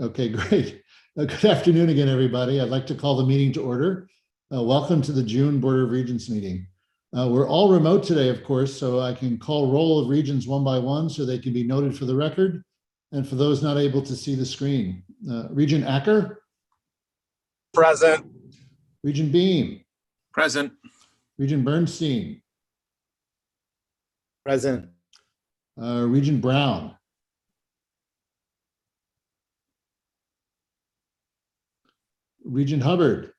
Okay, great. Good afternoon again, everybody. I'd like to call the meeting to order. Welcome to the June Board of Regents meeting. We're all remote today, of course, so I can call roll of Regents one by one so they can be noted for the record. And for those not able to see the screen, Regent Acker. Present. Regent Beam. Present. Regent Bernstein. Present. Regent Brown. Regent Hubbard.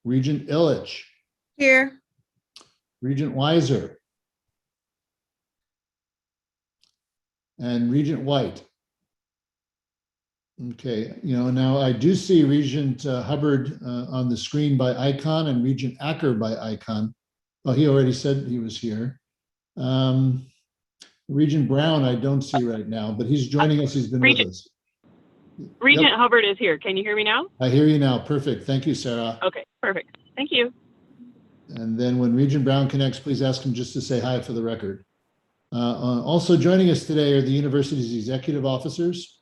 Regent Illich. Here. Regent Weiser. And Regent White. Okay, now I do see Regent Hubbard on the screen by icon and Regent Acker by icon. Well, he already said he was here. Regent Brown, I don't see right now, but he's joining us. He's been with us. Regent Hubbard is here. Can you hear me now? I hear you now. Perfect. Thank you, Sarah. Okay, perfect. Thank you. And then when Regent Brown connects, please ask him just to say hi for the record. Also joining us today are the university's executive officers.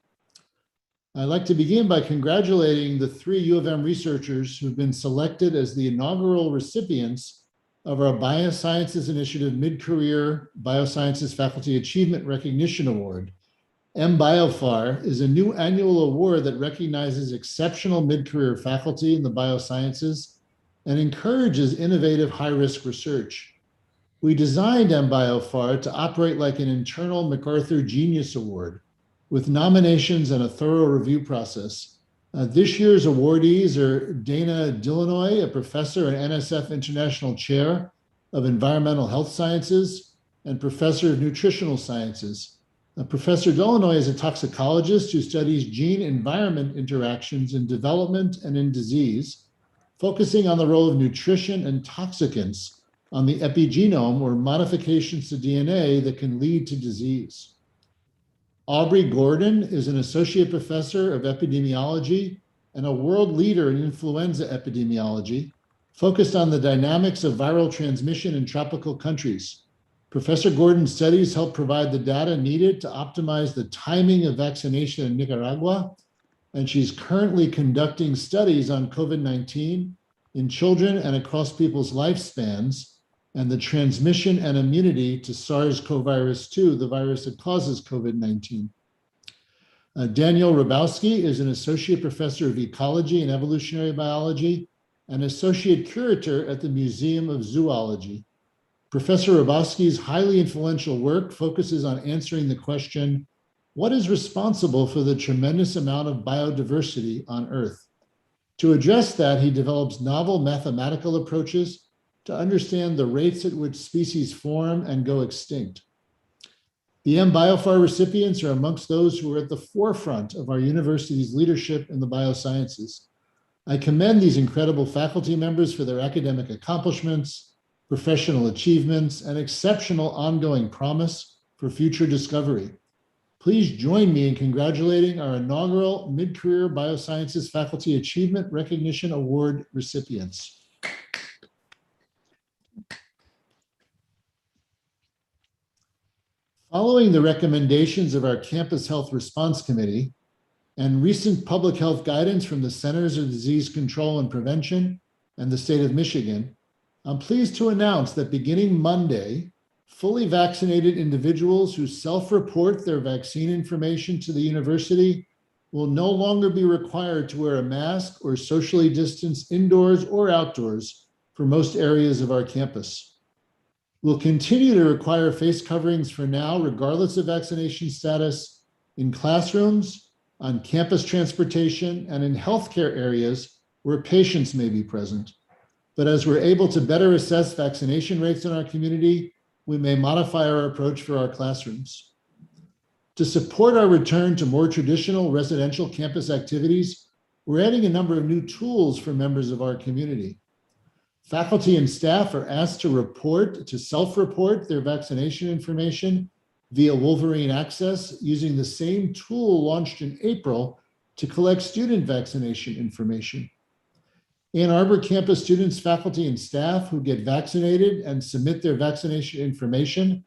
I'd like to begin by congratulating the 3 U of M researchers who've been selected as the inaugural recipients of our Biosciences Initiative Mid-Career Biosciences Faculty Achievement Recognition Award. MBioFAR is a new annual award that recognizes exceptional mid-career faculty in the biosciences and encourages innovative high-risk research. We designed MBioFAR to operate like an internal MacArthur Genius Award with nominations and a thorough review process. This year's awardees are Dana Dillinois, a professor and NSF International Chair of Environmental Health Sciences and Professor of Nutritional Sciences. Professor Dillinois is a toxicologist who studies gene-environment interactions in development and in disease, focusing on the role of nutrition and toxicants on the epigenome, or modifications to DNA that can lead to disease. Aubrey Gordon is an associate professor of epidemiology and a world leader in influenza epidemiology, focused on the dynamics of viral transmission in tropical countries. Professor Gordon's studies help provide the data needed to optimize the timing of vaccination in Nicaragua, and she's currently conducting studies on COVID-19 in children and across people's lifespans, and the transmission and immunity to SARS-CoV-2, the virus that causes COVID-19. Daniel Rabowski is an associate professor of ecology and evolutionary biology and associate curator at the Museum of Zoology. Professor Rabowski's highly influential work focuses on answering the question, what is responsible for the tremendous amount of biodiversity on Earth? To address that, he develops novel mathematical approaches to understand the rates at which species form and go extinct. The MBioFAR recipients are amongst those who are at the forefront of our university's leadership in the biosciences. I commend these incredible faculty members for their academic accomplishments, professional achievements, and exceptional ongoing promise for future discovery. Please join me in congratulating our inaugural Mid-Career Biosciences Faculty Achievement Recognition Award recipients. Following the recommendations of our Campus Health Response Committee and recent public health guidance from the Centers for Disease Control and Prevention and the state of Michigan, I'm pleased to announce that beginning Monday, fully vaccinated individuals who self-report their vaccine information to the university will no longer be required to wear a mask or socially distance indoors or outdoors for most areas of our campus. We'll continue to require face coverings for now, regardless of vaccination status, in classrooms, on campus transportation, and in healthcare areas where patients may be present. But as we're able to better assess vaccination rates in our community, we may modify our approach for our classrooms. To support our return to more traditional residential campus activities, we're adding a number of new tools for members of our community. Faculty and staff are asked to self-report their vaccination information via Wolverine Access using the same tool launched in April to collect student vaccination information. Ann Arbor campus students, faculty, and staff who get vaccinated and submit their vaccination information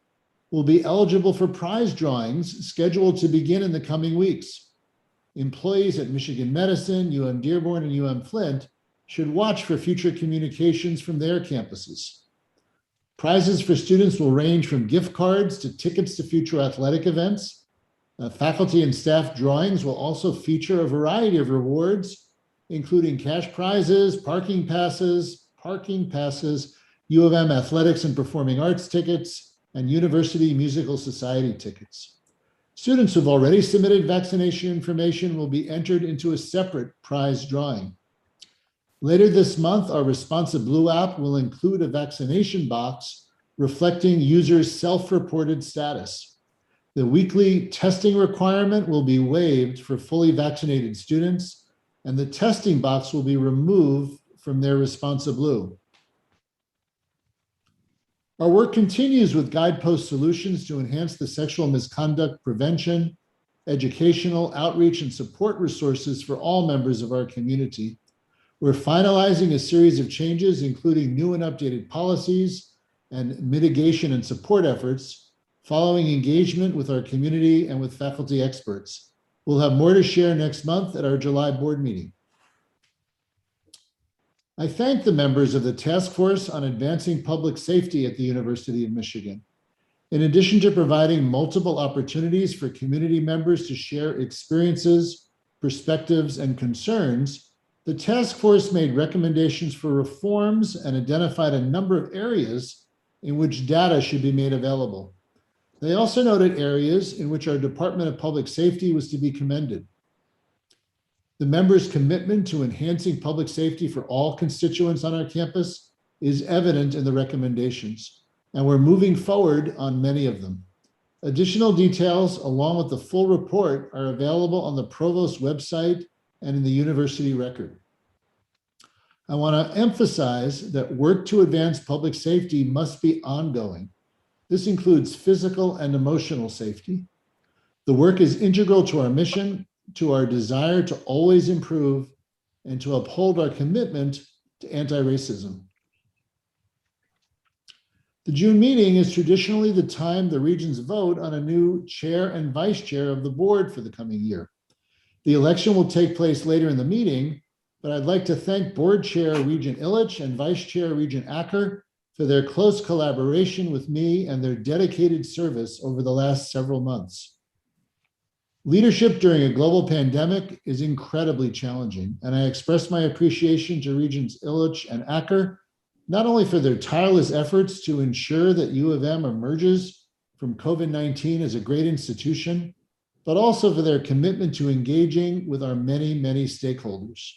will be eligible for prize drawings scheduled to begin in the coming weeks. Employees at Michigan Medicine, Dearborn, and Flint should watch for future communications from their campuses. Prizes for students will range from gift cards to tickets to future athletic events. Faculty and staff drawings will also feature a variety of rewards, including cash prizes, parking passes, U of M athletics and performing arts tickets, and University Musical Society tickets. Students who've already submitted vaccination information will be entered into a separate prize drawing. Later this month, our Responsive Blue app will include a vaccination box reflecting users' self-reported status. The weekly testing requirement will be waived for fully vaccinated students, and the testing box will be removed from their Responsive Blue. Our work continues with guidepost solutions to enhance the sexual misconduct prevention, educational, outreach, and support resources for all members of our community. We're finalizing a series of changes, including new and updated policies and mitigation and support efforts, following engagement with our community and with faculty experts. We'll have more to share next month at our July board meeting. I thank the members of the Task Force on Advancing Public Safety at the University of Michigan. In addition to providing multiple opportunities for community members to share experiences, perspectives, and concerns, the task force made recommendations for reforms and identified a number of areas in which data should be made available. They also noted areas in which our Department of Public Safety was to be commended. The members' commitment to enhancing public safety for all constituents on our campus is evident in the recommendations, and we're moving forward on many of them. Additional details, along with the full report, are available on the Provost website and in the university record. I want to emphasize that work to advance public safety must be ongoing. This includes physical and emotional safety. The work is integral to our mission, to our desire to always improve, and to uphold our commitment to anti-racism. The June meeting is traditionally the time the Regents vote on a new chair and vice chair of the board for the coming year. The election will take place later in the meeting, but I'd like to thank Board Chair Regent Illich and Vice Chair Regent Acker for their close collaboration with me and their dedicated service over the last several months. Leadership during a global pandemic is incredibly challenging, and I express my appreciation to Regents Illich and Acker, not only for their tireless efforts to ensure that U of M emerges from COVID-19 as a great institution, but also for their commitment to engaging with our many, many stakeholders.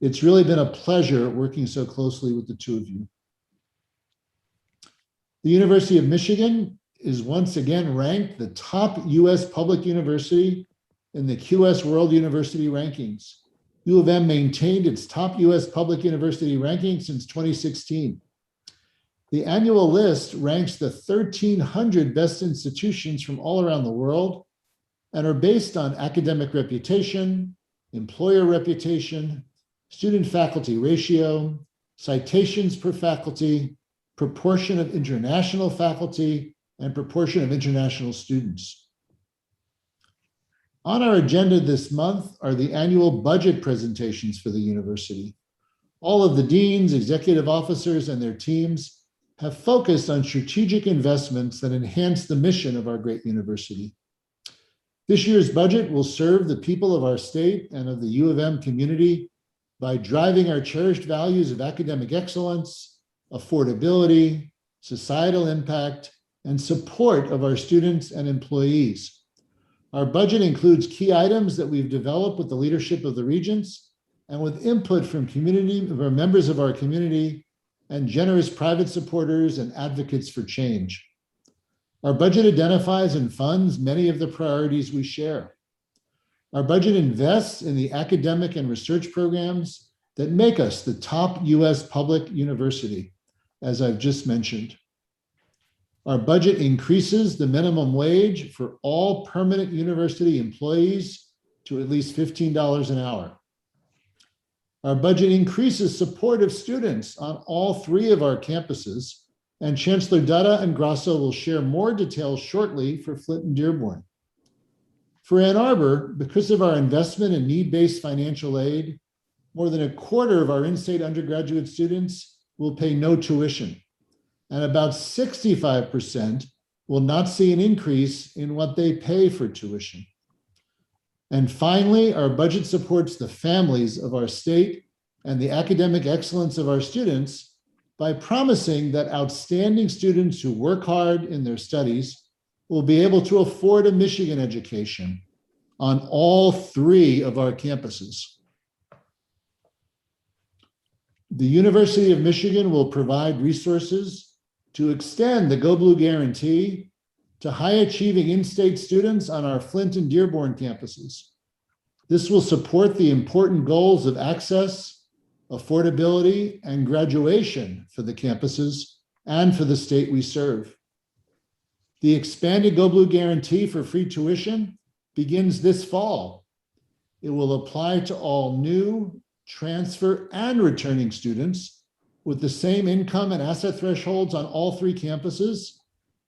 It's really been a pleasure working so closely with the two of you. The University of Michigan is once again ranked the top US public university in the QS World University Rankings. U of M maintained its top US public university ranking since 2016. The annual list ranks the 1,300 best institutions from all around the world and are based on academic reputation, employer reputation, student-faculty ratio, citations per faculty, proportion of international faculty, and proportion of international students. On our agenda this month are the annual budget presentations for the university. All of the deans, executive officers, and their teams have focused on strategic investments that enhance the mission of our great university. This year's budget will serve the people of our state and of the U of M community by driving our cherished values of academic excellence, affordability, societal impact, and support of our students and employees. Our budget includes key items that we've developed with the leadership of the Regents and with input from members of our community and generous private supporters and advocates for change. Our budget identifies and funds many of the priorities we share. Our budget invests in the academic and research programs that make us the top US public university, as I've just mentioned. Our budget increases the minimum wage for all permanent university employees to at least $15 an hour. Our budget increases support of students on all three of our campuses, and Chancellor Dutta and Grasso will share more details shortly for Flint and Dearborn. For Ann Arbor, because of our investment in need-based financial aid, more than a quarter of our in-state undergraduate students will pay no tuition, and about 65% will not see an increase in what they pay for tuition. And finally, our budget supports the families of our state and the academic excellence of our students by promising that outstanding students who work hard in their studies will be able to afford a Michigan education on all three of our campuses. The University of Michigan will provide resources to extend the Go Blue Guarantee to high-achieving in-state students on our Flint and Dearborn campuses. This will support the important goals of access, affordability, and graduation for the campuses and for the state we serve. The expanded Go Blue Guarantee for free tuition begins this fall. It will apply to all new, transfer, and returning students with the same income and asset thresholds on all three campuses,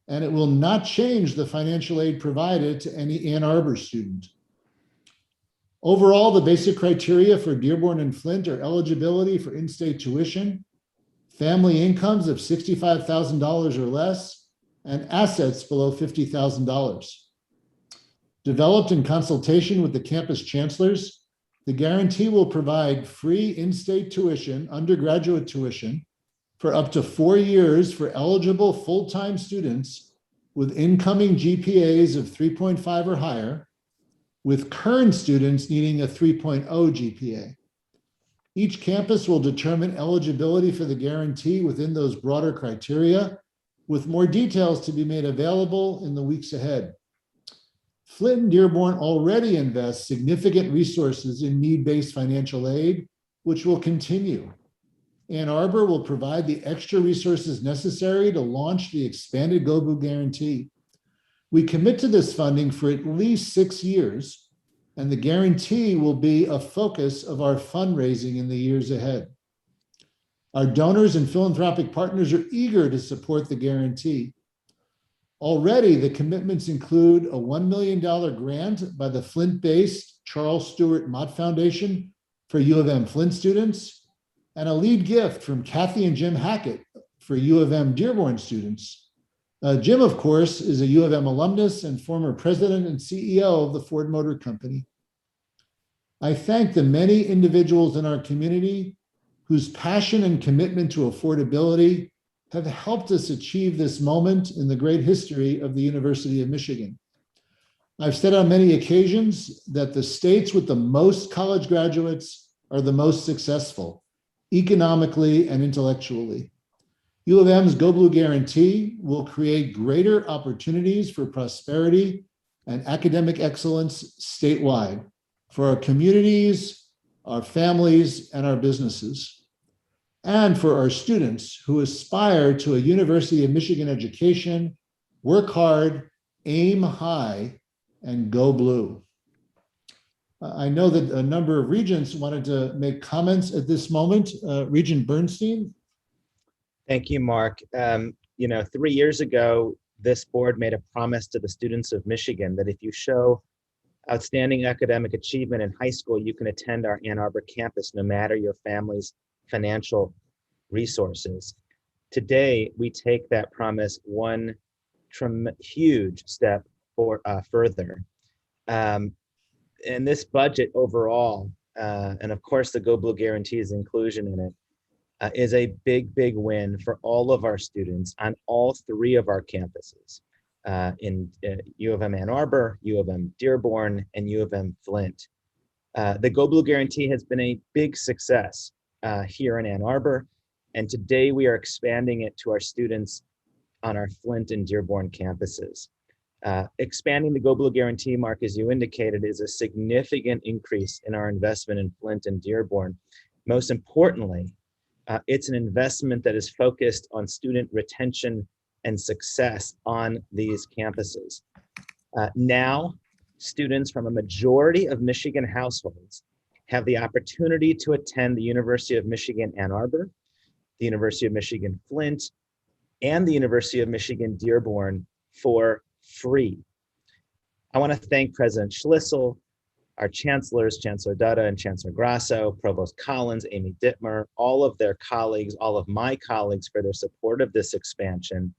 and it will not change the financial aid provided to any Ann Arbor student. Overall, the basic criteria for Dearborn and Flint are eligibility for in-state tuition, family incomes of $65,000 or less, and assets below $50,000. Developed in consultation with the campus chancellors, the guarantee will provide free in-state tuition, undergraduate tuition, for up to 4 years for eligible full-time students with incoming GPAs of 3.5 or higher, with current students needing a 3.0 GPA. Each campus will determine eligibility for the guarantee within those broader criteria, with more details to be made available in the weeks ahead. Flint and Dearborn already invest significant resources in need-based financial aid, which will continue. Ann Arbor will provide the extra resources necessary to launch the expanded Go Blue Guarantee. We commit to this funding for at least 6 years, and the guarantee will be a focus of our fundraising in the years ahead. Our donors and philanthropic partners are eager to support the guarantee. Already, the commitments include a $1 million grant by the Flint-based Charles Stewart Mott Foundation for U of M Flint students, and a lead gift from Kathy and Jim Hackett for U of M Dearborn students. Jim, of course, is a U of M alumnus and former president and CEO of the Ford Motor Company. I thank the many individuals in our community whose passion and commitment to affordability have helped us achieve this moment in the great history of the University of Michigan. I've said on many occasions that the states with the most college graduates are the most successful, economically and intellectually. U of M's Go Blue Guarantee will create greater opportunities for prosperity and academic excellence statewide for our communities, our families, and our businesses, and for our students who aspire to a University of Michigan education, work hard, aim high, and go blue. I know that a number of regents wanted to make comments at this moment. Regent Bernstein. Thank you, Mark. 3 years ago, this board made a promise to the students of Michigan that if you show outstanding academic achievement in high school, you can attend our Ann Arbor campus, no matter your family's financial resources. Today, we take that promise one huge step further. And this budget overall, and of course the Go Blue Guarantee's inclusion in it, is a big, big win for all of our students on all three of our campuses, in U of M Ann Arbor, U of M Dearborn, and U of M Flint. The Go Blue Guarantee has been a big success here in Ann Arbor, and today we are expanding it to our students on our Flint and Dearborn campuses. Expanding the Go Blue Guarantee, Mark, as you indicated, is a significant increase in our investment in Flint and Dearborn. Most importantly, it's an investment that is focused on student retention and success on these campuses. Now, students from a majority of Michigan households have the opportunity to attend the University of Michigan Ann Arbor, the University of Michigan Flint, and the University of Michigan Dearborn for free. I want to thank President Schlissel, our chancellors, Chancellor Dutta and Chancellor Grasso, Provost Collins, Amy Dittmer, all of their colleagues, all of my colleagues for their support of this expansion.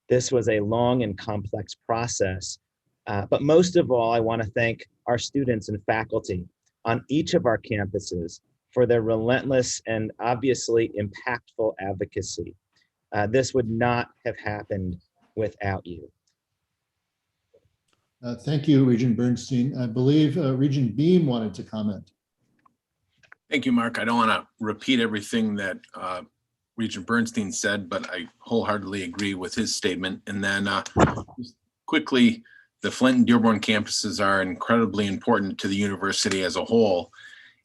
This was a long and complex process, but most of all, I want to thank our students and faculty on each of our campuses for their relentless and obviously impactful advocacy. This would not have happened without you. Thank you, Regent Bernstein. I believe Regent Beam wanted to comment. Thank you, Mark. I don't want to repeat everything that Regent Bernstein said, but I wholeheartedly agree with his statement. And then just quickly, the Flint and Dearborn campuses are incredibly important to the university as a whole.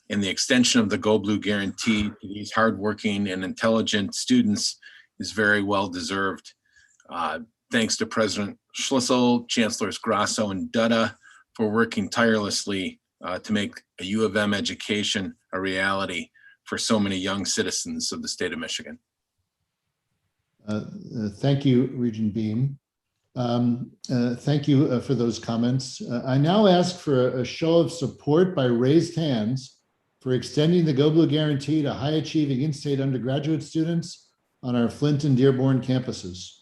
And the extension of the Go Blue guarantee to these hardworking and intelligent students is very well deserved. Thanks to President Schlissel, Chancellors Grasso and Dutta for working tirelessly to make a U of M education a reality for so many young citizens of the state of Michigan. Thank you, Regent Beam. Thank you for those comments. I now ask for a show of support by raised hands for extending the Go Blue guarantee to high achieving in-state undergraduate students on our Flint and Dearborn campuses.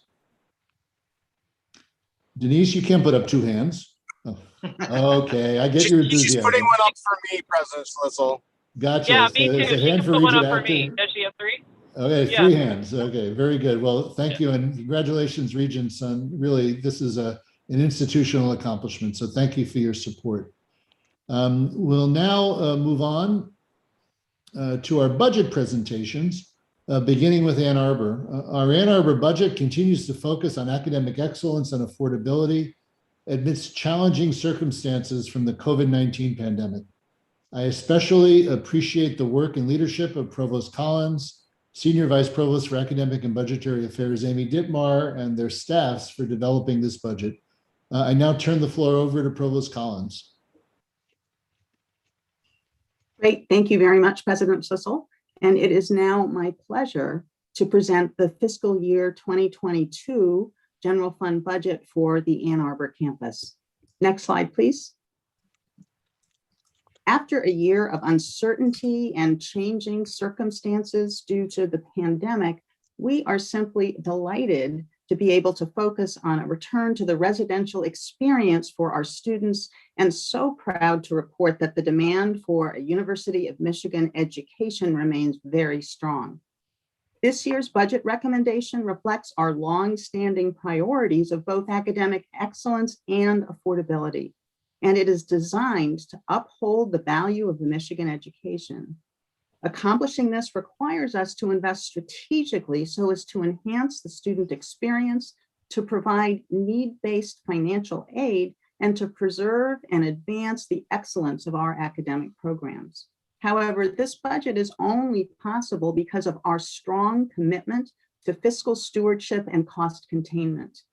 Denise, you can't put up two hands. Oh, okay, I get your She's enthusiasm. putting one up for me, President Schlissel. Gotcha. Yeah, So me too. it's a She hand can for put one Regent up for me. Actor. Does she have three? Okay, Yeah. 3 hands. Okay, very good. Well, thank you and congratulations, Regents. On really, this is an institutional accomplishment. So thank you for your support. We'll now move on to our budget presentations, beginning with Ann Arbor. Our Ann Arbor budget continues to focus on academic excellence and affordability amidst challenging circumstances from the COVID-19 pandemic. I especially appreciate the work and leadership of Provost Collins, Senior Vice Provost for Academic and Budgetary Affairs, Amy Dittmar, and their staffs for developing this budget. I now turn the floor over to Provost Collins. Great, thank you very much, President Schlissel. And it is now my pleasure to present the fiscal year 2022 general fund budget for the Ann Arbor campus. Next slide, please. After a year of uncertainty and changing circumstances due to the pandemic, we are simply delighted to be able to focus on a return to the residential experience for our students, and so proud to report that the demand for a University of Michigan education remains very strong. This year's budget recommendation reflects our long-standing priorities of both academic excellence and affordability, and it is designed to uphold the value of the Michigan education. Accomplishing this requires us to invest strategically so as to enhance the student experience, to provide need-based financial aid, and to preserve and advance the excellence of our academic programs. However, this budget is only possible because of our strong commitment to fiscal stewardship and cost containment.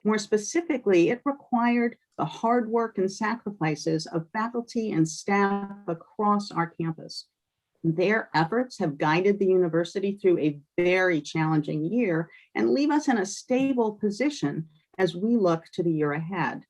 More specifically, it required the hard work and sacrifices of faculty and staff across our campus. Their efforts have guided the university through a very challenging year and leave us in a stable position as we look to the year ahead.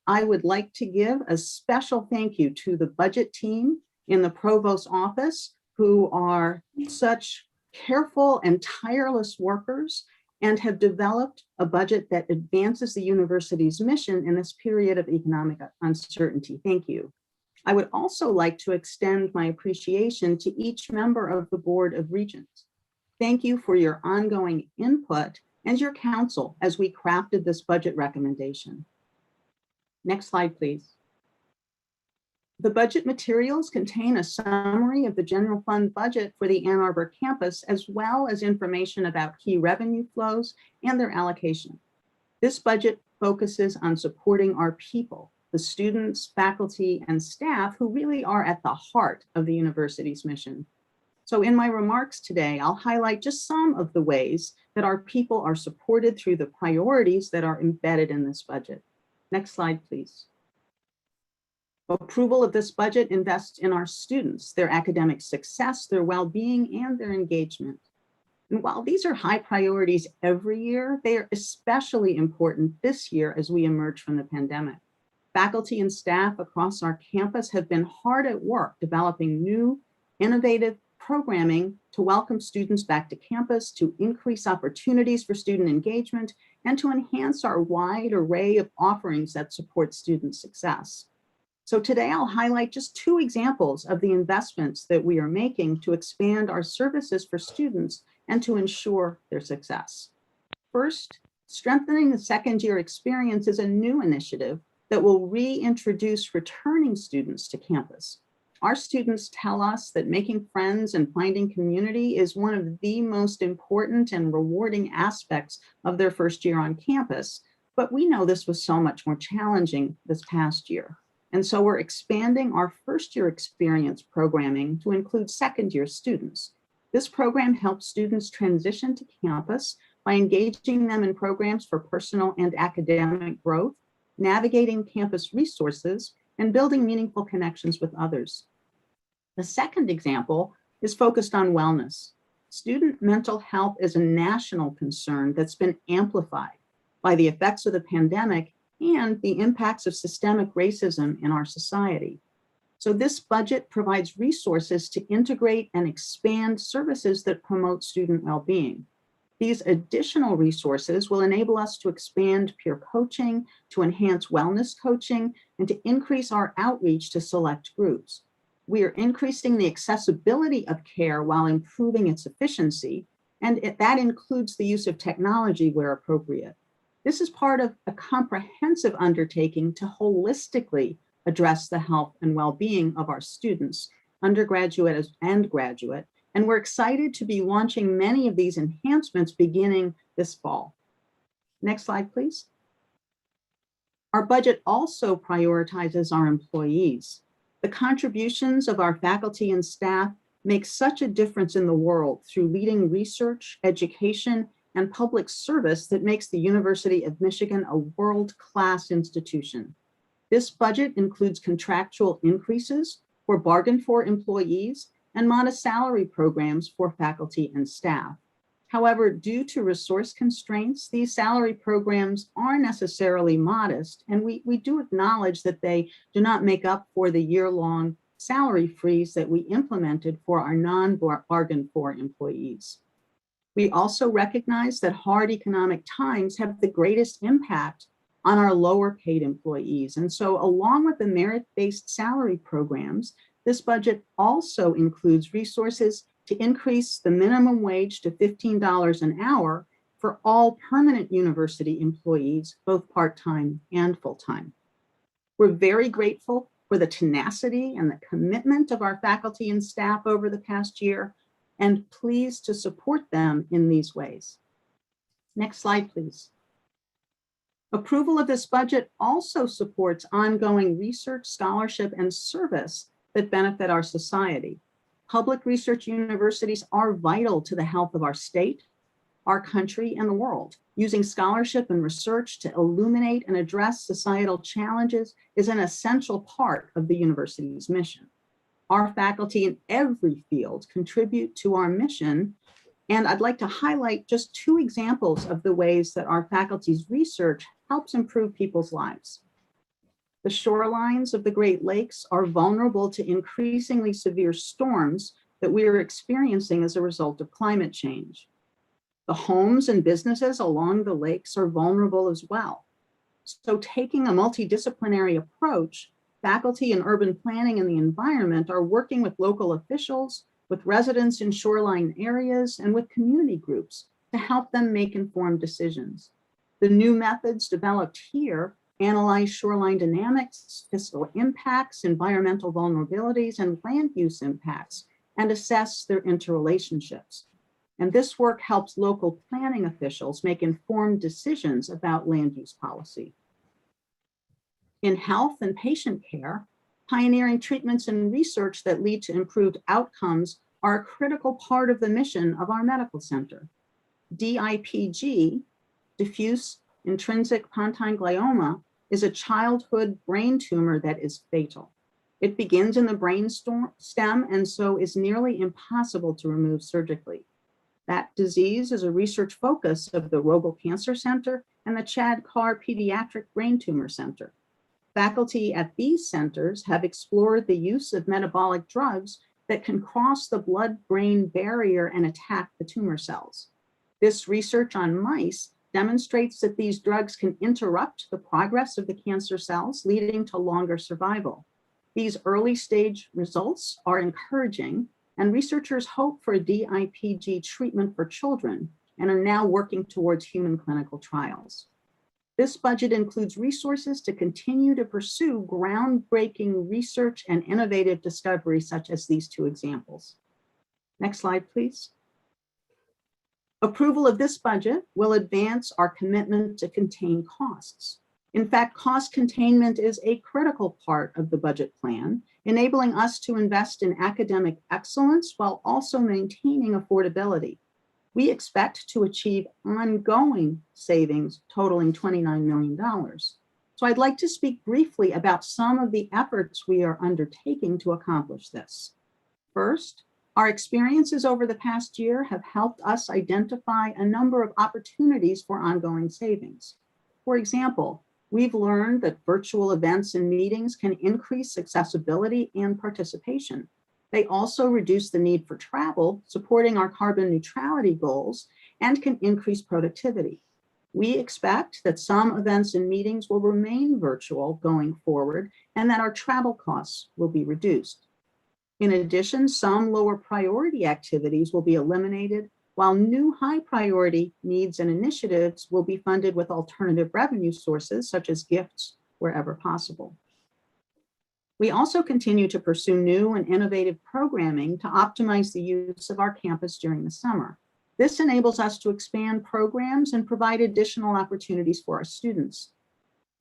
I would like to give a special thank you to the budget team in the provost's office, who are such careful and tireless workers and have developed a budget that advances the university's mission in this period of economic uncertainty. Thank you. I would also like to extend my appreciation to each member of the Board of Regents. Thank you for your ongoing input and your counsel as we crafted this budget recommendation. Next slide, please. The budget materials contain a summary of the general fund budget for the Ann Arbor campus, as well as information about key revenue flows and their allocation. This budget focuses on supporting our people, the students, faculty, and staff who really are at the heart of the university's mission. So in my remarks today, I'll highlight just some of the ways that our people are supported through the priorities that are embedded in this budget. Next slide, please. Approval of this budget invests in our students, their academic success, their well-being, and their engagement. And while these are high priorities every year, they are especially important this year as we emerge from the pandemic. Faculty and staff across our campus have been hard at work developing new, innovative programming to welcome students back to campus, to increase opportunities for student engagement, and to enhance our wide array of offerings that support student success. So today I'll highlight just 2 examples of the investments that we are making to expand our services for students and to ensure their success. First, strengthening the second-year experience is a new initiative that will reintroduce returning students to campus. Our students tell us that making friends and finding community is one of the most important and rewarding aspects of their first year on campus, but we know this was so much more challenging this past year. And so we're expanding our first-year experience programming to include second-year students. This program helps students transition to campus by engaging them in programs for personal and academic growth, navigating campus resources, and building meaningful connections with others. The second example is focused on wellness. Student mental health is a national concern that's been amplified by the effects of the pandemic and the impacts of systemic racism in our society. So this budget provides resources to integrate and expand services that promote student well-being. These additional resources will enable us to expand peer coaching, to enhance wellness coaching, and to increase our outreach to select groups. We are increasing the accessibility of care while improving its efficiency, and that includes the use of technology where appropriate. This is part of a comprehensive undertaking to holistically address the health and well-being of our students, undergraduate and graduate, and we're excited to be launching many of these enhancements beginning this fall. Next slide, please. Our budget also prioritizes our employees. The contributions of our faculty and staff make such a difference in the world through leading research, education, and public service that makes the University of Michigan a world-class institution. This budget includes contractual increases for bargain for employees and modest salary programs for faculty and staff. However, due to resource constraints, these salary programs are necessarily modest, and we do acknowledge that they do not make up for the year-long salary freeze that we implemented for our non-bargain for employees. We also recognize that hard economic times have the greatest impact on our lower paid employees. And so along with the merit-based salary programs, this budget also includes resources to increase the minimum wage to $15 an hour for all permanent university employees, both part-time and full-time. We're very grateful for the tenacity and the commitment of our faculty and staff over the past year, and pleased to support them in these ways. Next slide, please. Approval of this budget also supports ongoing research, scholarship, and service that benefit our society. Public research universities are vital to the health of our state, our country, and the world. Using scholarship and research to illuminate and address societal challenges is an essential part of the university's mission. Our faculty in every field contribute to our mission, and I'd like to highlight just 2 examples of the ways that our faculty's research helps improve people's lives. The shorelines of the Great Lakes are vulnerable to increasingly severe storms that we are experiencing as a result of climate change. The homes and businesses along the lakes are vulnerable as well. So taking a multidisciplinary approach, faculty in urban planning and the environment are working with local officials, with residents in shoreline areas, and with community groups to help them make informed decisions. The new methods developed here analyze shoreline dynamics, fiscal impacts, environmental vulnerabilities, and land use impacts, and assess their interrelationships. And this work helps local planning officials make informed decisions about land use policy. In health and patient care, pioneering treatments and research that lead to improved outcomes are a critical part of the mission of our medical center. DIPG, diffuse intrinsic pontine glioma, is a childhood brain tumor that is fatal. It begins in the brain stem and so is nearly impossible to remove surgically. That disease is a research focus of the Rogel Cancer Center and the Chad Carr Pediatric Brain Tumor Center. Faculty at these centers have explored the use of metabolic drugs that can cross the blood-brain barrier and attack the tumor cells. This research on mice demonstrates that these drugs can interrupt the progress of the cancer cells, leading to longer survival. These early stage results are encouraging, and researchers hope for a DIPG treatment for children and are now working towards human clinical trials. This budget includes resources to continue to pursue groundbreaking research and innovative discoveries such as these two examples. Next slide, please. Approval of this budget will advance our commitment to contain costs. In fact, cost containment is a critical part of the budget plan, enabling us to invest in academic excellence while also maintaining affordability. We expect to achieve ongoing savings totaling $29 million. So I'd like to speak briefly about some of the efforts we are undertaking to accomplish this. First, our experiences over the past year have helped us identify a number of opportunities for ongoing savings. For example, we've learned that virtual events and meetings can increase accessibility and participation. They also reduce the need for travel, supporting our carbon neutrality goals, and can increase productivity. We expect that some events and meetings will remain virtual going forward and that our travel costs will be reduced. In addition, some lower priority activities will be eliminated, while new high priority needs and initiatives will be funded with alternative revenue sources such as gifts wherever possible. We also continue to pursue new and innovative programming to optimize the use of our campus during the summer. This enables us to expand programs and provide additional opportunities for our students.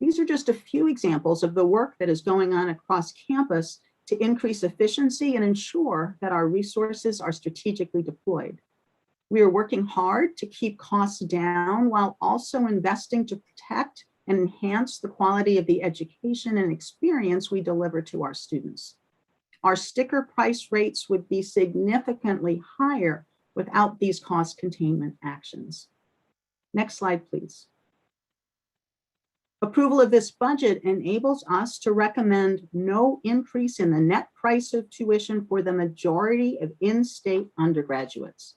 These are just a few examples of the work that is going on across campus to increase efficiency and ensure that our resources are strategically deployed. We are working hard to keep costs down while also investing to protect and enhance the quality of the education and experience we deliver to our students. Our sticker price rates would be significantly higher without these cost containment actions. Next slide, please. Approval of this budget enables us to recommend no increase in the net price of tuition for the majority of in-state undergraduates.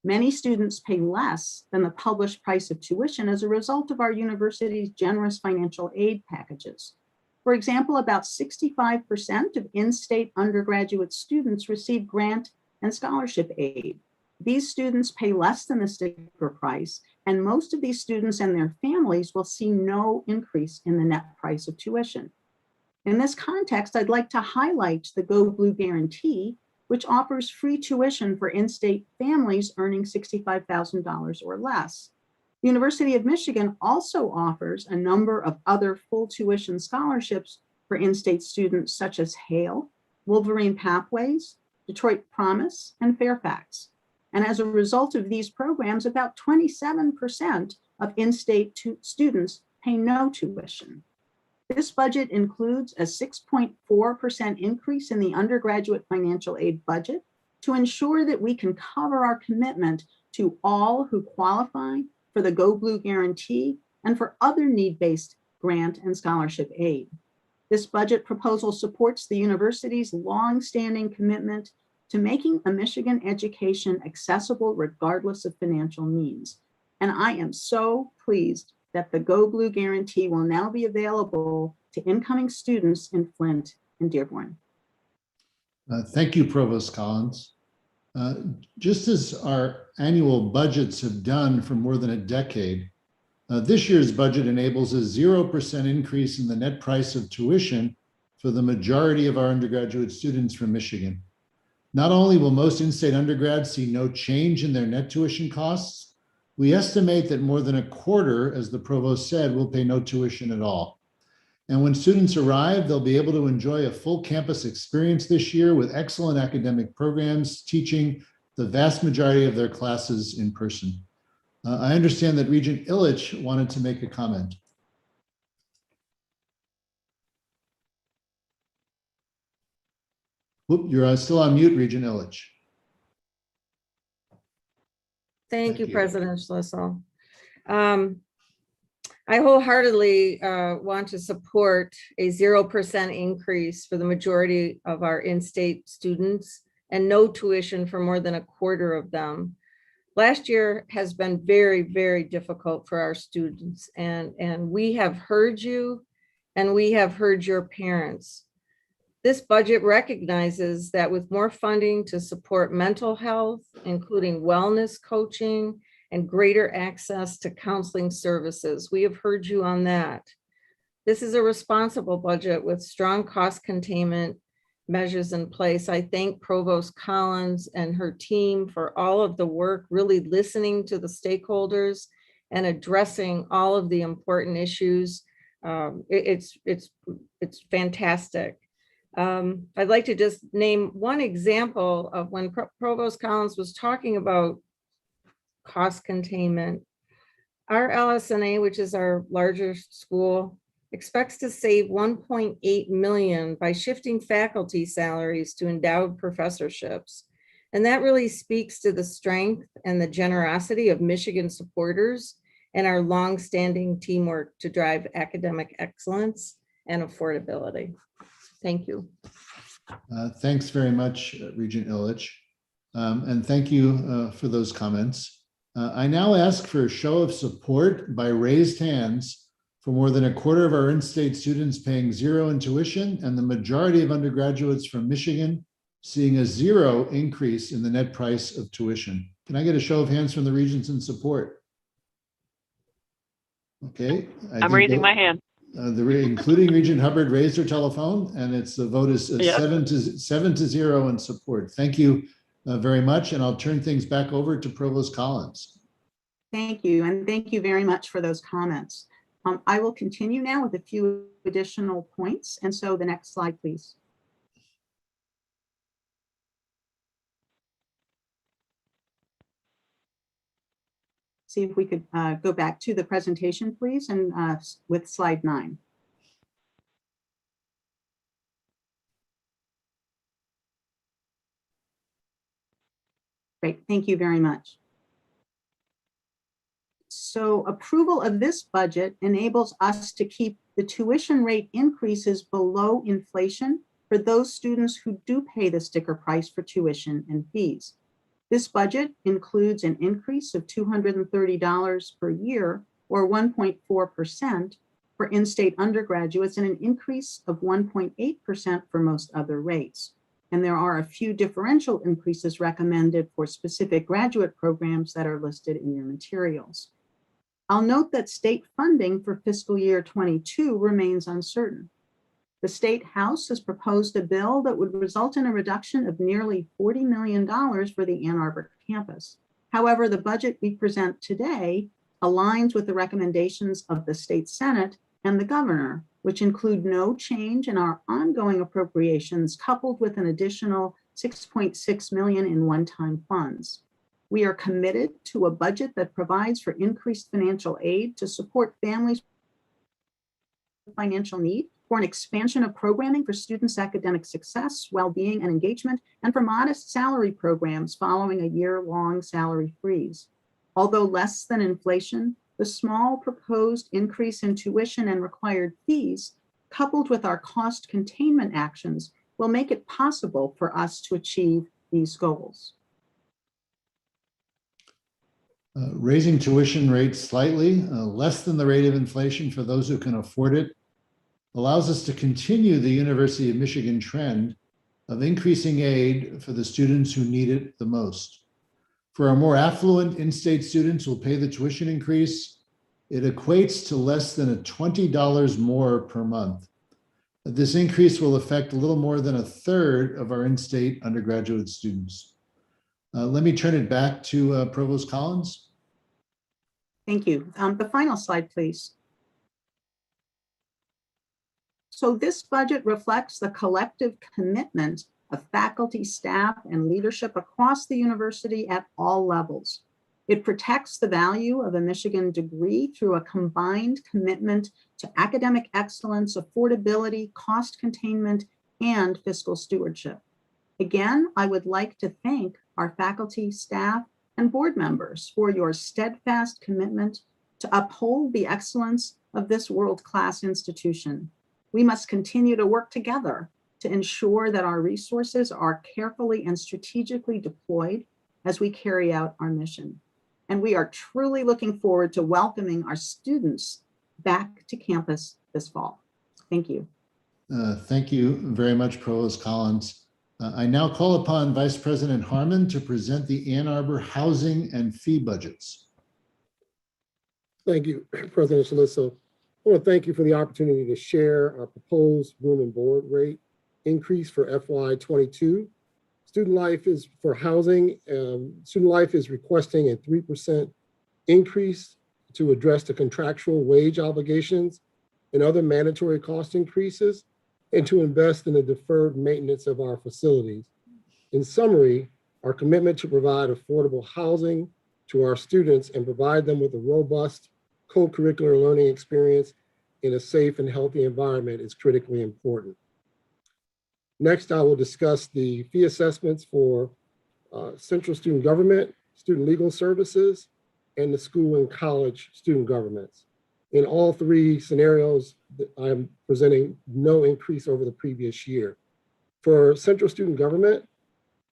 Many students pay less than the published price of tuition as a result of our university's generous financial aid packages. For example, about 65% of in-state undergraduate students receive grant and scholarship aid. These students pay less than the sticker price, and most of these students and their families will see no increase in the net price of tuition. In this context, I'd like to highlight the Go Blue Guarantee, which offers free tuition for in-state families earning $65,000 or less. The University of Michigan also offers a number of other full tuition scholarships for in-state students such as Hale, Wolverine Pathways, Detroit Promise, and Fairfax. And as a result of these programs, about 27% of in-state students pay no tuition. This budget includes a 6.4% increase in the undergraduate financial aid budget to ensure that we can cover our commitment to all who qualify for the Go Blue Guarantee and for other need-based grant and scholarship aid. This budget proposal supports the university's long-standing commitment to making a Michigan education accessible regardless of financial means. And I am so pleased that the Go Blue Guarantee will now be available to incoming students in Flint and Dearborn. Thank you, Provost Collins. Just as our annual budgets have done for more than a decade, this year's budget enables a 0% increase in the net price of tuition for the majority of our undergraduate students from Michigan. Not only will most in-state undergrads see no change in their net tuition costs, we estimate that more than a quarter, as the provost said, will pay no tuition at all. And when students arrive, they'll be able to enjoy a full campus experience this year with excellent academic programs, teaching the vast majority of their classes in person. I understand that Regent Illich wanted to make a comment. Whoop, you're still on mute, Regent Illich. Thank Thank you, you. President Schlissel. I wholeheartedly want to support a 0% increase for the majority of our in-state students and no tuition for more than a quarter of them. Last year has been very, very difficult for our students, and we have heard you and we have heard your parents. This budget recognizes that with more funding to support mental health, including wellness coaching and greater access to counseling services, we have heard you on that. This is a responsible budget with strong cost containment measures in place. I thank Provost Collins and her team for all of the work, really listening to the stakeholders and addressing all of the important issues. It's fantastic. I'd like to just name one example of when Provost Collins was talking about cost containment. Our LSNA, which is our larger school, expects to save 1.8 million by shifting faculty salaries to endowed professorships. And that really speaks to the strength and the generosity of Michigan supporters and our longstanding teamwork to drive academic excellence and affordability. Thank you. Thanks very much, Regent Illich. And thank you for those comments. I now ask for a show of support by raised hands for more than a quarter of our in-state students paying zero in tuition and the majority of undergraduates from Michigan seeing a zero increase in the net price of tuition. Can I get a show of hands from the Regents in support? Okay. I'm raising my hand. Including Regent Hubbard raised her telephone, and the vote is Yep. 7-0 in support. Thank you very much, and I'll turn things back over to Provost Collins. Thank you, and thank you very much for those comments. I will continue now with a few additional points. And so the next slide, please. See if we could go back to the presentation, please, and with slide 9. Great, thank you very much. So approval of this budget enables us to keep the tuition rate increases below inflation for those students who do pay the sticker price for tuition and fees. This budget includes an increase of $230 per year, or 1.4% for in-state undergraduates, and an increase of 1.8% for most other rates. And there are a few differential increases recommended for specific graduate programs that are listed in your materials. I'll note that state funding for fiscal year 22 remains uncertain. The State House has proposed a bill that would result in a reduction of nearly $40 million for the Ann Arbor campus. However, the budget we present today aligns with the recommendations of the State Senate and the governor, which include no change in our ongoing appropriations, coupled with an additional $6.6 million in one-time funds. We are committed to a budget that provides for increased financial aid to support families with financial need, for an expansion of programming for students' academic success, well-being, and engagement, and for modest salary programs following a year-long salary freeze. Although less than inflation, the small proposed increase in tuition and required fees, coupled with our cost containment actions, will make it possible for us to achieve these goals. Raising tuition rates slightly, less than the rate of inflation for those who can afford it, allows us to continue the University of Michigan trend of increasing aid for the students who need it the most. For our more affluent in-state students who will pay the tuition increase, it equates to less than $20 more per month. This increase will affect a little more than a third of our in-state undergraduate students. Let me turn it back to Provost Collins. Thank you. The final slide, please. So this budget reflects the collective commitment of faculty, staff, and leadership across the university at all levels. It protects the value of a Michigan degree through a combined commitment to academic excellence, affordability, cost containment, and fiscal stewardship. Again, I would like to thank our faculty, staff, and board members for your steadfast commitment to uphold the excellence of this world-class institution. We must continue to work together to ensure that our resources are carefully and strategically deployed as we carry out our mission. And we are truly looking forward to welcoming our students back to campus this fall. Thank you. Thank you very much, Provost Collins. I now call upon Vice President Harmon to present the Ann Arbor housing and fee budgets. Thank you, President Saliso. I want to thank you for the opportunity to share our proposed room and board rate increase for FY22. Student Life is for housing. Student Life is requesting a 3% increase to address the contractual wage obligations and other mandatory cost increases, and to invest in the deferred maintenance of our facilities. In summary, our commitment to provide affordable housing to our students and provide them with a robust co-curricular learning experience in a safe and healthy environment is critically important. Next, I will discuss the fee assessments for Central Student Government, Student Legal Services, and the school and college student governments. In all three scenarios, I'm presenting no increase over the previous year. For Central Student Government,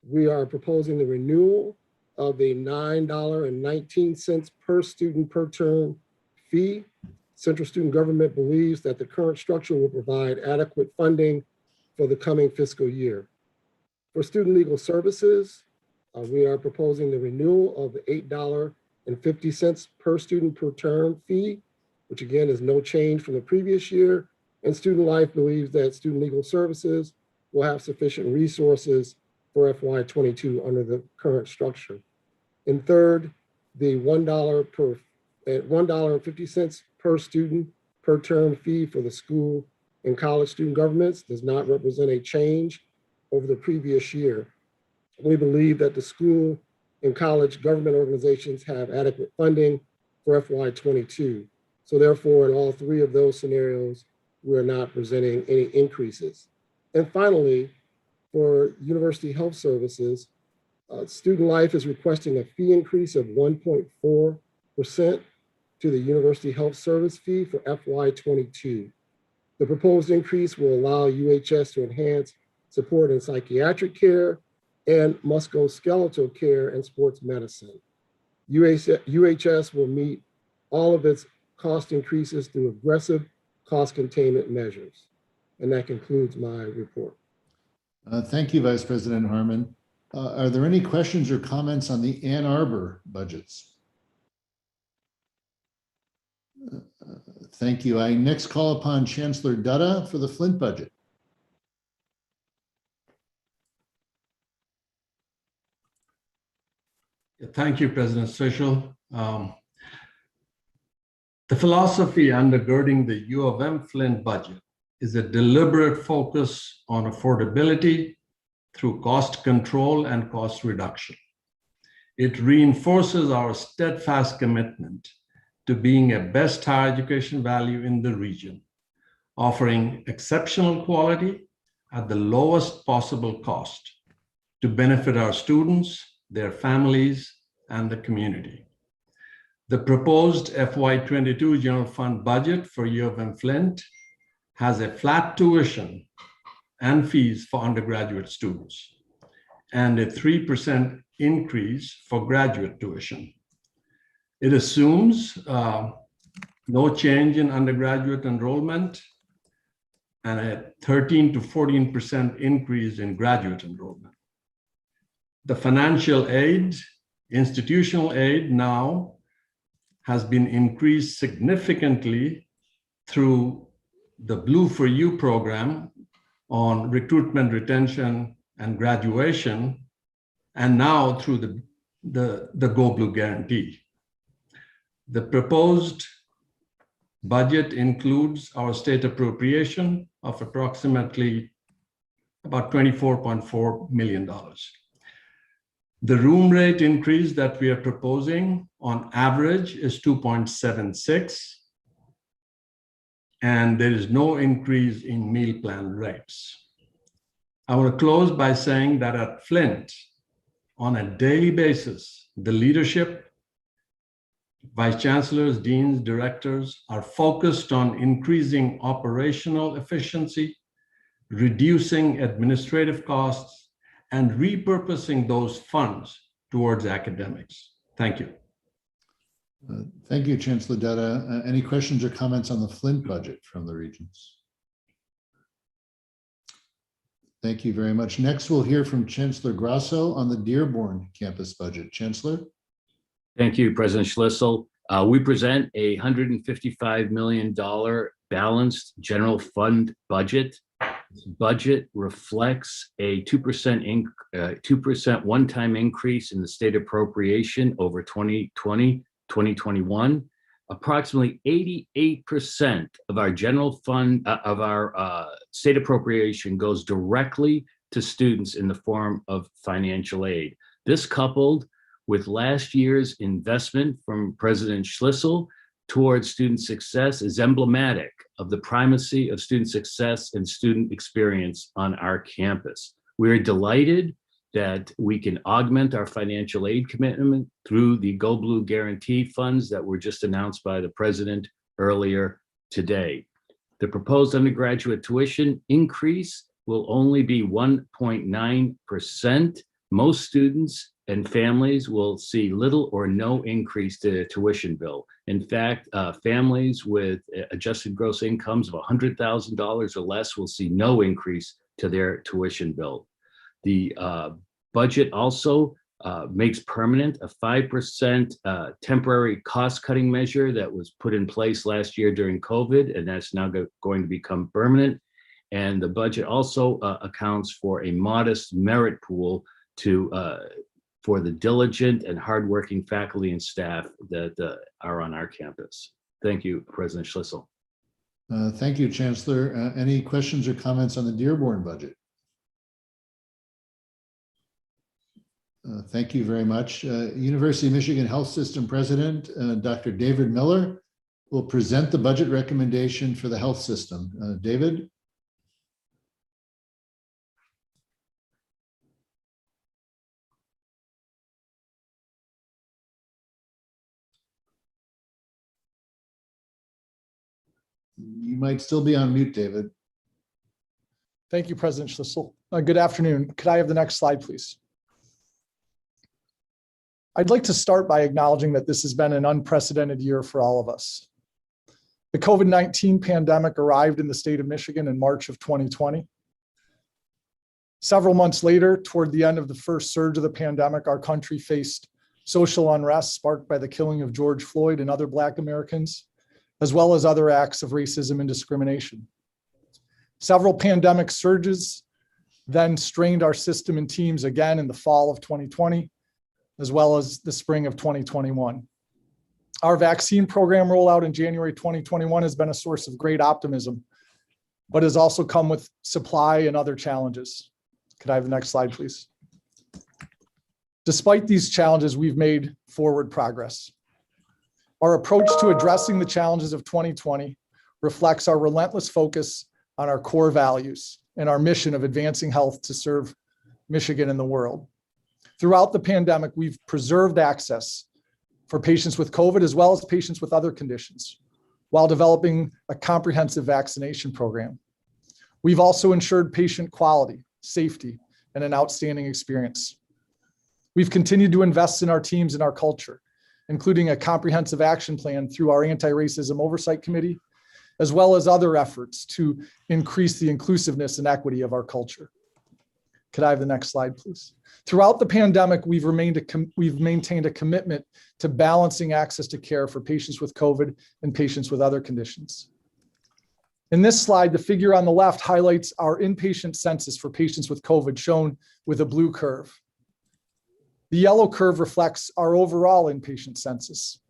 we are proposing the renewal of a $9.19 per student per term fee. Central Student Government believes that the current structure will provide adequate funding for the coming fiscal year. For Student Legal Services, we are proposing the renewal of the $8.50 per student per term fee, which again is no change from the previous year. And Student Life believes that Student Legal Services will have sufficient resources for FY22 under the current structure. And third, the $1.50 per student per term fee for the school and college student governments does not represent a change over the previous year. We believe that the school and college government organizations have adequate funding for FY22. So therefore, in all three of those scenarios, we're not presenting any increases. And finally, for University Health Services, Student Life is requesting a fee increase of 1.4% to the University Health Service fee for FY22. The proposed increase will allow UHS to enhance support in psychiatric care and musculoskeletal care and sports medicine. UHS will meet all of its cost increases through aggressive cost containment measures. And that concludes my report. Thank you, Vice President Harmon. Are there any questions or comments on the Ann Arbor budgets? Thank you. I next call upon Chancellor Dutta for the Flint budget. Thank you, President Social. The philosophy undergirding the U of M Flint budget is a deliberate focus on affordability through cost control and cost reduction. It reinforces our steadfast commitment to being a best higher education value in the region, offering exceptional quality at the lowest possible cost to benefit our students, their families, and the community. The proposed FY22 general fund budget for U of M Flint has a flat tuition and fees for undergraduate students and a 3% increase for graduate tuition. It assumes no change in undergraduate enrollment and a 13 to 14% increase in graduate enrollment. The financial aid, institutional aid now has been increased significantly through the Blue for You program on recruitment, retention, and graduation, and now through the Go Blue guarantee. The proposed budget includes our state appropriation of approximately about $24.4 million. The room rate increase that we are proposing on average is 2.76, and there is no increase in meal plan rates. I want to close by saying that at Flint, on a daily basis, the leadership, vice chancellors, deans, directors are focused on increasing operational efficiency, reducing administrative costs, and repurposing those funds towards academics. Thank you. Thank you, Chancellor Dutta. Any questions or comments on the Flint budget from the Regents? Thank you very much. Next, we'll hear from Chancellor Grasso on the Dearborn campus budget. Chancellor? Thank you, President Schlissel. We present a $155 million balanced general fund budget. This budget reflects a 2% one-time increase in the state appropriation over 2020-2021. Approximately 88% of our general fund, of our state appropriation goes directly to students in the form of financial aid. This, coupled with last year's investment from President Schlissel towards student success, is emblematic of the primacy of student success and student experience on our campus. We are delighted that we can augment our financial aid commitment through the Go Blue Guarantee funds that were just announced by the President earlier today. The proposed undergraduate tuition increase will only be 1.9%. Most students and families will see little or no increase to their tuition bill. In fact, families with adjusted gross incomes of $100,000 or less will see no increase to their tuition bill. The budget also makes permanent a 5% temporary cost-cutting measure that was put in place last year during COVID, and that's now going to become permanent. And the budget also accounts for a modest merit pool for the diligent and hardworking faculty and staff that are on our campus. Thank you, President Schlissel. Thank you, Chancellor. Any questions or comments on the Dearborn budget? Thank you very much. University of Michigan Health System President, Dr. David Miller, will present the budget recommendation for the health system. David? You might still be on mute, David. Thank you, President Schlissel. Good afternoon. Could I have the next slide, please? I'd like to start by acknowledging that this has been an unprecedented year for all of us. The COVID-19 pandemic arrived in the state of Michigan in March of 2020. Several months later, toward the end of the first surge of the pandemic, our country faced social unrest sparked by the killing of George Floyd and other Black Americans, as well as other acts of racism and discrimination. Several pandemic surges then strained our system and teams again in the fall of 2020, as well as the spring of 2021. Our vaccine program rollout in January 2021 has been a source of great optimism, but has also come with supply and other challenges. Could I have the next slide, please? Despite these challenges, we've made forward progress. Our approach to addressing the challenges of 2020 reflects our relentless focus on our core values and our mission of advancing health to serve Michigan and the world. Throughout the pandemic, we've preserved access for patients with COVID as well as patients with other conditions, while developing a comprehensive vaccination program. We've also ensured patient quality, safety, and an outstanding experience. We've continued to invest in our teams and our culture, including a comprehensive action plan through our Anti-Racism Oversight Committee, as well as other efforts to increase the inclusiveness and equity of our culture. Could I have the next slide, please? Throughout the pandemic, we've maintained a commitment to balancing access to care for patients with COVID and patients with other conditions. In this slide, the figure on the left highlights our inpatient census for patients with COVID, shown with a blue curve. The yellow curve reflects our overall inpatient census.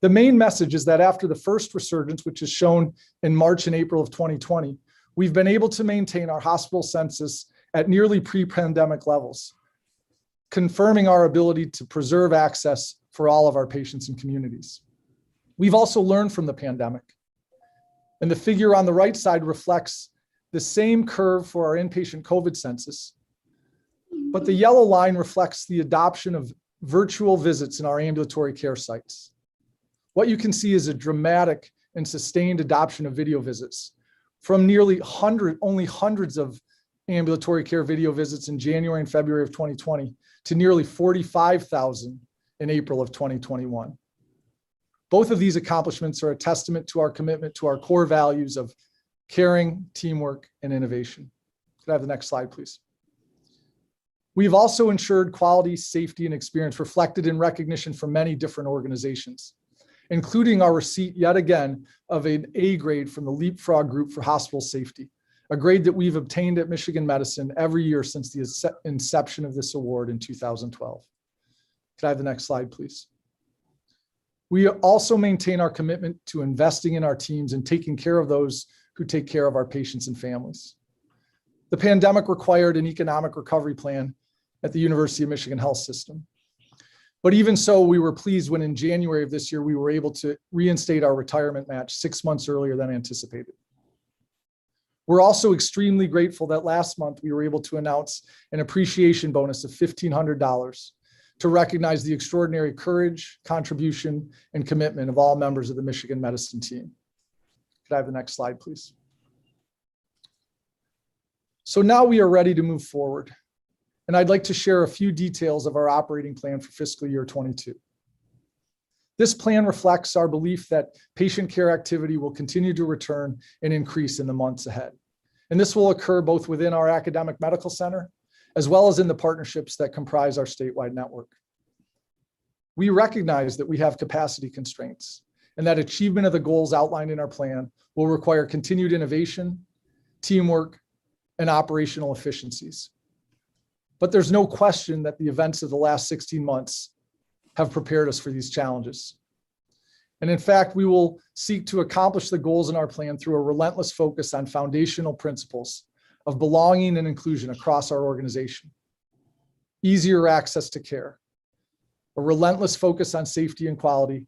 The main message is that after the first resurgence, which is shown in March and April of 2020, we've been able to maintain our hospital census at nearly pre-pandemic levels, confirming our ability to preserve access for all of our patients and communities. We've also learned from the pandemic, and the figure on the right side reflects the same curve for our inpatient COVID census, but the yellow line reflects the adoption of virtual visits in our ambulatory care sites. What you can see is a dramatic and sustained adoption of video visits from nearly only hundreds of ambulatory care video visits in January and February of 2020 to nearly 45,000 in April of 2021. Both of these accomplishments are a testament to our commitment to our core values of caring, teamwork, and innovation. Could I have the next slide, please? We've also ensured quality, safety, and experience reflected in recognition from many different organizations, including our receipt yet again of an A grade from the Leapfrog Group for Hospital Safety, a grade that we've obtained at Michigan Medicine every year since the inception of this award in 2012. Could I have the next slide, please? We also maintain our commitment to investing in our teams and taking care of those who take care of our patients and families. The pandemic required an economic recovery plan at the University of Michigan Health System. But even so, we were pleased when in January of this year, we were able to reinstate our retirement match 6 months earlier than anticipated. We're also extremely grateful that last month we were able to announce an appreciation bonus of $1,500 to recognize the extraordinary courage, contribution, and commitment of all members of the Michigan Medicine team. Could I have the next slide, please? So now we are ready to move forward. And I'd like to share a few details of our operating plan for fiscal year 22. This plan reflects our belief that patient care activity will continue to return and increase in the months ahead. And this will occur both within our academic medical center, as well as in the partnerships that comprise our statewide network. We recognize that we have capacity constraints and that achievement of the goals outlined in our plan will require continued innovation, teamwork, and operational efficiencies. But there's no question that the events of the last 16 months have prepared us for these challenges. And in fact, we will seek to accomplish the goals in our plan through a relentless focus on foundational principles of belonging and inclusion across our organization, easier access to care, a relentless focus on safety and quality,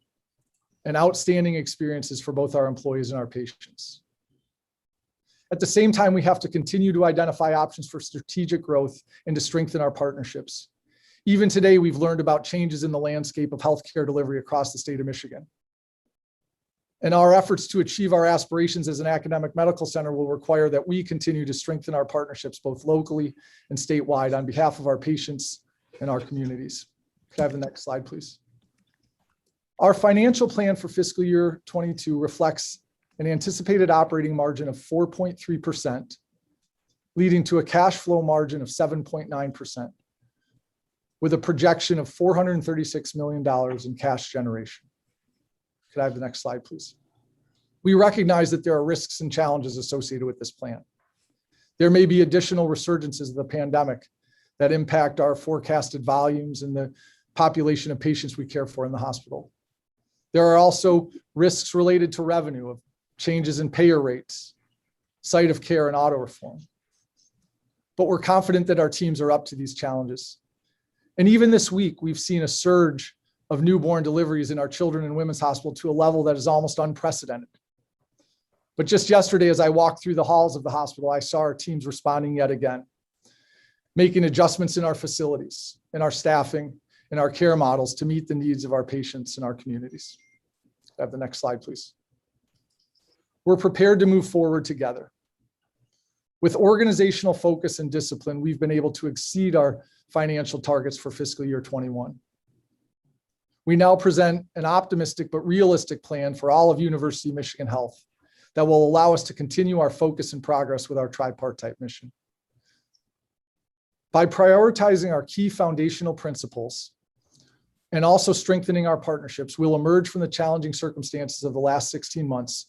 and outstanding experiences for both our employees and our patients. At the same time, we have to continue to identify options for strategic growth and to strengthen our partnerships. Even today, we've learned about changes in the landscape of healthcare delivery across the state of Michigan. And our efforts to achieve our aspirations as an academic medical center will require that we continue to strengthen our partnerships both locally and statewide on behalf of our patients and our communities. Could I have the next slide, please? Our financial plan for fiscal year 22 reflects an anticipated operating margin of 4.3%, leading to a cash flow margin of 7.9%, with a projection of $436 million in cash generation. Could I have the next slide, please? We recognize that there are risks and challenges associated with this plan. There may be additional resurgences of the pandemic that impact our forecasted volumes and the population of patients we care for in the hospital. There are also risks related to revenue of changes in payer rates, site of care, and auto reform. But we're confident that our teams are up to these challenges. And even this week, we've seen a surge of newborn deliveries in our children and women's hospital to a level that is almost unprecedented. But just yesterday, as I walked through the halls of the hospital, I saw our teams responding yet again, making adjustments in our facilities, in our staffing, in our care models to meet the needs of our patients and our communities. Have the next slide, please. We're prepared to move forward together. With organizational focus and discipline, we've been able to exceed our financial targets for fiscal year 21. We now present an optimistic but realistic plan for all of University of Michigan Health that will allow us to continue our focus and progress with our tripartite mission. By prioritizing our key foundational principles and also strengthening our partnerships, we'll emerge from the challenging circumstances of the last 16 months,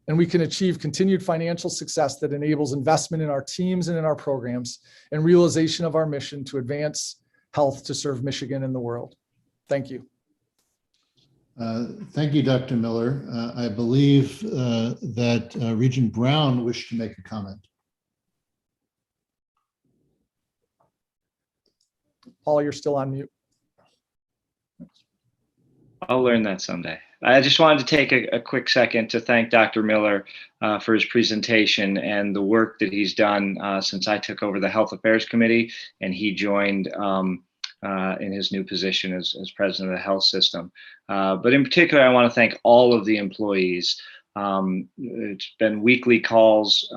and we can achieve continued financial success that enables investment in our teams and in our programs and realization of our mission to advance health to serve Michigan and the world. Thank you. Thank you, Dr. Miller. I believe that Regent Brown wished to make a comment. Paul, you're still on mute. I'll learn that someday. I just wanted to take a quick second to thank Dr. Miller for his presentation and the work that he's done since I took over the Health Affairs Committee and he joined in his new position as president of the health system. But in particular, I want to thank all of the employees. It's been weekly calls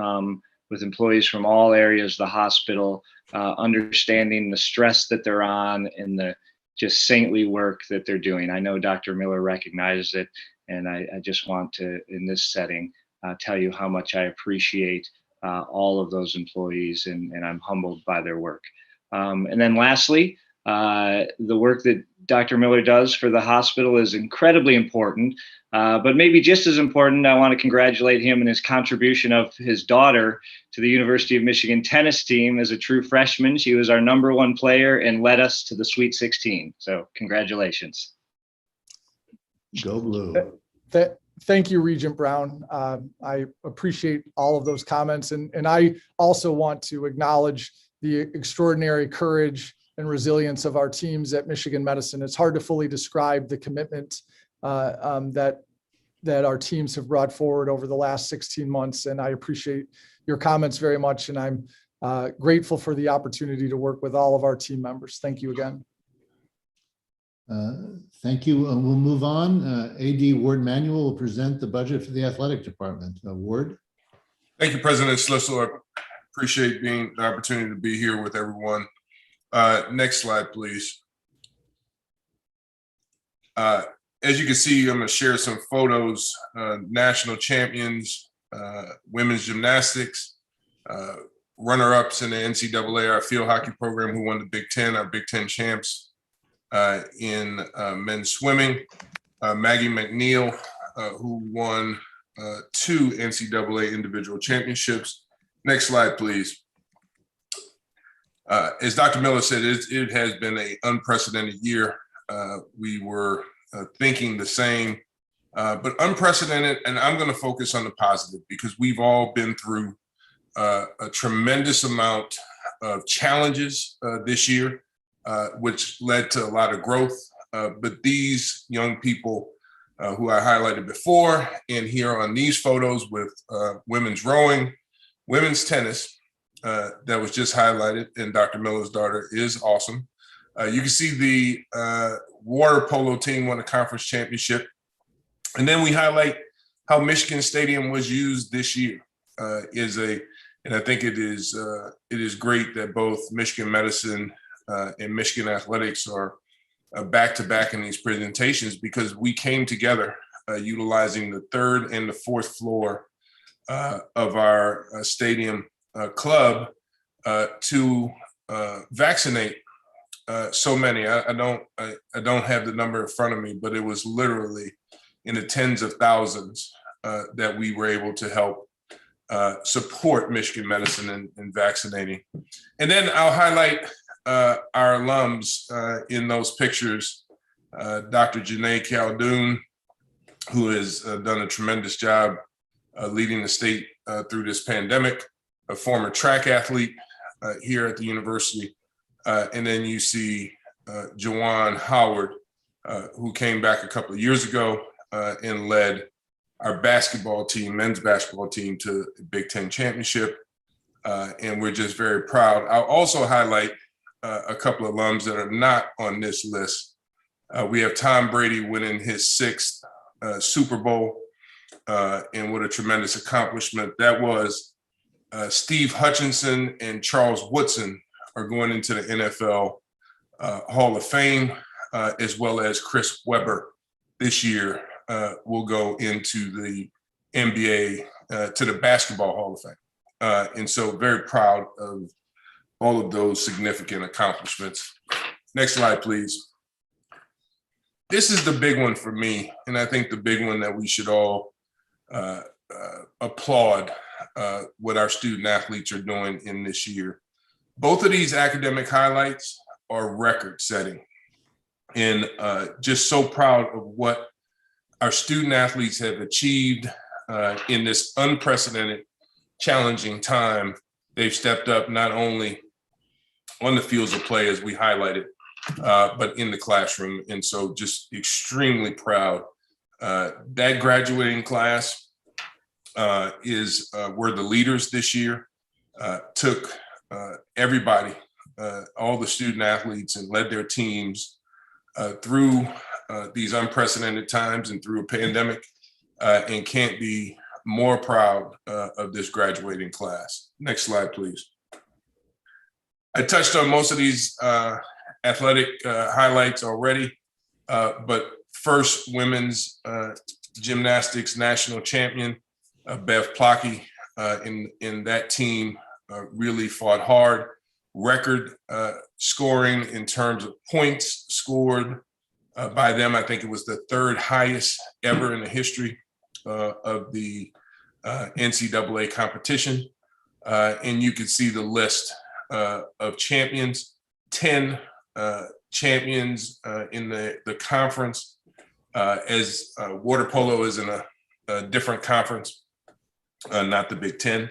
with employees from all areas of the hospital, understanding the stress that they're on and the just saintly work that they're doing. I know Dr. Miller recognizes it, and I just want to, in this setting, tell you how much I appreciate all of those employees, and I'm humbled by their work. And then lastly, the work that Dr. Miller does for the hospital is incredibly important, but maybe just as important, I want to congratulate him and his contribution of his daughter to the University of Michigan tennis team as a true freshman. She was our #1 player and led us to the Sweet 16. So congratulations. Go Blue. Thank you, Regent Brown. I appreciate all of those comments. And I also want to acknowledge the extraordinary courage and resilience of our teams at Michigan Medicine. It's hard to fully describe the commitment that our teams have brought forward over the last 16 months. And I appreciate your comments very much. And I'm grateful for the opportunity to work with all of our team members. Thank you again. Thank you. We'll move on. AD Ward Manuel will present the budget for the athletic department. Ward. Thank you, President Schlissel. I appreciate the opportunity to be here with everyone. Next slide, please. As you can see, I'm going to share some photos. National champions, women's gymnastics, runner-ups in the NCAA, our field hockey program, who won the Big Ten, our Big Ten champs in men's swimming. Maggie McNeil, who won 2 NCAA individual championships. Next slide, please. As Dr. Miller said, it has been an unprecedented year. We were thinking the same, but unprecedented, and I'm going to focus on the positive because we've all been through a tremendous amount of challenges this year, which led to a lot of growth. But these young people who I highlighted before and here on these photos with women's rowing, women's tennis, that was just highlighted, and Dr. Miller's daughter is awesome. You can see the water polo team won a conference championship. And then we highlight how Michigan Stadium was used this year. And I think it is great that both Michigan Medicine and Michigan Athletics are back-to-back in these presentations because we came together utilizing the 3rd and the 4th floor of our stadium club to vaccinate so many. I don't have the number in front of me, but it was literally in the tens of thousands that we were able to help support Michigan Medicine in vaccinating. And then I'll highlight our alums in those pictures. Dr. Janae Caldoon, who has done a tremendous job leading the state through this pandemic, a former track athlete here at the university. And then you see Jawan Howard, who came back a couple of years ago and led our basketball team, men's basketball team, to the Big Ten championship. And we're just very proud. I'll also highlight a couple of alums that are not on this list. We have Tom Brady winning his 6th Super Bowl, and what a tremendous accomplishment that was. Steve Hutchinson and Charles Woodson are going into the NFL Hall of Fame, as well as Chris Webber this year will go into the NBA, to the Basketball Hall of Fame. And so very proud of all of those significant accomplishments. Next slide, please. This is the big one for me, and I think the big one that we should all applaud what our student athletes are doing in this year. Both of these academic highlights are record-setting, and just so proud of what our student athletes have achieved in this unprecedented, challenging time. They've stepped up not only on the fields of play, as we highlighted, but in the classroom. And so just extremely proud That graduating class were the leaders this year, took everybody, all the student athletes, and led their teams through these unprecedented times and through a pandemic, and can't be more proud of this graduating class. Next slide, please. I touched on most of these athletic highlights already, but first, women's gymnastics national champion, Bev Plotke, in that team really fought hard. Record scoring in terms of points scored by them. I think it was the third highest ever in the history of the NCAA competition. And you can see the list of champions, 10 champions in the conference, as water polo is in a different conference, not the Big Ten.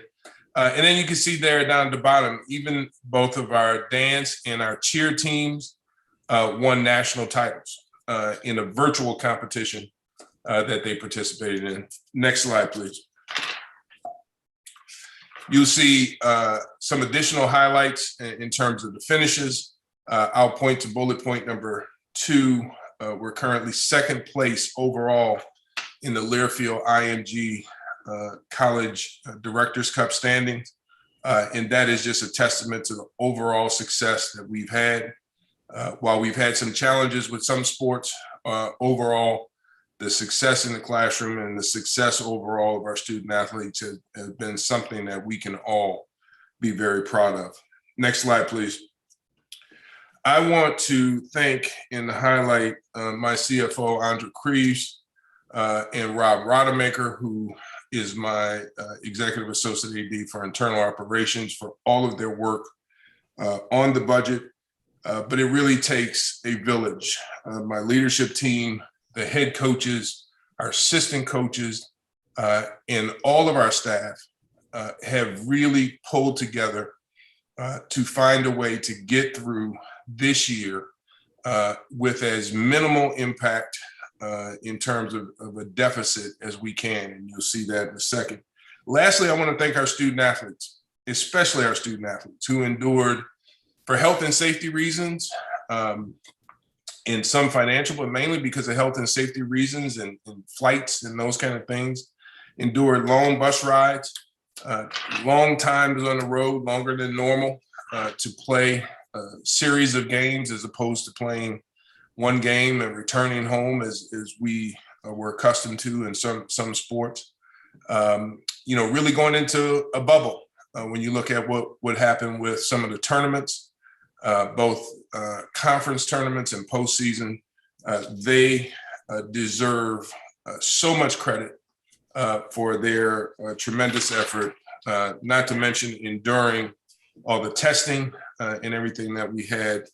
And then you can see there down at the bottom, even both of our dance and our cheer teams won national titles in a virtual competition that they participated in. Next slide, please. You'll see some additional highlights in terms of the finishes. I'll point to bullet point number 2. We're currently second place overall in the Learfield IMG College Directors Cup standings. And that is just a testament to the overall success that we've had. While we've had some challenges with some sports, overall, the success in the classroom and the success overall of our student athletes has been something that we can all be very proud of. Next slide, please. I want to thank and highlight my CFO, Andrew Creeves, and Rob Rodemaker, who is my Executive Associate AD for Internal Operations, for all of their work on the budget. But it really takes a village. My leadership team, the head coaches, our assistant coaches, and all of our staff have really pulled together to find a way to get through this year with as minimal impact in terms of a deficit as we can, and you'll see that in a second. Lastly, I want to thank our student athletes, especially our student athletes who endured, for health and safety reasons, and some financial, but mainly because of health and safety reasons and flights and those kind of things, endured long bus rides, long times on the road, longer than normal, to play a series of games as opposed to playing one game and returning home as we were accustomed to in some sports. Really going into a bubble when you look at what happened with some of the tournaments, both conference tournaments and postseason. They deserve so much credit for their tremendous effort, not to mention enduring all the testing and everything that we had.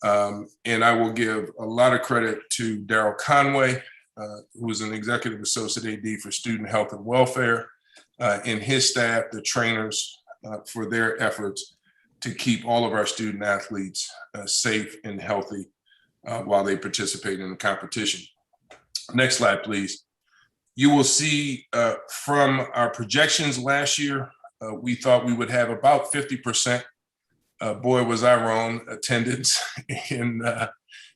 And I will give a lot of credit to Daryl Conway, who is an Executive Associate AD for Student Health and Welfare, and his staff, the trainers, for their efforts to keep all of our student athletes safe and healthy while they participate in the competition. Next slide, please. You will see from our projections last year, we thought we would have about 50%. Boy, was I wrong, attendance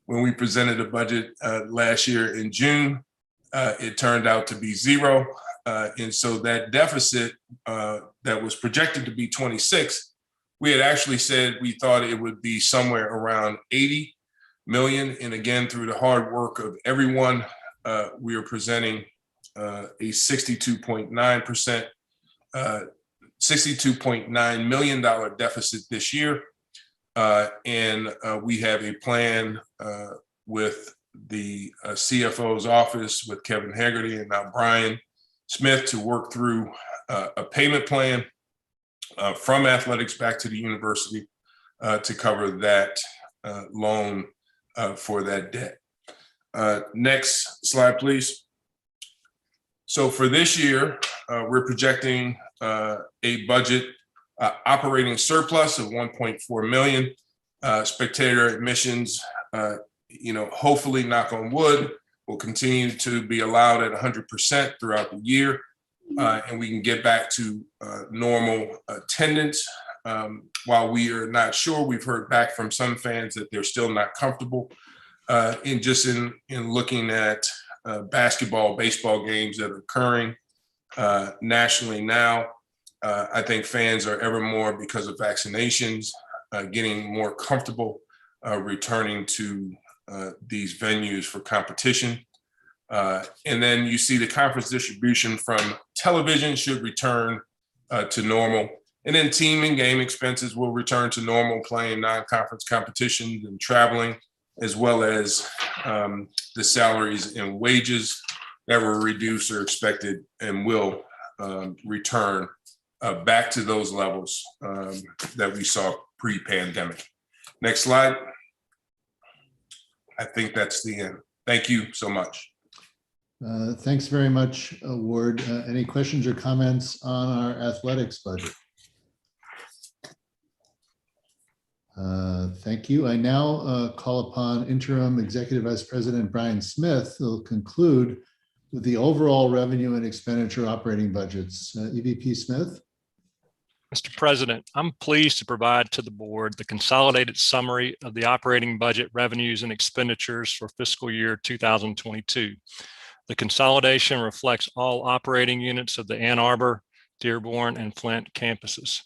when we presented the budget last year in June. It turned out to be 0. And so that deficit that was projected to be 26, we had actually said we thought it would be somewhere around 80 million. And again, through the hard work of everyone, we are presenting a 62.9%, $62.9 million deficit this year. And we have a plan with the CFO's office, with Kevin Haggerty and now Brian Smith, to work through a payment plan from athletics back to the university to cover that loan for that debt. Next slide, please. So for this year, we're projecting a budget operating surplus of 1.4 million. Spectator admissions, hopefully, knock on wood, will continue to be allowed at 100% throughout the year, and we can get back to normal attendance. While we are not sure, we've heard back from some fans that they're still not comfortable in looking at basketball, baseball games that are occurring nationally now. I think fans are ever more, because of vaccinations, getting more comfortable returning to these venues for competition. And then you see the conference distribution from television should return to normal. And then team and game expenses will return to normal, playing non-conference competitions and traveling, as well as the salaries and wages that were reduced are expected and will return back to those levels that we saw pre-pandemic. Next slide. I think that's the end. Thank you so much. Thanks very much, Ward. Any questions or comments on our athletics budget? Thank you. I now call upon Interim Executive Vice President Brian Smith, who will conclude with the overall revenue and expenditure operating budgets. EVP Smith. Mr. President, I'm pleased to provide to the board the consolidated summary of the operating budget revenues and expenditures for fiscal year 2022. The consolidation reflects all operating units of the Ann Arbor, Dearborn, and Flint campuses.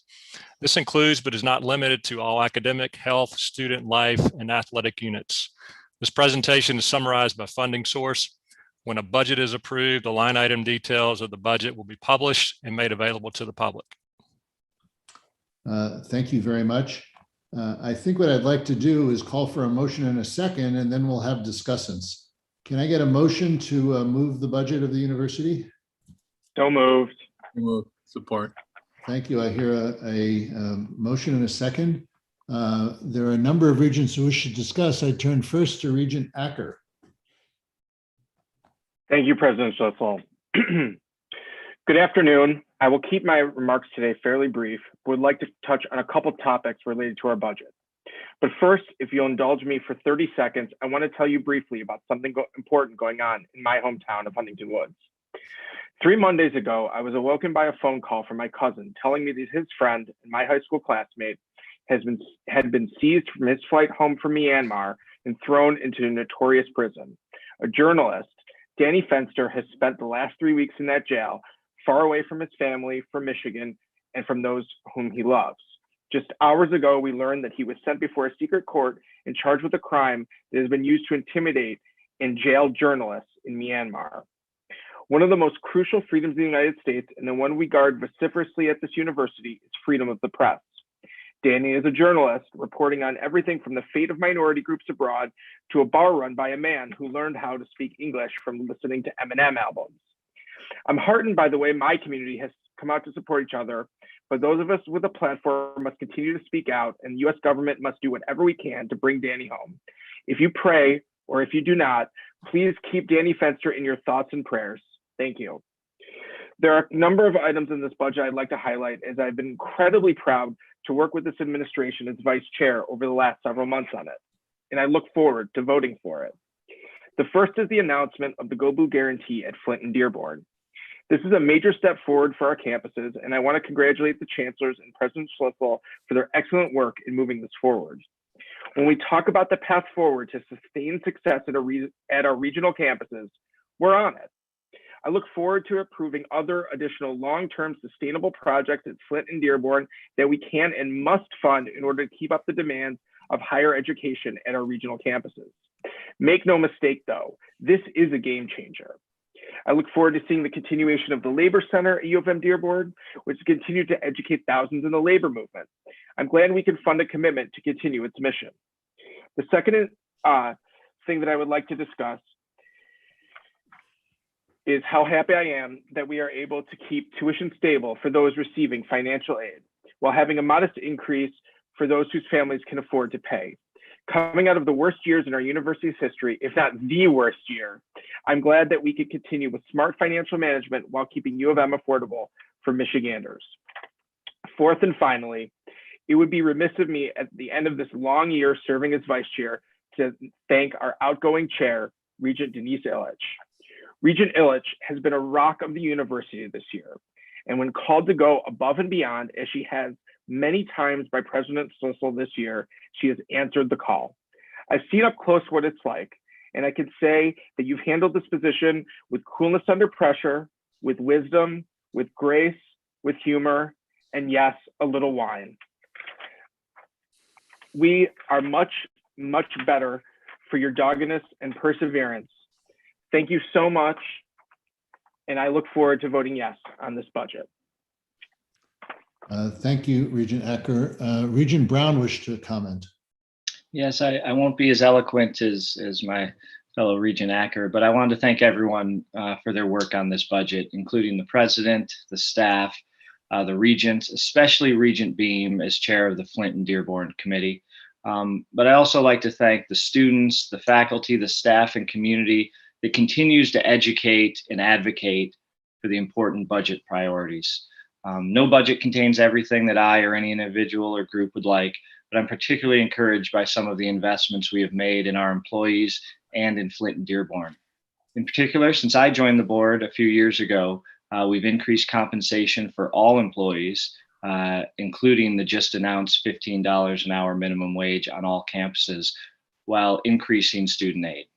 This includes, but is not limited to, all academic, health, student life, and athletic units. This presentation is summarized by funding source. When a budget is approved, the line item details of the budget will be published and made available to the public. Thank you very much. I think what I'd like to do is call for a motion in a second, and then we'll have discussants. Can I get a motion to move the budget of the university? So moved. Support. Thank you. I hear a motion in a second. There are a number of regents who wish to discuss. I turn first to Regent Acker. Thank you, President Schlissel. Good afternoon. I will keep my remarks today fairly brief, but would like to touch on a couple topics related to our budget. But first, if you'll indulge me for 30 seconds, I want to tell you briefly about something important going on in my hometown of Huntington Woods. 3 Mondays ago, I was awoken by a phone call from my cousin telling me that his friend and my high school classmate had been seized from his flight home from Myanmar and thrown into a notorious prison. A journalist, Danny Fenster, has spent the last 3 weeks in that jail, far away from his family, from Michigan, and from those whom he loves. Just hours ago, we learned that he was sent before a secret court and charged with a crime that has been used to intimidate and jail journalists in Myanmar. One of the most crucial freedoms in the United States, and the one we guard vociferously at this university, is freedom of the press. Danny is a journalist reporting on everything from the fate of minority groups abroad to a bar run by a man who learned how to speak English from listening to Eminem albums. I'm heartened by the way my community has come out to support each other, but those of us with a platform must continue to speak out, and the U.S. government must do whatever we can to bring Danny home. If you pray, or if you do not, please keep Danny Fenster in your thoughts and prayers. Thank you. There are a number of items in this budget I'd like to highlight, as I've been incredibly proud to work with this administration as vice chair over the last several months on it, and I look forward to voting for it. The first is the announcement of the Go Blue Guarantee at Flint and Dearborn. This is a major step forward for our campuses, and I want to congratulate the chancellors and President Schlissel for their excellent work in moving this forward. When we talk about the path forward to sustain success at our regional campuses, we're on it. I look forward to approving other additional long-term sustainable projects at Flint and Dearborn that we can and must fund in order to keep up the demands of higher education at our regional campuses. Make no mistake though, this is a game changer. I look forward to seeing the continuation of the Labor Center at U of M Dearborn, which has continued to educate thousands in the labor movement. I'm glad we can fund a commitment to continue its mission. The second thing that I would like to discuss is how happy I am that we are able to keep tuition stable for those receiving financial aid, while having a modest increase for those whose families can afford to pay. Coming out of the worst years in our university's history, if not the worst year, I'm glad that we could continue with smart financial management while keeping U of M affordable for Michiganders. Fourth and finally, it would be remiss of me at the end of this long year serving as vice chair to thank our outgoing chair, Regent Denise Illich. Regent Illich has been a rock of the university this year, and when called to go above and beyond, as she has many times by President Slissel this year, she has answered the call. I've seen up close what it's like, and I can say that you've handled this position with coolness under pressure, with wisdom, with grace, with humor, and yes, a little wine. We are much, much better for your doggedness and perseverance. Thank you so much, and I look forward to voting yes on this budget. Thank you, Regent Acker. Regent Brown wished to comment. Yes, I won't be as eloquent as my fellow Regent Acker, but I wanted to thank everyone for their work on this budget, including the president, the staff, the regents, especially Regent Beam as chair of the Flint and Dearborn Committee. But I also like to thank the students, the faculty, the staff, and community that continues to educate and advocate for the important budget priorities. No budget contains everything that I or any individual or group would like, but I'm particularly encouraged by some of the investments we have made in our employees and in Flint and Dearborn. In particular, since I joined the board a few years ago, we've increased compensation for all employees, including the just announced $15 an hour minimum wage on all campuses, while increasing student aid.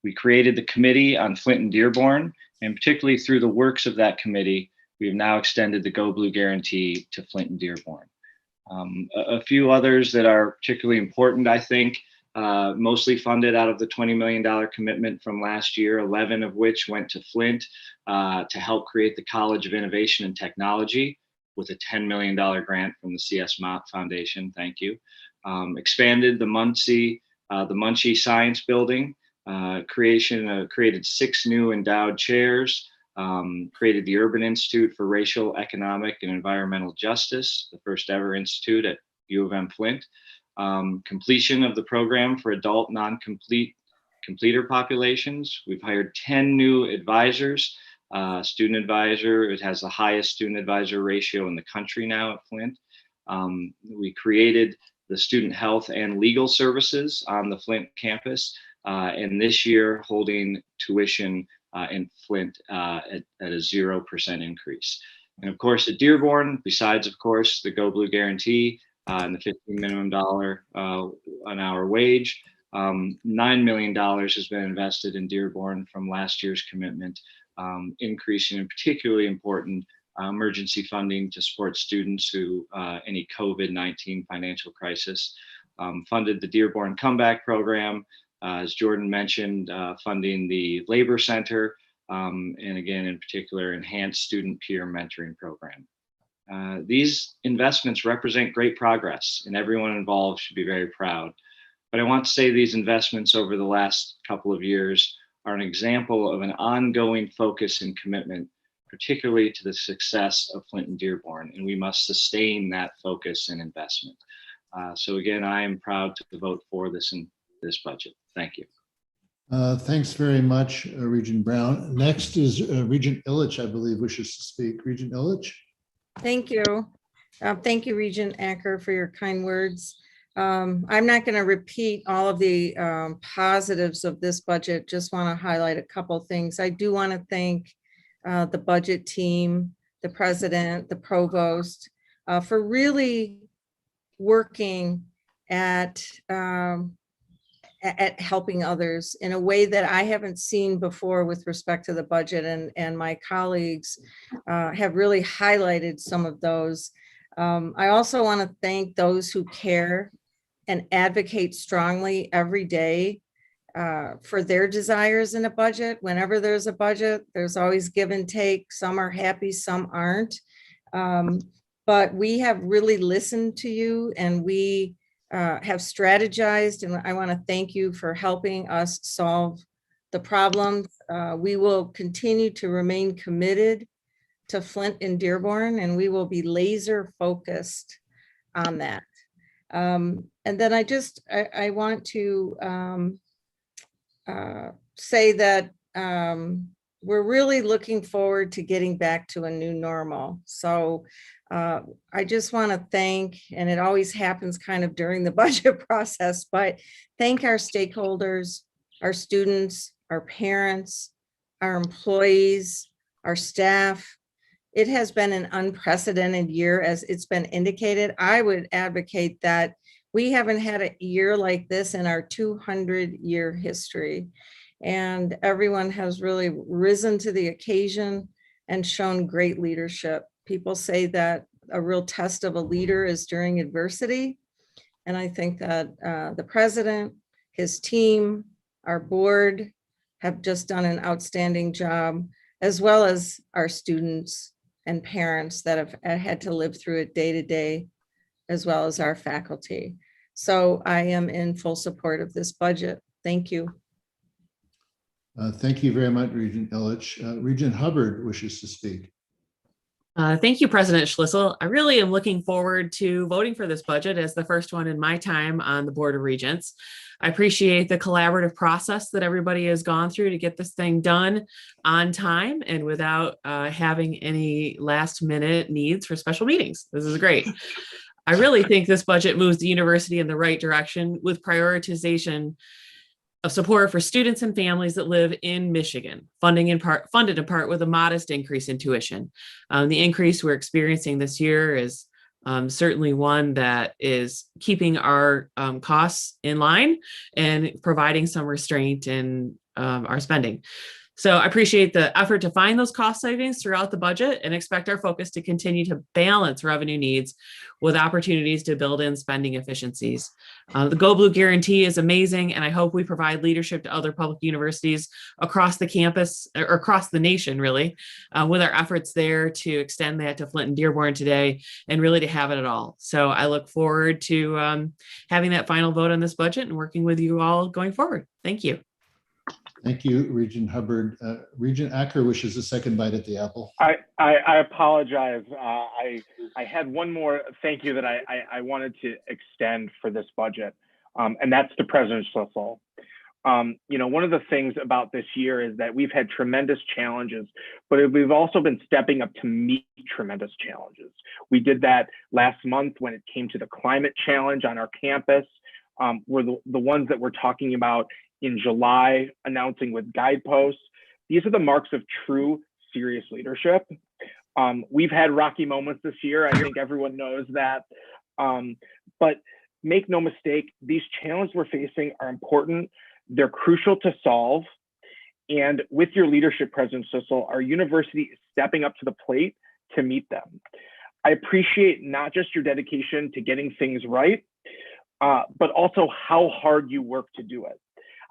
We created the Committee on Flint and Dearborn, and particularly through the works of that committee, we have now extended the Go Blue Guarantee to Flint and Dearborn. A few others that are particularly important, I think, mostly funded out of the $20 million commitment from last year, 11 of which went to Flint to help create the College of Innovation and Technology with a $10 million grant from the CS Mott Foundation. Thank you. Expanded the Muncie Science Building, created 6 new endowed chairs, created the Urban Institute for Racial, Economic, and Environmental Justice, the first ever institute at U of M Flint. Completion of the program for adult non-completer populations. We've hired 10 new advisors, student advisor. It has the highest student advisor ratio in the country now at Flint. We created the student health and legal services on the Flint campus, and this year holding tuition in Flint at a 0% increase. And of course at Dearborn, besides of course the Go Blue Guarantee and the $15 million an hour wage, $9 million has been invested in Dearborn from last year's commitment, increasing in particularly important emergency funding to support students who any COVID-19 financial crisis. Funded the Dearborn Comeback Program, as Jordan mentioned, funding the Labor Center, and again, in particular, enhanced student peer mentoring program. These investments represent great progress, and everyone involved should be very proud. But I want to say these investments over the last couple of years are an example of an ongoing focus and commitment, particularly to the success of Flint and Dearborn, and we must sustain that focus and investment. So again, I am proud to vote for this budget. Thank you. Thanks very much, Regent Brown. Next is Regent Illich, I believe, wishes to speak. Regent Illich? Thank you. Thank you, Regent Acker, for your kind words. I'm not going to repeat all of the positives of this budget. Just want to highlight a couple things. I do want to thank the budget team, the president, the provost, for really working at helping others in a way that I haven't seen before with respect to the budget, and my colleagues have really highlighted some of those. I also want to thank those who care and advocate strongly every day for their desires in a budget. Whenever there's a budget, there's always give and take. Some are happy, some aren't. But we have really listened to you, and we have strategized, and I want to thank you for helping us solve the problems. We will continue to remain committed to Flint and Dearborn, and we will be laser focused on that. And then I want to say that we're really looking forward to getting back to a new normal. So I just want to thank, and it always happens kind of during the budget process, but thank our stakeholders, our students, our parents, our employees, our staff. It has been an unprecedented year, as it's been indicated. I would advocate that we haven't had a year like this in our 200-year history. And everyone has really risen to the occasion and shown great leadership. People say that a real test of a leader is during adversity. And I think that the president, his team, our board have just done an outstanding job, as well as our students and parents that have had to live through it day to day, as well as our faculty. So I am in full support of this budget. Thank you. Thank you very much, Regent Illich. Regent Hubbard wishes to speak. Thank you, President Schlissel. I really am looking forward to voting for this budget as the first one in my time on the Board of Regents. I appreciate the collaborative process that everybody has gone through to get this thing done on time and without having any last minute needs for special meetings. This is great. I really think this budget moves the university in the right direction with prioritization of support for students and families that live in Michigan, funded in part with a modest increase in tuition. The increase we're experiencing this year is certainly one that is keeping our costs in line and providing some restraint in our spending. So I appreciate the effort to find those cost savings throughout the budget and expect our focus to continue to balance revenue needs with opportunities to build in spending efficiencies. The Go Blue Guarantee is amazing, and I hope we provide leadership to other public universities across the campus or across the nation, really, with our efforts there to extend that to Flint and Dearborn today and really to have it at all. So I look forward to having that final vote on this budget and working with you all going forward. Thank you. Thank you, Regent Hubbard. Regent Acker wishes a second bite at the apple. I apologize. I had one more thank you that I wanted to extend for this budget, and that's to President Schlissel. One of the things about this year is that we've had tremendous challenges, but we've also been stepping up to meet tremendous challenges. We did that last month when it came to the climate challenge on our campus. We're the ones that we're talking about in July, announcing with guideposts. These are the marks of true, serious leadership. We've had rocky moments this year. I think everyone knows that. But make no mistake, these challenges we're facing are important. They're crucial to solve. And with your leadership, President Schlissel, our university is stepping up to the plate to meet them. I appreciate not just your dedication to getting things right, but also how hard you work to do it.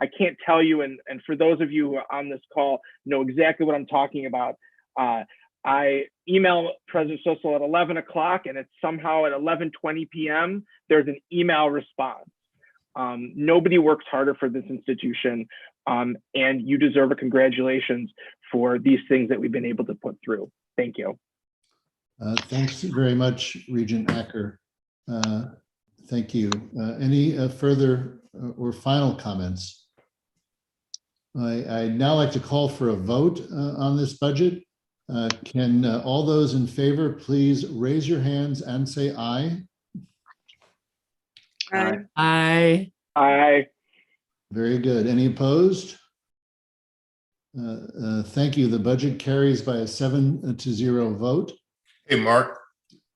I can't tell you, and for those of you who are on this call know exactly what I'm talking about. I email President Schlissel at 11 o'clock and it's somehow at 11:20 p.m. there's an email response. Nobody works harder for this institution, and you deserve a congratulations for these things that we've been able to put through. Thank you. Thanks very much, Regent Acker. Thank you. Any further or final comments? I'd now like to call for a vote on this budget. Can all those in favor please raise your hands and say aye? Aye. Aye. Aye. Very good. Any opposed? Thank you. The budget carries by a 7-0 vote. Hey, Mark,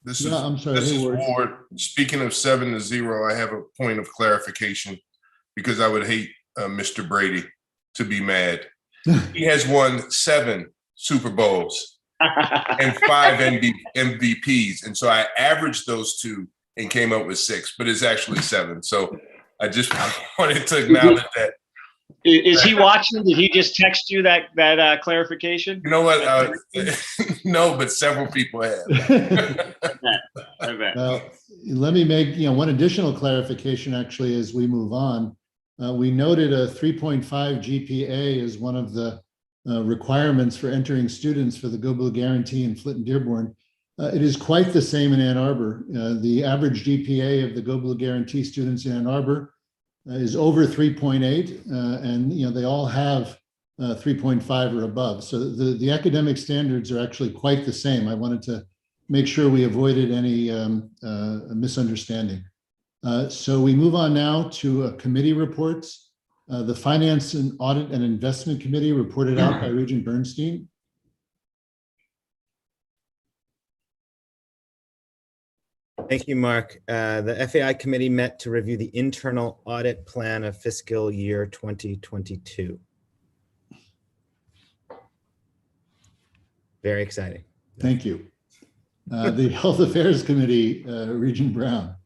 this is I'm sorry. this Hey, is Ward. Ward. Speaking of 7-0, I have a point of clarification because I would hate Mr. Brady to be mad. He has won 7 Super Bowls and 5 MVPs. And so I averaged those two and came up with 6, but it's actually 7. So I just wanted to acknowledge that. Is he watching? Did he just text you that clarification? You know what? No, but several people have. Well, let me make one additional clarification actually as we move on. We noted a 3.5 GPA as one of the requirements for entering students for the Go Blue Guarantee in Flint and Dearborn. It is quite the same in Ann Arbor. The average GPA of the Go Blue Guarantee students in Ann Arbor is over 3.8, and they all have 3.5 or above. So the academic standards are actually quite the same. I wanted to make sure we avoided any misunderstanding. So we move on now to committee reports. The Finance and Audit and Investment Committee reported out by Regent Bernstein. Thank you, Mark. The FAI committee met to review the internal audit plan of fiscal year 2022. Very exciting. Thank you. The Health Affairs Committee, Regent Brown.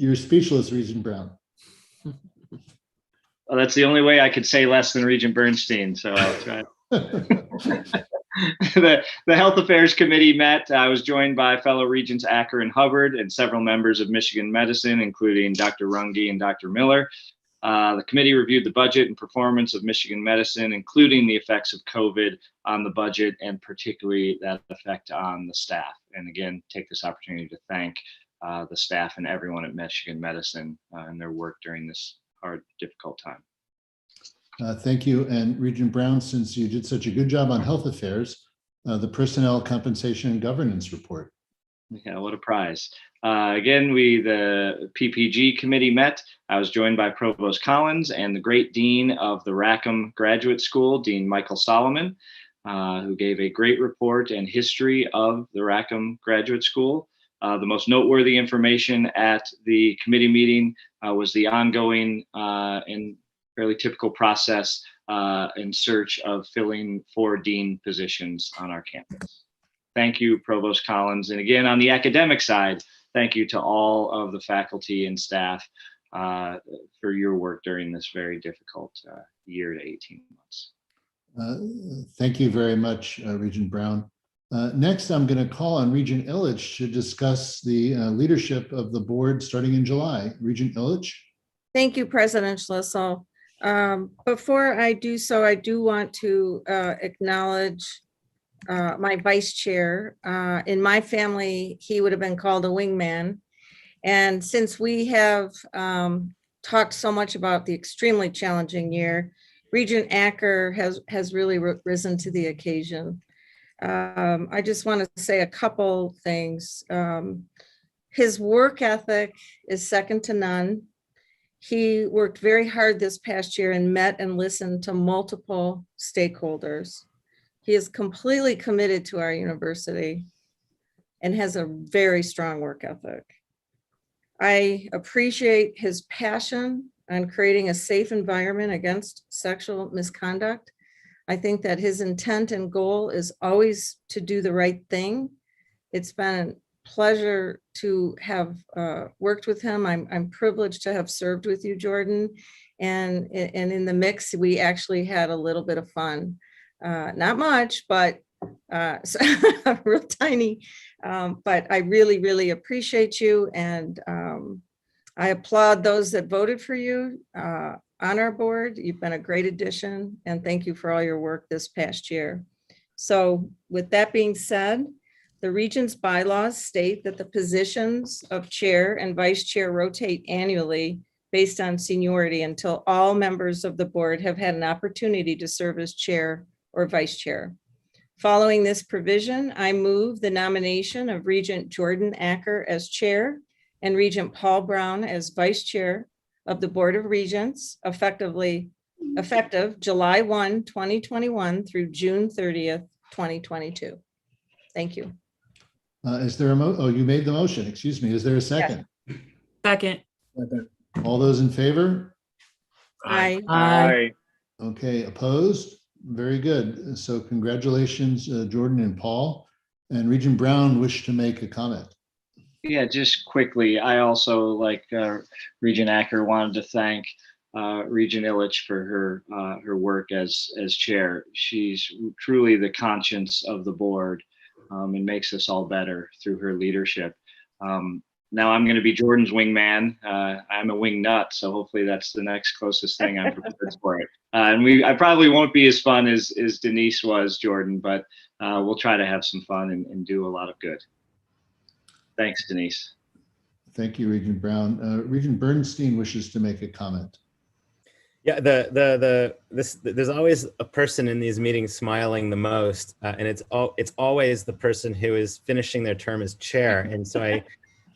You're speechless, Regent Brown. Well, that's the only way I could say less than Regent Bernstein, so I'll try. The Health Affairs Committee met. I was joined by fellow Regents Acker and Hubbard and several members of Michigan Medicine, including Dr. Runge and Dr. Miller. The committee reviewed the budget and performance of Michigan Medicine, including the effects of COVID on the budget and particularly that effect on the staff. And again, take this opportunity to thank the staff and everyone at Michigan Medicine and their work during this hard, difficult time. Thank you. And Regent Brown, since you did such a good job on health affairs, the Personnel Compensation and Governance Report. Yeah, what a prize. Again, the PPG committee met. I was joined by Provost Collins and the great dean of the Rackham Graduate School, Dean Michael Solomon, who gave a great report and history of the Rackham Graduate School. The most noteworthy information at the committee meeting was the ongoing and fairly typical process in search of filling 4 dean positions on our campus. Thank you, Provost Collins. And again, on the academic side, thank you to all of the faculty and staff for your work during this very difficult year to 18 months. Thank you very much, Regent Brown. Next, I'm going to call on Regent Illich to discuss the leadership of the board starting in July. Regent Illich. Thank you, President Schlissel. Before I do so, I do want to acknowledge my vice chair. In my family, he would have been called a wingman. And since we have talked so much about the extremely challenging year, Regent Acker has really risen to the occasion. I just want to say a couple things. His work ethic is second to none. He worked very hard this past year and met and listened to multiple stakeholders. He is completely committed to our university and has a very strong work ethic. I appreciate his passion on creating a safe environment against sexual misconduct. I think that his intent and goal is always to do the right thing. It's been a pleasure to have worked with him. I'm privileged to have served with you, Jordan. And in the mix, we actually had a little bit of fun. Not much, but real tiny. But I really, really appreciate you. And I applaud those that voted for you on our board. You've been a great addition, and thank you for all your work this past year. So with that being said, the Regents bylaws state that the positions of chair and vice chair rotate annually based on seniority until all members of the board have had an opportunity to serve as chair or vice chair. Following this provision, I move the nomination of Regent Jordan Acker as chair and Regent Paul Brown as vice chair of the Board of Regents effective July 1, 2021 through June 30th, 2022. Thank you. Is there you made the motion, excuse me. Is there a second? Yes. Second. All those in favor? Aye. Aye. Okay, opposed? Very good. So congratulations, Jordan and Paul. And Regent Brown wished to make a comment. Yeah, just quickly, I also, like Regent Acker, wanted to thank Regent Illich for her work as chair. She's truly the conscience of the board and makes us all better through her leadership. Now I'm going to be Jordan's wingman. I'm a wing nut, so hopefully that's the next closest thing I'm prepared for it. And I probably won't be as fun as Denise was, Jordan, but we'll try to have some fun and do a lot of good. Thanks, Denise. Thank you, Regent Brown. Regent Bernstein wishes to make a comment. Yeah, there's always a person in these meetings smiling the most, and it's always the person who is finishing their term as chair. And so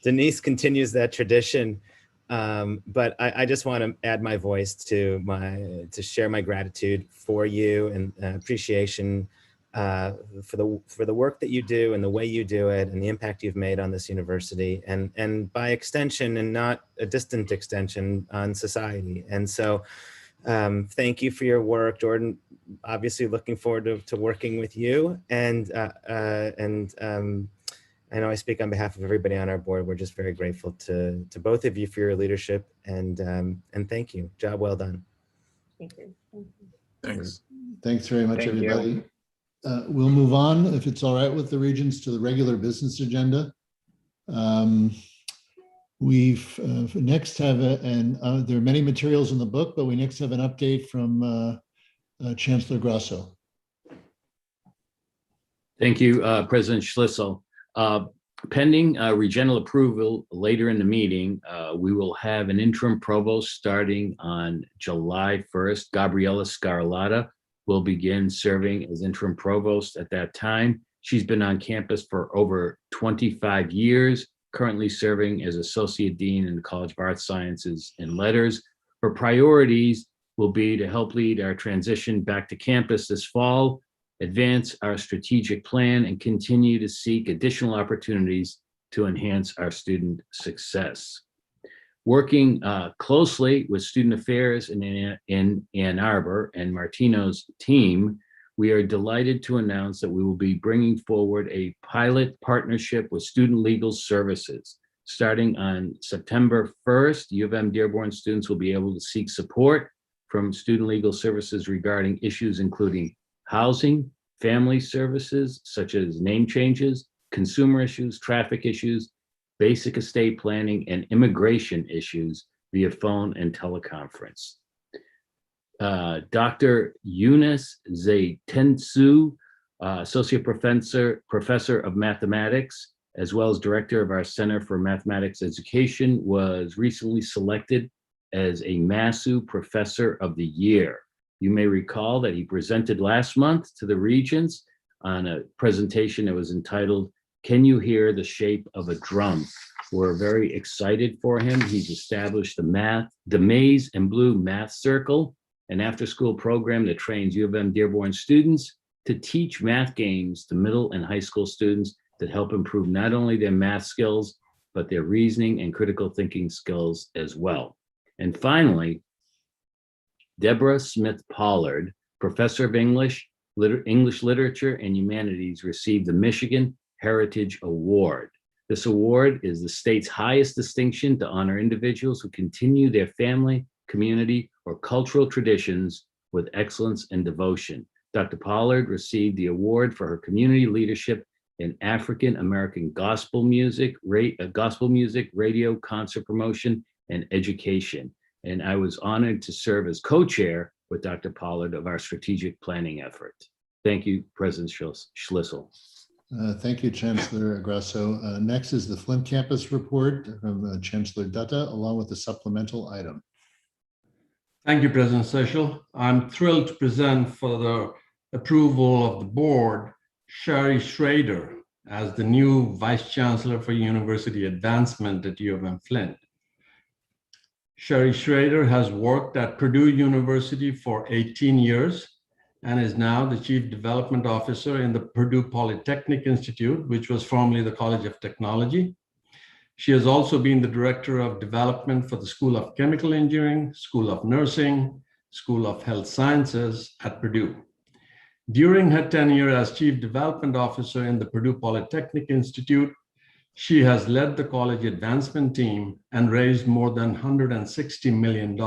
Denise continues that tradition. But I just want to add my voice to share my gratitude for you and appreciation for the work that you do and the way you do it and the impact you've made on this university and by extension and not a distant extension on society. And so thank you for your work, Jordan. Obviously looking forward to working with you and I know I speak on behalf of everybody on our board. We're just very grateful to both of you for your leadership and thank you. Job well done. Thank you. Thanks. Thanks very much, Thank you. everybody. We'll move on, if it's all right with the Regents, to the regular business agenda. We've next have there are many materials in the book, but we next have an update from Chancellor Grasso. Thank you, President Schlissel. Pending Regental approval later in the meeting, we will have an interim provost starting on July 1st. Gabriella Scarlata will begin serving as interim provost at that time. She's been on campus for over 25 years, currently serving as associate dean in the College of Arts, Sciences, and Letters. Her priorities will be to help lead our transition back to campus this fall, advance our strategic plan, and continue to seek additional opportunities to enhance our student success. Working closely with Student Affairs in Ann Arbor and Martino's team, we are delighted to announce that we will be bringing forward a pilot partnership with Student Legal Services. Starting on September 1st, U of M Dearborn students will be able to seek support from Student Legal Services regarding issues including housing, family services such as name changes, consumer issues, traffic issues, basic estate planning, and immigration issues via phone and teleconference. Dr. Eunice Zaitensu, Associate Professor of Mathematics, as well as Director of our Center for Mathematics Education, was recently selected as a MASU Professor of the Year. You may recall that he presented last month to the Regents on a presentation that was entitled, "Can You Hear the Shape of a Drum?" We're very excited for him. He's established the Maize and Blue Math Circle, an after-school program that trains U of M Dearborn students to teach math games to middle and high school students that help improve not only their math skills, but their reasoning and critical thinking skills as well. And finally, Deborah Smith Pollard, Professor of English Literature and Humanities, received the Michigan Heritage Award. This award is the state's highest distinction to honor individuals who continue their family, community, or cultural traditions with excellence and devotion. Dr. Pollard received the award for her community leadership in African American gospel music, radio, concert promotion, and education. And I was honored to serve as co-chair with Dr. Pollard of our strategic planning effort. Thank you, President Schlissel. Thank you, Chancellor Grasso. Next is the Flint campus report from Chancellor Dutta, along with the supplemental item. Thank you, President Schlissel. I'm thrilled to present for the approval of the board, Shari Schrader as the new Vice Chancellor for University Advancement at U of M Flint. Shari Schrader has worked at Purdue University for 18 years and is now the Chief Development Officer in the Purdue Polytechnic Institute, which was formerly the College of Technology. She has also been the Director of Development for the School of Chemical Engineering, School of Nursing, School of Health Sciences at Purdue. During her tenure as Chief Development Officer in the Purdue Polytechnic Institute, she has led the college advancement team and raised more than $160 million.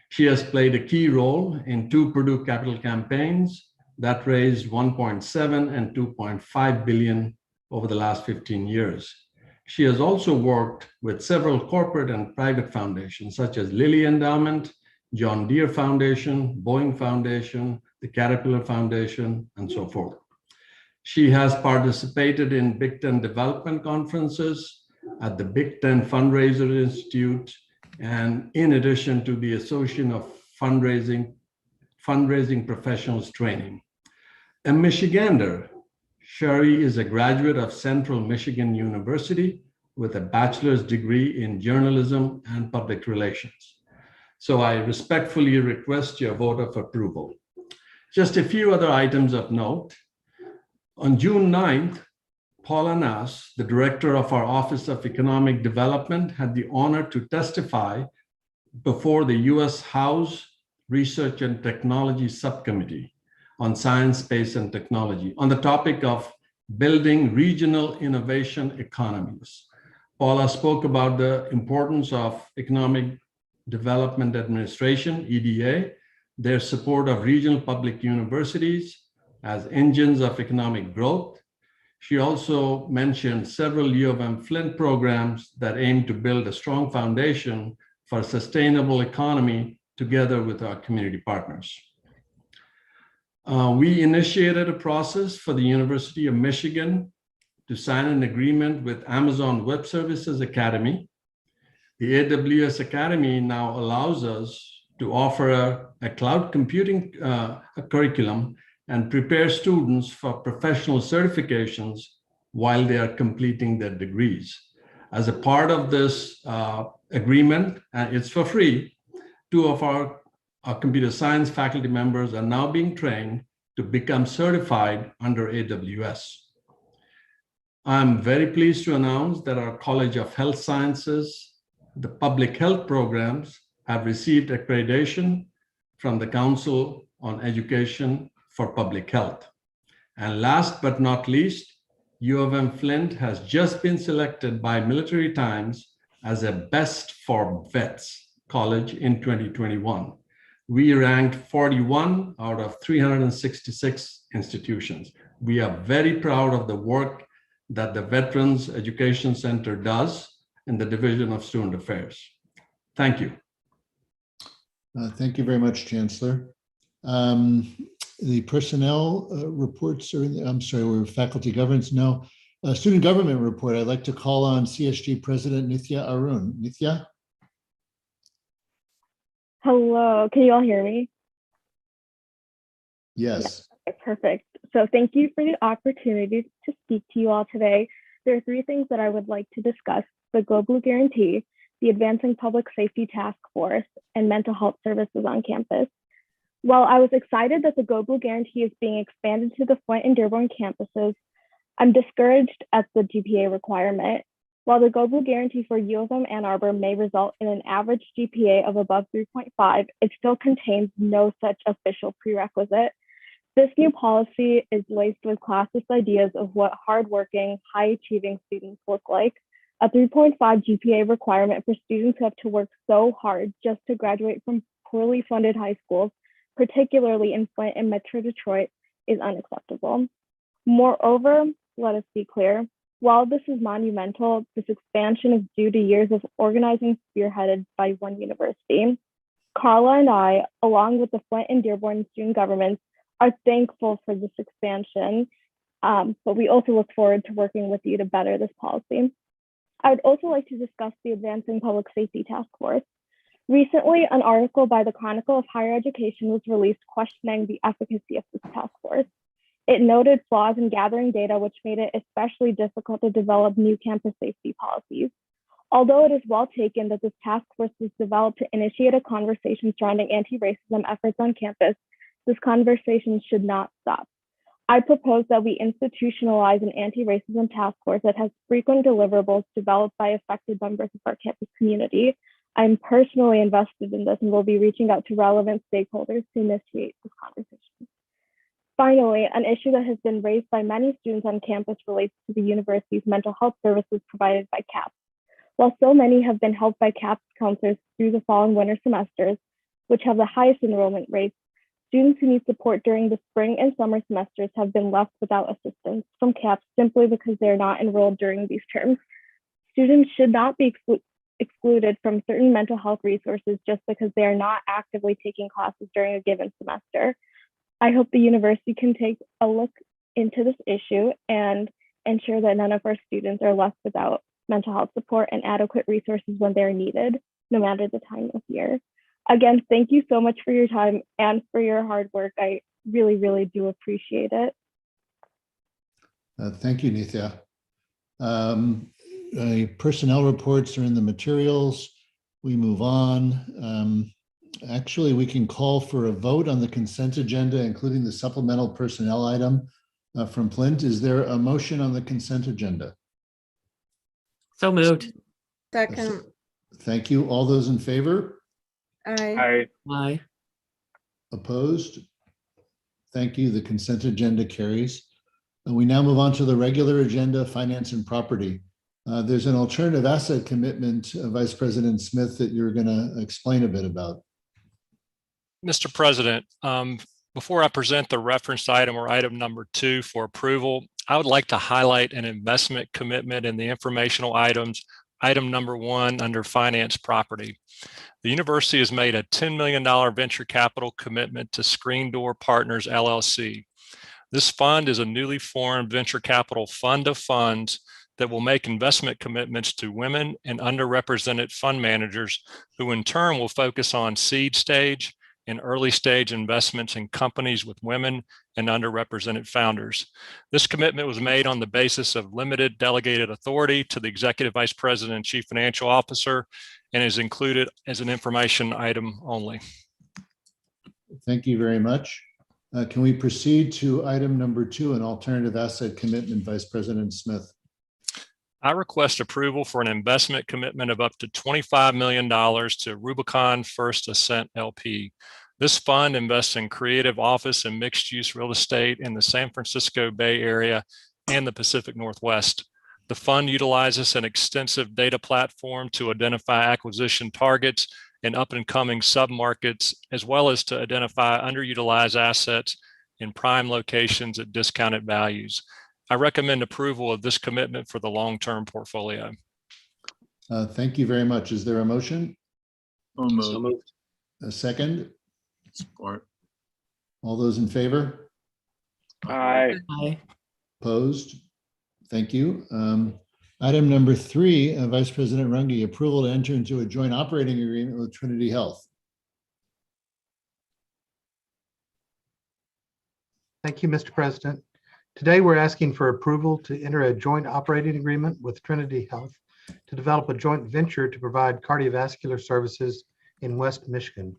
She has played a key role in 2 Purdue capital campaigns that raised $1.7 and $2.5 billion over the last 15 years. She has also worked with several corporate and private foundations, such as Lilly Endowment, John Deere Foundation, Boeing Foundation, the Caterpillar Foundation, and so forth. She has participated in Big Ten development conferences at the Big Ten Fundraiser Institute, and in addition to the Association of Fundraising Professionals Training. A Michigander, Shari is a graduate of Central Michigan University, with a bachelor's degree in journalism and public relations. So I respectfully request your vote of approval. Just a few other items of note. On June 9th, Paula Nass, the director of our Office of Economic Development, had the honor to testify before the U.S. House Research and Technology Subcommittee on Science, Space, and Technology on the topic of building regional innovation economies. Paula spoke about the importance of Economic Development Administration, EDA, their support of regional public universities as engines of economic growth. She also mentioned several U of M Flint programs that aim to build a strong foundation for a sustainable economy together with our community partners. We initiated a process for the University of Michigan to sign an agreement with Amazon Web Services Academy. The AWS Academy now allows us to offer a cloud computing curriculum and prepare students for professional certifications while they are completing their degrees. As a part of this agreement, and it's for free, 2 of our computer science faculty members are now being trained to become certified under AWS. I'm very pleased to announce that our College of Health Sciences, the public health programs, have received accreditation from the Council on Education for Public Health. And last but not least, U of M Flint has just been selected by Military Times as a Best for Vets college in 2021. We ranked 41 out of 366 institutions. We are very proud of the work that the Veterans Education Center does in the Division of Student Affairs. Thank you. Thank you very much, Chancellor. The personnel reports are, I'm sorry, we're faculty governance. No, student government report. I'd like to call on CSG President Nithya Arun. Nithya? Hello, can you all hear me? Yes. Okay, perfect. So thank you for the opportunity to speak to you all today. There are 3 things that I would like to discuss: the Go Blue Guarantee, the Advancing Public Safety Task Force, and mental health services on campus. While I was excited that the Go Blue Guarantee is being expanded to the Flint and Dearborn campuses, I'm discouraged at the GPA requirement. While the Go Blue Guarantee for U of M Ann Arbor may result in an average GPA of above 3.5, it still contains no such official prerequisite. This new policy is laced with classist ideas of what hardworking, high-achieving students look like. A 3.5 GPA requirement for students who have to work so hard just to graduate from poorly funded high schools, particularly in Flint and Metro Detroit, is unacceptable. Moreover, let us be clear, while this is monumental, this expansion is due to years of organizing spearheaded by one university. Carla and I, along with the Flint and Dearborn student governments, are thankful for this expansion, but we also look forward to working with you to better this policy. I would also like to discuss the Advancing Public Safety Task Force. Recently, an article by the Chronicle of Higher Education was released questioning the efficacy of this task force. It noted flaws in gathering data, which made it especially difficult to develop new campus safety policies. Although it is well taken that this task force was developed to initiate a conversation surrounding anti-racism efforts on campus, this conversation should not stop. I propose that we institutionalize an anti-racism task force that has frequent deliverables developed by affected members of our campus community. I'm personally invested in this and will be reaching out to relevant stakeholders to initiate this conversation. Finally, an issue that has been raised by many students on campus relates to the university's mental health services provided by CAPS. While so many have been helped by CAPS counselors through the fall and winter semesters, which have the highest enrollment rates, students who need support during the spring and summer semesters have been left without assistance from CAPS simply because they are not enrolled during these terms. Students should not be excluded from certain mental health resources just because they are not actively taking classes during a given semester. I hope the university can take a look into this issue and ensure that none of our students are left without mental health support and adequate resources when they're needed, no matter the time of year. Again, thank you so much for your time and for your hard work. I really, really do appreciate it. Thank you, Nithya. Personnel reports are in the materials. We move on. Actually, we can call for a vote on the consent agenda, including the supplemental personnel item from Flint. Is there a motion on the consent agenda? So moved. Second, Thank you. All those in favor? aye. Aye. Opposed? Thank you. The consent agenda carries. And we now move on to the regular agenda, finance and property. There's an alternative asset commitment, Vice President Smith, that you're going to explain a bit about. Mr. President, before I present the referenced item or item number 2 for approval, I would like to highlight an investment commitment in the informational items, item number 1 under finance property. The university has made a $10 million venture capital commitment to Screen Door Partners, LLC. This fund is a newly formed venture capital fund of funds that will make investment commitments to women and underrepresented fund managers, who in turn will focus on seed stage and early stage investments in companies with women and underrepresented founders. This commitment was made on the basis of limited delegated authority to the Executive Vice President and Chief Financial Officer, and is included as an information item only. Thank you very much. Can we proceed to item number 2, an alternative asset commitment, Vice President Smith? I request approval for an investment commitment of up to $25 million to Rubicon First Ascent LP. This fund invests in creative office and mixed-use real estate in the San Francisco Bay Area and the Pacific Northwest. The fund utilizes an extensive data platform to identify acquisition targets in up-and-coming submarkets, as well as to identify underutilized assets in prime locations at discounted values. I recommend approval of this commitment for the long-term portfolio. Thank you very much. Is there a motion? So moved. A second? Support. All those in favor? Aye. Aye. Opposed? Thank you. Item number 3, Vice President Runge, approval to enter into a joint operating agreement with Trinity Health. Thank you, Mr. President. Today, we're asking for approval to enter a joint operating agreement with Trinity Health to develop a joint venture to provide cardiovascular services in West Michigan.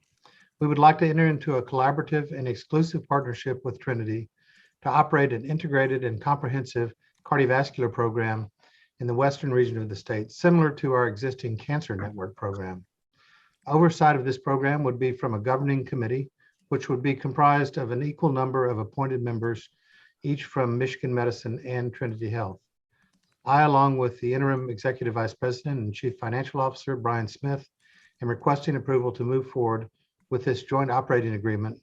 We would like to enter into a collaborative and exclusive partnership with Trinity to operate an integrated and comprehensive cardiovascular program in the western region of the state, similar to our existing Cancer Network program. Oversight of this program would be from a governing committee, which would be comprised of an equal number of appointed members, each from Michigan Medicine and Trinity Health. I, along with the interim Executive Vice President and Chief Financial Officer, Brian Smith, am requesting approval to move forward with this joint operating agreement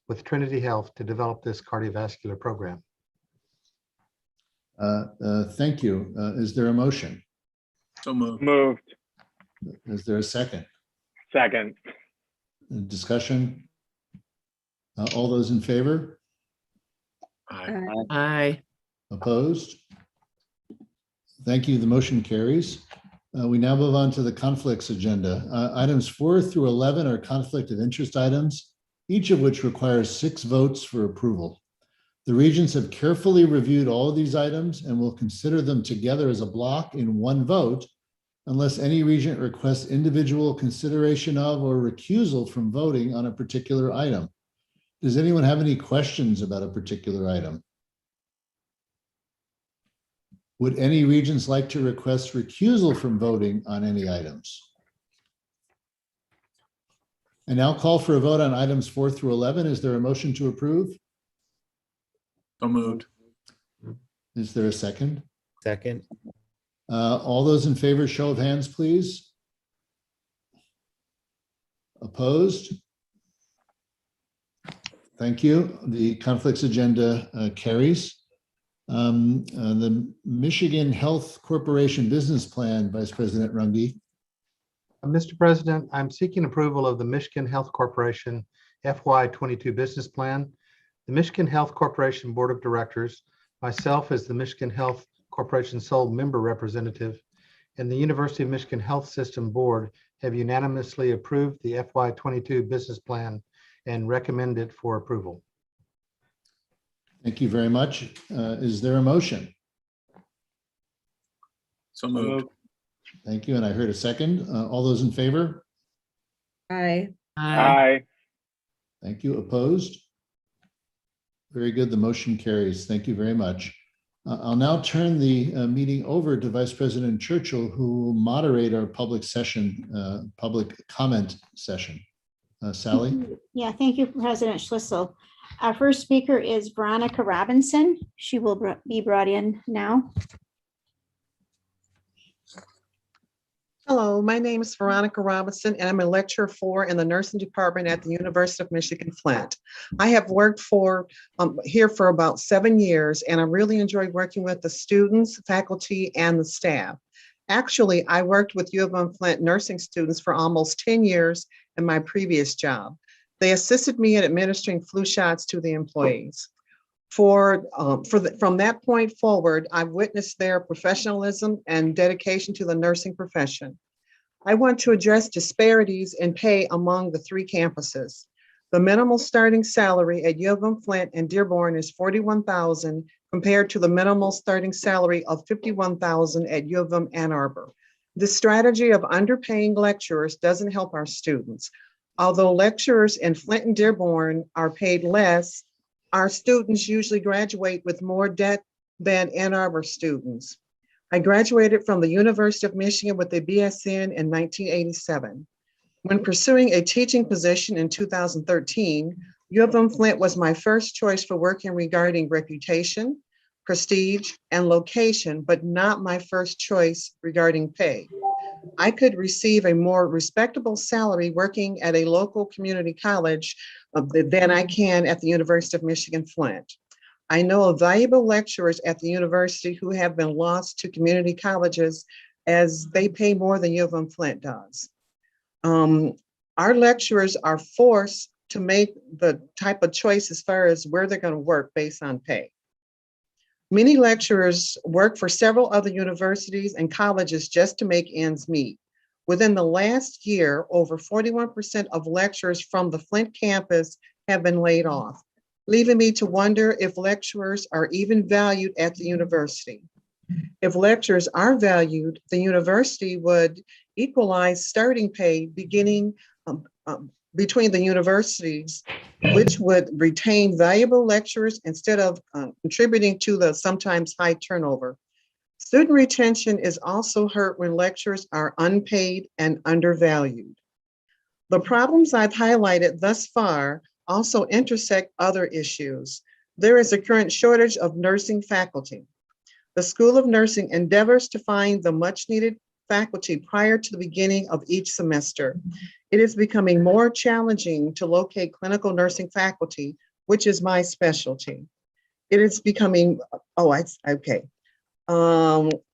with Trinity Health to develop this cardiovascular program. Thank you. Is there a motion? So moved. Moved. Is there a second? Second. Discussion? All those in favor? Aye. Aye. Opposed? Thank you. The motion carries. We now move on to the conflicts agenda. Items 4 through 11 are conflict of interest items, each of which requires 6 votes for approval. The Regents have carefully reviewed all of these items and will consider them together as a block in one vote, unless any Regent requests individual consideration of or recusal from voting on a particular item. Does anyone have any questions about a particular item? Would any Regents like to request recusal from voting on any items? And now call for a vote on items 4 through 11. Is there a motion to approve? So moved. Is there a second? Second. All those in favor, show of hands, please. Opposed? Thank you. The conflicts agenda carries. The Michigan Health Corporation Business Plan, Vice President Runge. Mr. President, I'm seeking approval of the Michigan Health Corporation FY22 Business Plan. The Michigan Health Corporation Board of Directors, myself as the Michigan Health Corporation sole member representative, and the University of Michigan Health System Board have unanimously approved the FY22 business plan and recommend it for approval. Thank you very much. Is there a motion? So moved. Thank you. And I heard a second. All those in favor? Aye. Aye. Thank you. Opposed? Very good. The motion carries. Thank you very much. I'll now turn the meeting over to Vice President Churchill, who will moderate our public session, public comment session. Sally? Yeah, thank you, President Schlissel. Our first speaker is Veronica Robinson. She will be brought in now. Hello, my name is Veronica Robinson, and I'm a lecturer 4 in the nursing department at the University of Michigan Flint. I have worked here for about 7 years, and I really enjoy working with the students, faculty, and the staff. Actually, I worked with U of M Flint nursing students for almost 10 years in my previous job. They assisted me in administering flu shots to the employees. From that point forward, I've witnessed their professionalism and dedication to the nursing profession. I want to address disparities in pay among the 3 campuses. The minimal starting salary at U of M Flint and Dearborn is $41,000 compared to the minimal starting salary of $51,000 at U of M Ann Arbor. This strategy of underpaying lecturers doesn't help our students. Although lecturers in Flint and Dearborn are paid less, our students usually graduate with more debt than Ann Arbor students. I graduated from the University of Michigan with a BSN in 1987. When pursuing a teaching position in 2013, U of M Flint was my first choice for working regarding reputation, prestige, and location, but not my first choice regarding pay. I could receive a more respectable salary working at a local community college than I can at the University of Michigan Flint. I know of valuable lecturers at the university who have been lost to community colleges as they pay more than U of M Flint does. Our lecturers are forced to make the type of choice as far as where they're going to work based on pay. Many lecturers work for several other universities and colleges just to make ends meet. Within the last year, over 41% of lecturers from the Flint campus have been laid off, leaving me to wonder if lecturers are even valued at the university. If lecturers are valued, the university would equalize starting pay beginning between the universities, which would retain valuable lecturers instead of contributing to the sometimes high turnover. Student retention is also hurt when lecturers are unpaid and undervalued. The problems I've highlighted thus far also intersect other issues. There is a current shortage of nursing faculty. The School of Nursing endeavors to find the much needed faculty prior to the beginning of each semester. It is becoming more challenging to locate clinical nursing faculty, which is my specialty. It is becoming,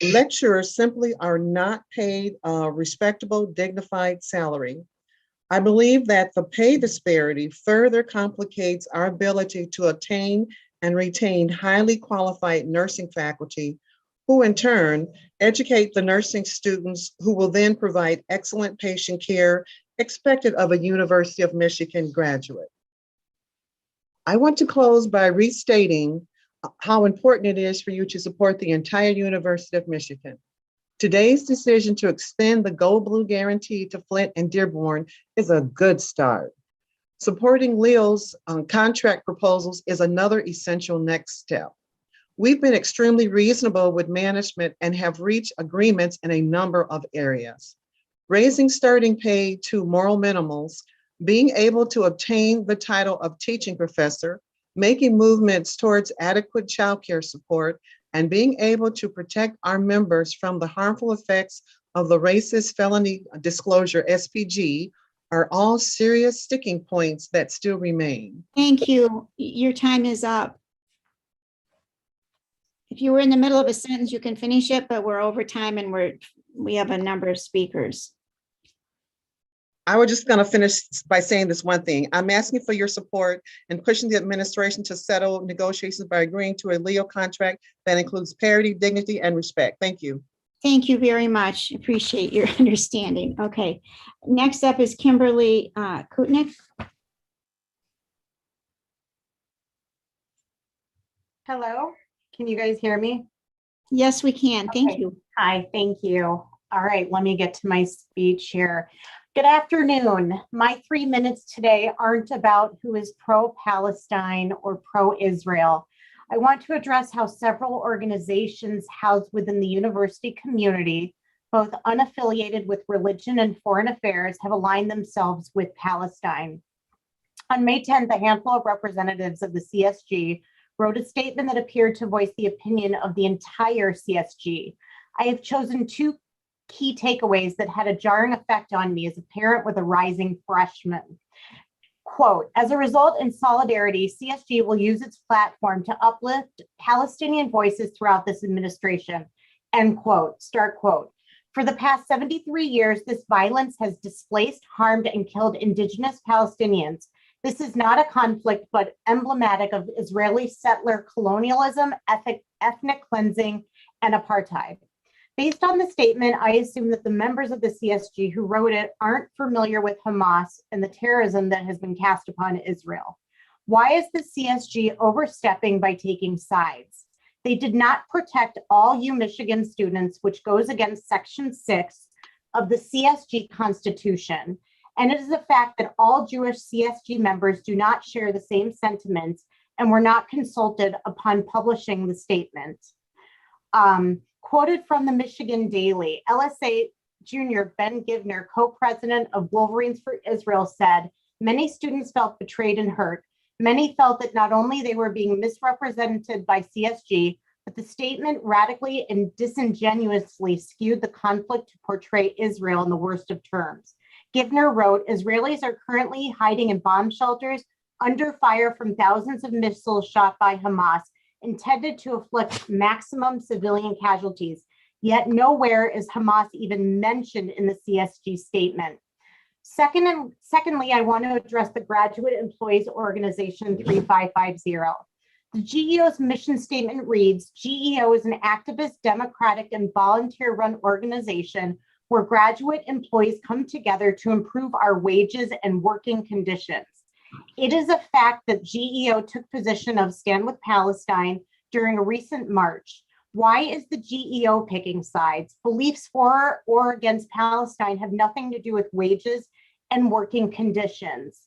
lecturers simply are not paid a respectable, dignified salary. I believe that the pay disparity further complicates our ability to attain and retain highly qualified nursing faculty, who in turn educate the nursing students who will then provide excellent patient care expected of a University of Michigan graduate. I want to close by restating how important it is for you to support the entire University of Michigan. Today's decision to extend the Go Blue Guarantee to Flint and Dearborn is a good start. Supporting Leo's contract proposals is another essential next step. We've been extremely reasonable with management and have reached agreements in a number of areas. Raising starting pay to moral minimums, being able to obtain the title of teaching professor, making movements towards adequate childcare support, and being able to protect our members from the harmful effects of the racist felony disclosure, SPG, are all serious sticking points that still remain. Thank you. Your time is up. If you were in the middle of a sentence, you can finish it, but we're over time and we have a number of speakers. I was just going to finish by saying this one thing. I'm asking for your support in pushing the administration to settle negotiations by agreeing to a Leo contract that includes parity, dignity, and respect. Thank you. Thank you very much. Appreciate your understanding. Okay. Next up is Kimberly Kutnick. Hello, can you guys hear me? Yes, we can. Thank Okay. you. Hi, thank you. All right, let me get to my speech here. Good afternoon. My 3 minutes today aren't about who is pro-Palestine or pro-Israel. I want to address how several organizations housed within the university community, both unaffiliated with religion and foreign affairs, have aligned themselves with Palestine. On May 10th, a handful of representatives of the CSG wrote a statement that appeared to voice the opinion of the entire CSG. I have chosen two key takeaways that had a jarring effect on me as a parent with a rising freshman. Quote, as a result, in solidarity, CSG will use its platform to uplift Palestinian voices throughout this administration, end quote, start quote. For the past 73 years, this violence has displaced, harmed, and killed Indigenous Palestinians. This is not a conflict, but emblematic of Israeli settler colonialism, ethnic cleansing, and apartheid. Based on the statement, I assume that the members of the CSG who wrote it aren't familiar with Hamas and the terrorism that has been cast upon Israel. Why is the CSG overstepping by taking sides? They did not protect all UMichigan students, which goes against Section 6 of the CSG Constitution. And it is a fact that all Jewish CSG members do not share the same sentiments and were not consulted upon publishing the statement. Quoted from the Michigan Daily, LSA Junior Ben Givner, co-president of Wolverines for Israel, said, many students felt betrayed and hurt. Many felt that not only they were being misrepresented by CSG, but the statement radically and disingenuously skewed the conflict to portray Israel in the worst of terms. Givner wrote, Israelis are currently hiding in bomb shelters under fire from thousands of missiles shot by Hamas, intended to inflict maximum civilian casualties. Yet nowhere is Hamas even mentioned in the CSG statement. Secondly, I want to address the Graduate Employees Organization 3550. The GEO's mission statement reads, GEO is an activist, democratic, and volunteer-run organization where graduate employees come together to improve our wages and working conditions. It is a fact that GEO took position of Stand with Palestine during a recent march. Why is the GEO picking sides? Beliefs for or against Palestine have nothing to do with wages and working conditions.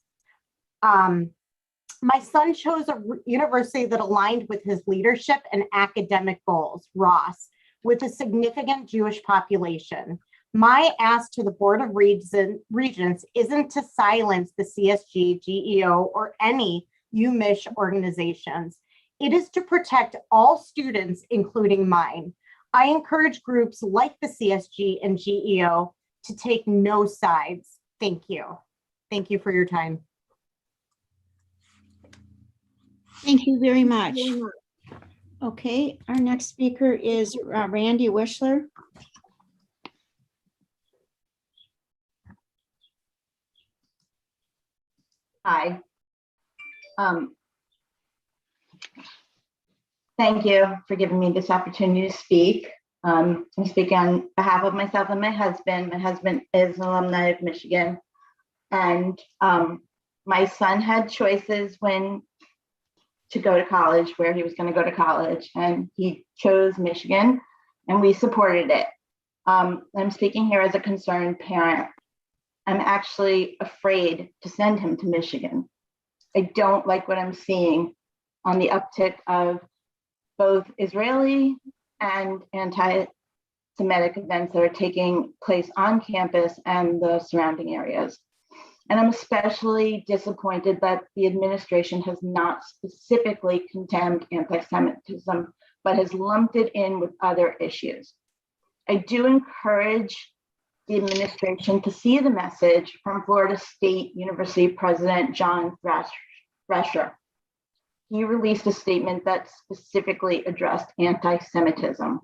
My son chose a university that aligned with his leadership and academic goals, Ross, with a significant Jewish population. My ask to the Board of Regents isn't to silence the CSG, GEO, or any UMich organizations. It is to protect all students, including mine. I encourage groups like the CSG and GEO to take no sides. Thank you. Thank you for your time. Thank you very much. Okay, our next speaker is Randy Wishler. Hi. Thank you for giving me this opportunity to speak. I'm speaking on behalf of myself and my husband. My husband is an alumni of Michigan. And my son had choices when to go to college, where he was going to go to college. And he chose Michigan, and we supported it. I'm speaking here as a concerned parent. I'm actually afraid to send him to Michigan. I don't like what I'm seeing on the uptick of both Israeli and anti-Semitic events that are taking place on campus and the surrounding areas. And I'm especially disappointed that the administration has not specifically condemned anti-Semitism, but has lumped it in with other issues. I do encourage the administration to see the message from Florida State University President John Thresher. He released a statement that specifically addressed anti-Semitism.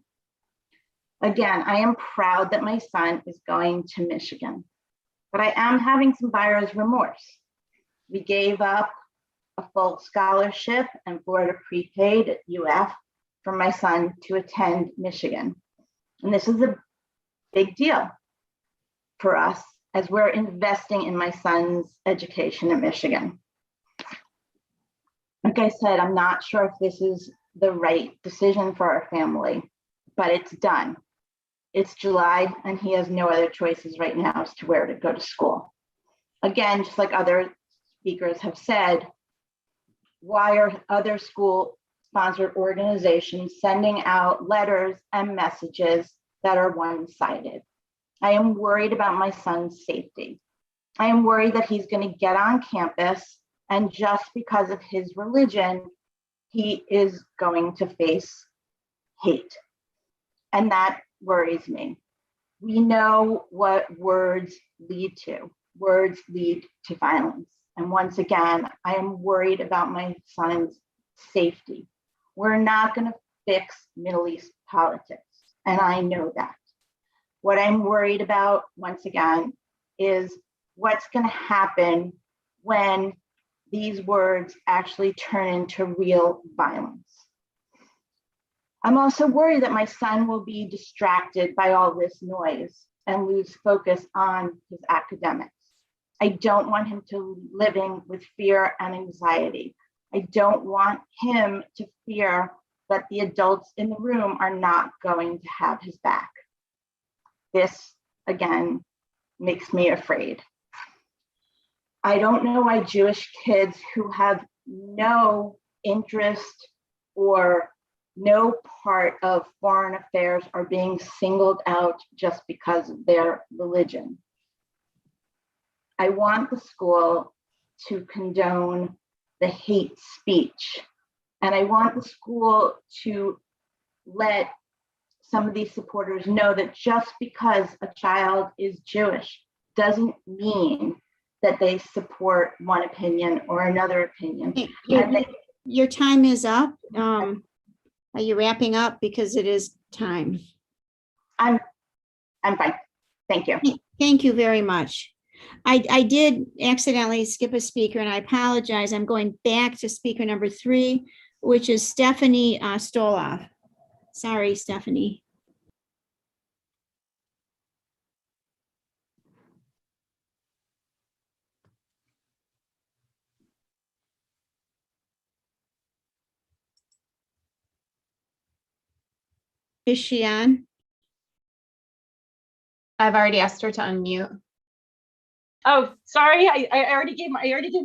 Again, I am proud that my son is going to Michigan, but I am having some buyer's remorse. We gave up a full scholarship and Florida prepaid at UF for my son to attend Michigan. And this is a big deal for us as we're investing in my son's education in Michigan. Like I said, I'm not sure if this is the right decision for our family. but it's done. It's July and he has no other choices right now as to where to go to school. Again, just like other speakers have said, why are other school-sponsored organizations sending out letters and messages that are one-sided? I am worried about my son's safety. I am worried that he's going to get on campus and just because of his religion, he is going to face hate. And that worries me. We know what words lead to. Words lead to violence. And once again, I am worried about my son's safety. We're not going to fix Middle East politics, and I know that. What I'm worried about, once again, is what's going to happen when these words actually turn into real violence. I'm also worried that my son will be distracted by all this noise and lose focus on his academics. I don't want him to living with fear and anxiety. I don't want him to fear that the adults in the room are not going to have his back. This, again, makes me afraid. I don't know why Jewish kids who have no interest or no part of foreign affairs are being singled out just because of their religion. I want the school to condone the hate speech, and I want the school to let some of these supporters know that just because a child is Jewish doesn't mean that they support one opinion or another opinion. Your time is up. Are you wrapping up? Because it is time. I'm fine. Thank you. Thank you very much. I did accidentally skip a speaker and I apologize. I'm going back to speaker number 3, which is Stephanie Stoloff. Sorry, Stephanie. Is she on? I've already asked her to unmute. Oh, sorry. I already did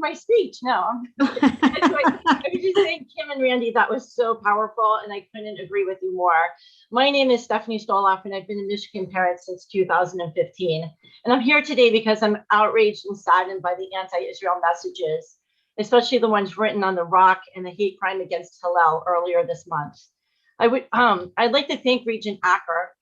my speech. No. I was just saying, Kim and Randy, that was so powerful, and I couldn't agree with you more. My name is Stephanie Stoloff, and I've been a Michigan parent since 2015. And I'm here today because I'm outraged and saddened by the anti-Israel messages, especially the ones written on the Rock and the hate crime against Hillel earlier this month. I'd like to thank Regent Acker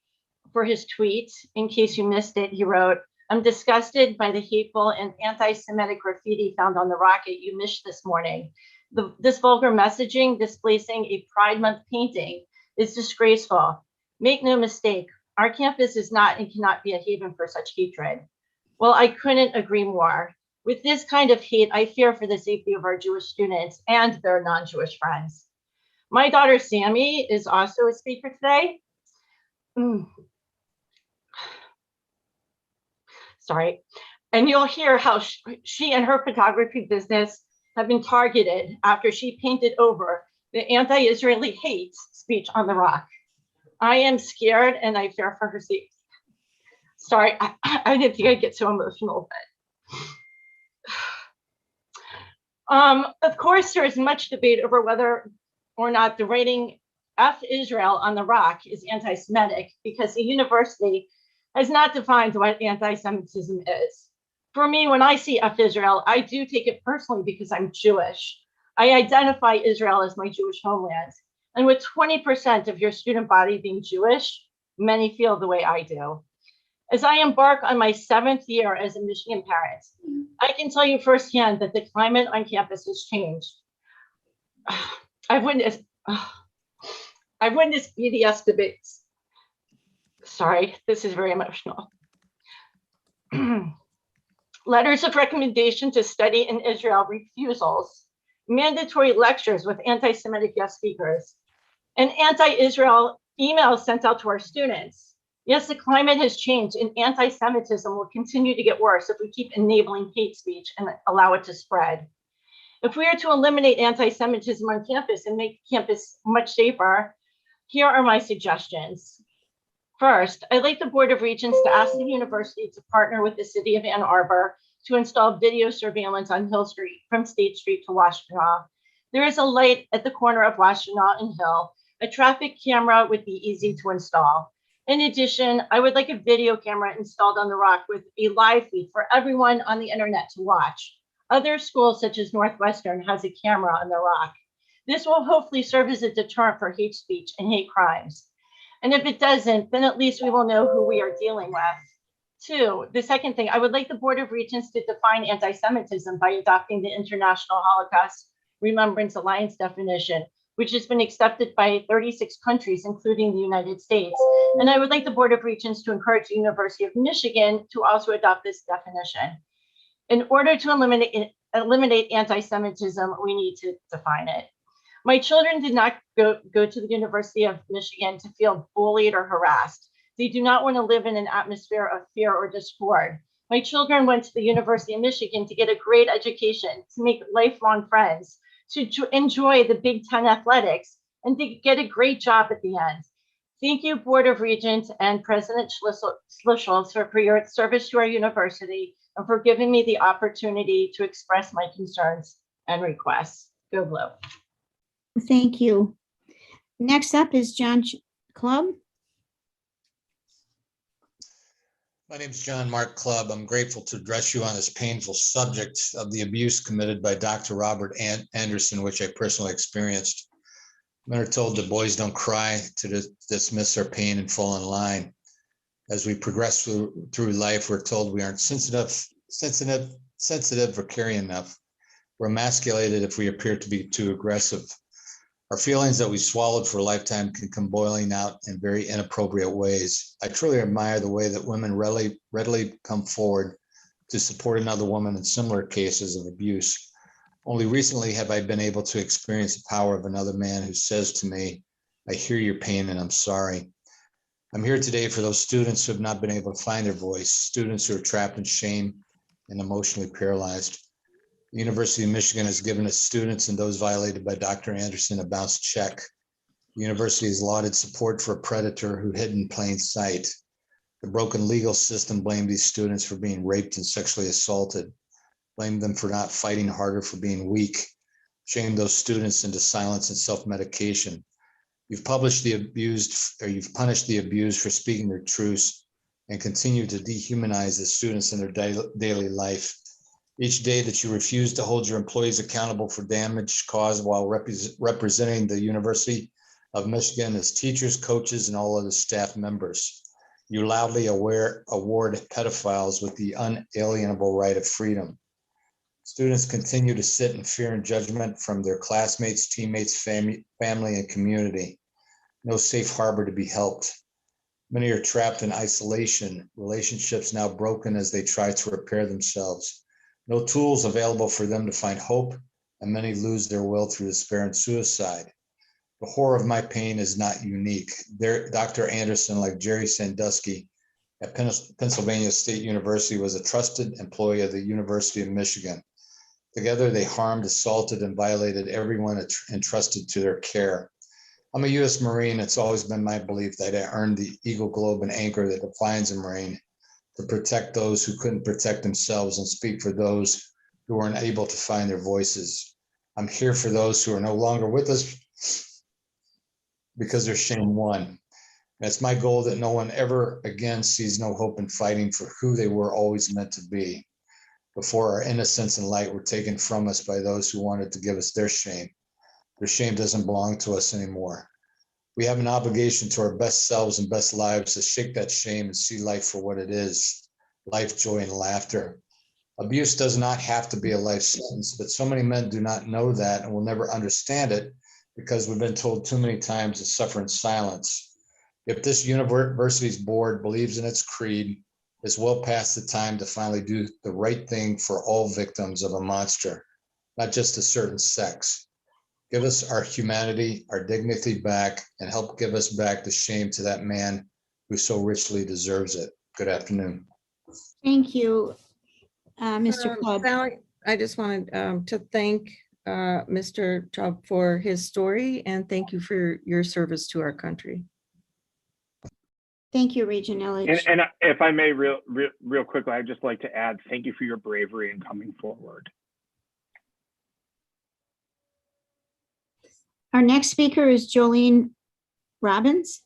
for his tweet. In case you missed it, he wrote, "I'm disgusted by the hateful and anti-Semitic graffiti found on the rocket you missed this morning. This vulgar messaging displacing a Pride Month painting is disgraceful. Make no mistake, our campus is not and cannot be a haven for such hatred." Well, I couldn't agree more. With this kind of hate, I fear for the safety of our Jewish students and their non-Jewish friends. My daughter, Sammy, is also a speaker today. Sorry. And you'll hear how she and her photography business have been targeted after she painted over the anti-Israeli hate speech on the Rock. I am scared and I fear for her safety. Sorry, I didn't think I'd get so emotional, but of course, there is much debate over whether or not the writing F Israel on the Rock is anti-Semitic, because the university has not defined what anti-Semitism is. For me, when I see F Israel, I do take it personally because I'm Jewish. I identify Israel as my Jewish homeland. And with 20% of your student body being Jewish, many feel the way I do. As I embark on my 7th year as a Michigan parent, I can tell you firsthand that the climate on campus has changed. I've witnessed BDS debates. Sorry, this is very emotional. Letters of recommendation to study in Israel refusals, mandatory lectures with anti-Semitic guest speakers, and anti-Israel emails sent out to our students. Yes, the climate has changed, and anti-Semitism will continue to get worse if we keep enabling hate speech and allow it to spread. If we are to eliminate anti-Semitism on campus and make campus much safer, Here are my suggestions. First, I'd like the Board of Regents to ask the university to partner with the city of Ann Arbor to install video surveillance on Hill Street from State Street to Washtenaw. There is a light at the corner of Washtenaw and Hill. A traffic camera would be easy to install. In addition, I would like a video camera installed on the rock with a live feed for everyone on the internet to watch. Other schools such as Northwestern has a camera on the rock. This will hopefully serve as a deterrent for hate speech and hate crimes. And if it doesn't, then at least we will know who we are dealing with. Two, the second thing, I would like the Board of Regents to define anti-Semitism by adopting the International Holocaust Remembrance Alliance definition, which has been accepted by 36 countries, including the United States. And I would like the Board of Regents to encourage the University of Michigan to also adopt this definition. In order to eliminate anti-Semitism, we need to define it. My children did not go to the University of Michigan to feel bullied or harassed. They do not want to live in an atmosphere of fear or discord. My children went to the University of Michigan to get a great education, to make lifelong friends, to enjoy the Big Ten athletics, and to get a great job at the end. Thank you, Board of Regents and President Schlissel, for your service to our university and for giving me the opportunity to express my concerns and requests. Go Blue. Thank you. Next up is John Clubb. My name is John Mark Clubb. I'm grateful to address you on this painful subject of the abuse committed by Dr. Robert Anderson, which I personally experienced. Men are told that boys don't cry, to dismiss their pain and fall in line. As we progress through life, we're told we aren't sensitive or caring enough. We're emasculated if we appear to be too aggressive. Our feelings that we swallowed for a lifetime can come boiling out in very inappropriate ways. I truly admire the way that women readily come forward to support another woman in similar cases of abuse. Only recently have I been able to experience the power of another man who says to me, "I hear your pain and I'm sorry." I'm here today for those students who have not been able to find their voice, students who are trapped in shame and emotionally paralyzed. The University of Michigan has given its students and those violated by Dr. Anderson a bounced check. The university has lauded support for a predator who hid in plain sight. The broken legal system blamed these students for being raped and sexually assaulted, blamed them for not fighting harder, for being weak, shamed those students into silence and self-medication. You've punished the abused for speaking their truths and continue to dehumanize the students in their daily life. Each day that you refuse to hold your employees accountable for damage caused while representing the University of Michigan as teachers, coaches, and all other staff members. You loudly award pedophiles with the unalienable right of freedom. Students continue to sit in fear and judgment from their classmates, teammates, family, and community. No safe harbor to be helped. Many are trapped in isolation, relationships now broken as they try to repair themselves. No tools available for them to find hope, and many lose their will through despair and suicide. The horror of my pain is not unique. Dr. Anderson, like Jerry Sandusky at Pennsylvania State University, was a trusted employee of the University of Michigan. Together, they harmed, assaulted, and violated everyone entrusted to their care. I'm a U.S. Marine. It's always been my belief that I earned the Eagle, Globe, and Anchor that defines a Marine, to protect those who couldn't protect themselves and speak for those who were unable to find their voices. I'm here for those who are no longer with us because their shame won. And it's my goal that no one ever again sees no hope in fighting for who they were always meant to be, before our innocence and light were taken from us by those who wanted to give us their shame. Their shame doesn't belong to us anymore. We have an obligation to our best selves and best lives to shake that shame and see life for what it is: life, joy, and laughter. Abuse does not have to be a life sentence, but so many men do not know that and will never understand it because we've been told too many times to suffer in silence. If this university's board believes in its creed, it's well past the time to finally do the right thing for all victims of a monster, not just a certain sex. Give us our humanity, our dignity back, and help give us back the shame to that man who so richly deserves it. Good afternoon. Thank you, Mr. Clubb. Sally, I just wanted to thank Mr. Chubb for his story, and thank you for your service to our country. Thank you, Regent Illich. And if I may, real quickly, I'd just like to add, thank you for your bravery in coming forward. Our next speaker is Jolene Robbins.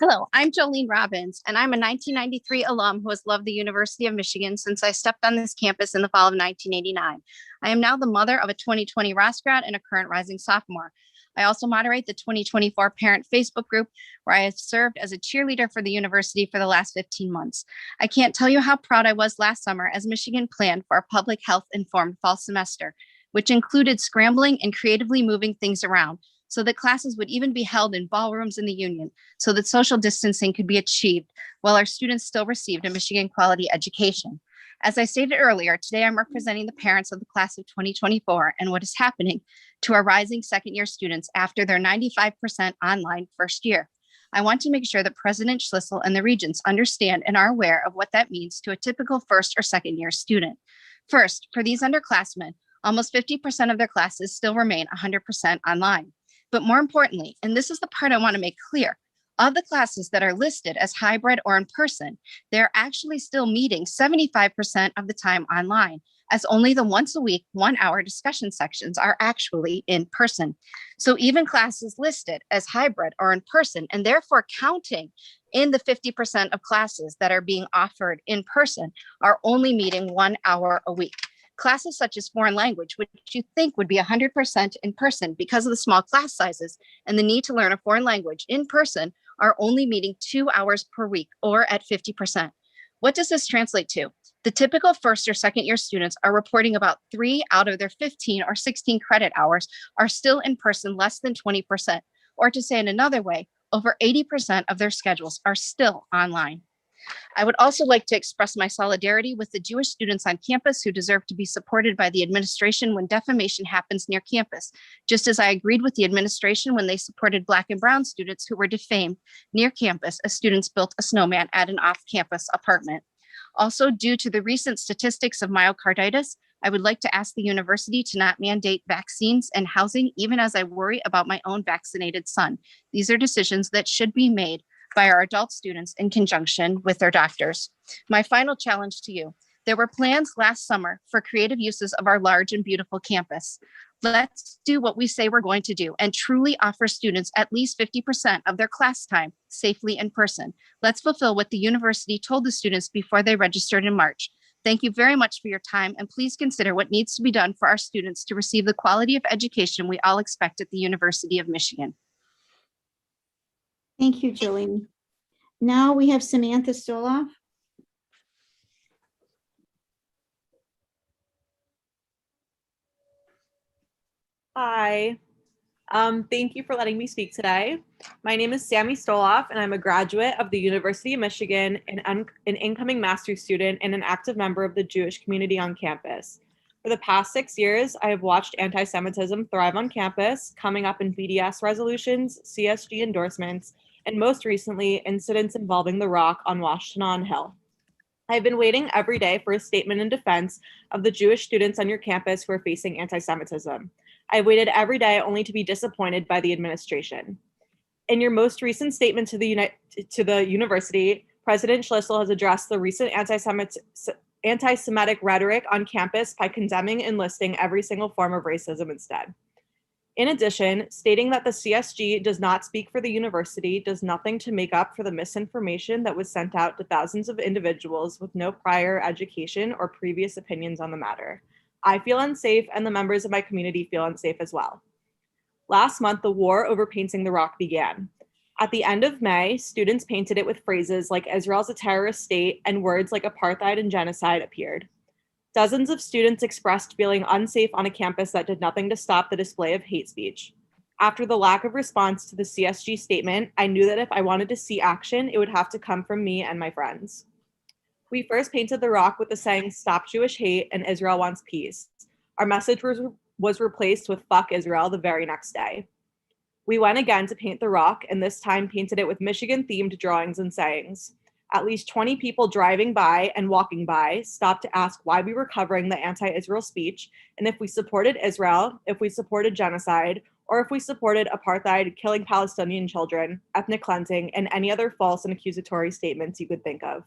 Hello, I'm Jolene Robbins, and I'm a 1993 alum who has loved the University of Michigan since I stepped on this campus in the fall of 1989. I am now the mother of a 2020 Ross grad and a current rising sophomore. I also moderate the 2024 Parent Facebook group, where I have served as a cheerleader for the university for the last 15 months. I can't tell you how proud I was last summer as Michigan planned for a public health informed fall semester, which included scrambling and creatively moving things around so that classes would even be held in ballrooms in the union, so that social distancing could be achieved while our students still received a Michigan quality education. As I stated earlier, today I'm representing the parents of the class of 2024 and what is happening to our rising second-year students after their 95% online first year. I want to make sure that President Schlissel and the Regents understand and are aware of what that means to a typical first or second-year student. First, for these underclassmen, almost 50% of their classes still remain 100% online. But more importantly, and this is the part I want to make clear, of the classes that are listed as hybrid or in person, they're actually still meeting 75% of the time online, as only the once a week, 1 hour discussion sections are actually in person. So even classes listed as hybrid or in person, and therefore counting in the 50% of classes that are being offered in person, are only meeting 1 hour a week. Classes such as foreign language, which you think would be 100% in person because of the small class sizes and the need to learn a foreign language in person, are only meeting 2 hours per week or at 50%. What does this translate to? The typical first or second year students are reporting about 3 out of their 15 or 16 credit hours are still in person less than 20%. Or to say in another way, over 80% of their schedules are still online. I would also like to express my solidarity with the Jewish students on campus who deserve to be supported by the administration when defamation happens near campus, just as I agreed with the administration when they supported Black and Brown students who were defamed near campus as students built a snowman at an off-campus apartment. Also, due to the recent statistics of myocarditis, I would like to ask the university to not mandate vaccines and housing, even as I worry about my own vaccinated son. These are decisions that should be made by our adult students in conjunction with their doctors. My final challenge to you: there were plans last summer for creative uses of our large and beautiful campus. Let's do what we say we're going to do and truly offer students at least 50% of their class time safely in person. Let's fulfill what the university told the students before they registered in March. Thank you very much for your time, and please consider what needs to be done for our students to receive the quality of education we all expect at the University of Michigan. Thank you, Jolene. Now we have Samantha Stoloff. Hi. Thank you for letting me speak today. My name is Sammy Stoloff, and I'm a graduate of the University of Michigan, an incoming master's student, and an active member of the Jewish community on campus. For the past 6 years, I have watched anti-Semitism thrive on campus, coming up in BDS resolutions, CSG endorsements, and most recently, incidents involving the Rock on Washtenaw Hill. I've been waiting every day for a statement in defense of the Jewish students on your campus who are facing anti-Semitism. I've waited every day only to be disappointed by the administration. In your most recent statement to the university, President Schlissel has addressed the recent anti-Semitic rhetoric on campus by condemning and listing every single form of racism instead. In addition, stating that the CSG does not speak for the university does nothing to make up for the misinformation that was sent out to thousands of individuals with no prior education or previous opinions on the matter. I feel unsafe, and the members of my community feel unsafe as well. Last month, the war over painting the Rock began. At the end of May, students painted it with phrases like Israel's a terrorist state and words like apartheid and genocide appeared. Dozens of students expressed feeling unsafe on a campus that did nothing to stop the display of hate speech. After the lack of response to the CSG statement, I knew that if I wanted to see action, it would have to come from me and my friends. We first painted the Rock with the saying, "Stop Jewish hate" and "Israel wants peace." Our message was replaced with "Fuck Israel" the very next day. We went again to paint the Rock, and this time painted it with Michigan-themed drawings and sayings. At least 20 people driving by and walking by stopped to ask why we were covering the anti-Israel speech and if we supported Israel, if we supported genocide, or if we supported apartheid, killing Palestinian children, ethnic cleansing, and any other false and accusatory statements you could think of.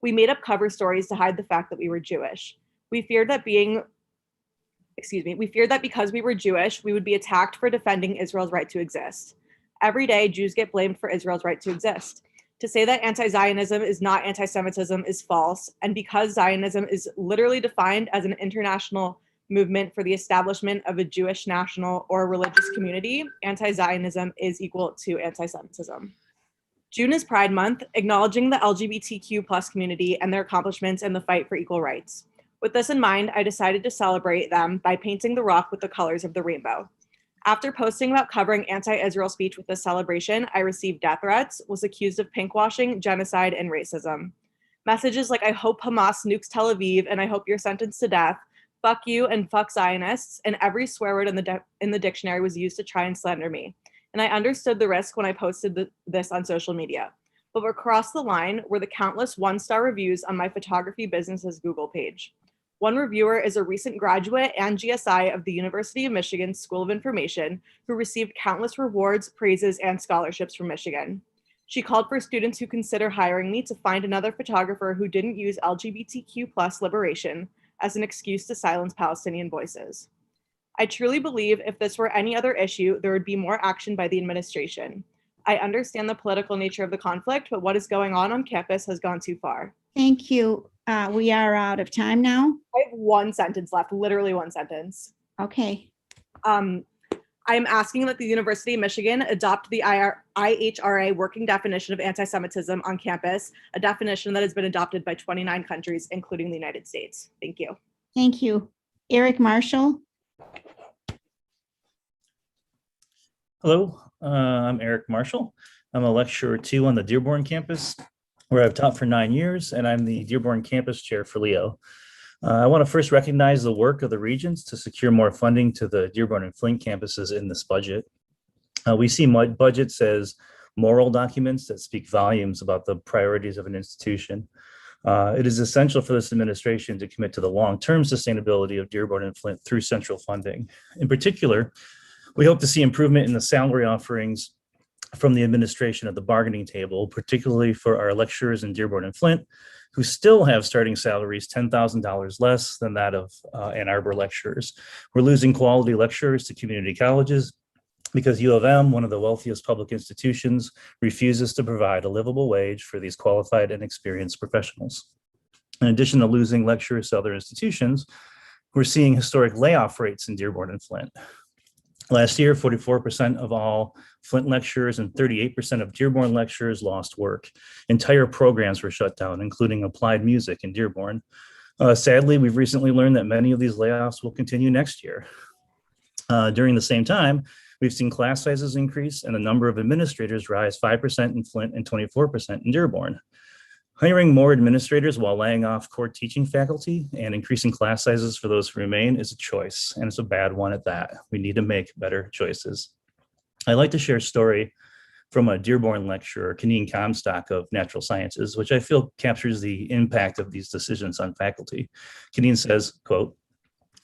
We made up cover stories to hide the fact that we were Jewish. We feared that because we were Jewish, we would be attacked for defending Israel's right to exist. Every day, Jews get blamed for Israel's right to exist. To say that anti-Zionism is not anti-Semitism is false, and because Zionism is literally defined as an international movement for the establishment of a Jewish national or religious community, anti-Zionism is equal to anti-Semitism. June is Pride Month, acknowledging the LGBTQ plus community and their accomplishments in the fight for equal rights. With this in mind, I decided to celebrate them by painting the rock with the colors of the rainbow. After posting about covering anti-Israel speech with this celebration, I received death threats, was accused of pinkwashing, genocide, and racism. Messages like, I hope Hamas nukes Tel Aviv and I hope you're sentenced to death, fuck you and fuck Zionists, and every swear word in the dictionary was used to try and slander me. And I understood the risk when I posted this on social media. But what crossed the line were the countless one-star reviews on my photography business's Google page. One reviewer is a recent graduate and GSI of the University of Michigan School of Information who received countless rewards, praises, and scholarships from Michigan. She called for students who consider hiring me to find another photographer who didn't use LGBTQ plus liberation as an excuse to silence Palestinian voices. I truly believe if this were any other issue, there would be more action by the administration. I understand the political nature of the conflict, but what is going on campus has gone too far. Thank you. We are out of time now. I have one sentence left, literally one sentence. Okay. I am asking that the University of Michigan adopt the IHRA working definition of anti-Semitism on campus, a definition that has been adopted by 29 countries, including the United States. Thank you. Thank you. Eric Marshall. Hello, I'm Eric Marshall. I'm a lecturer 2 on the Dearborn campus, where I've taught for 9 years, and I'm the Dearborn campus chair for Leo. I want to first recognize the work of the Regents to secure more funding to the Dearborn and Flint campuses in this budget. We see budgets as moral documents that speak volumes about the priorities of an institution. It is essential for this administration to commit to the long-term sustainability of Dearborn and Flint through central funding. In particular, we hope to see improvement in the salary offerings from the administration at the bargaining table, particularly for our lecturers in Dearborn and Flint, who still have starting salaries $10,000 less than that of Ann Arbor lecturers. We're losing quality lecturers to community colleges because U of M, one of the wealthiest public institutions, refuses to provide a livable wage for these qualified and experienced professionals. In addition to losing lecturers to other institutions, we're seeing historic layoff rates in Dearborn and Flint. Last year, 44% of all Flint lecturers and 38% of Dearborn lecturers lost work. Entire programs were shut down, including applied music in Dearborn. Sadly, we've recently learned that many of these layoffs will continue next year. During the same time, we've seen class sizes increase and the number of administrators rise 5% in Flint and 24% in Dearborn. Hiring more administrators while laying off core teaching faculty and increasing class sizes for those who remain is a choice, and it's a bad one at that. We need to make better choices. I'd like to share a story from a Dearborn lecturer, Kaneen Comstock of Natural Sciences, which I feel captures the impact of these decisions on faculty. Kaneen says, quote,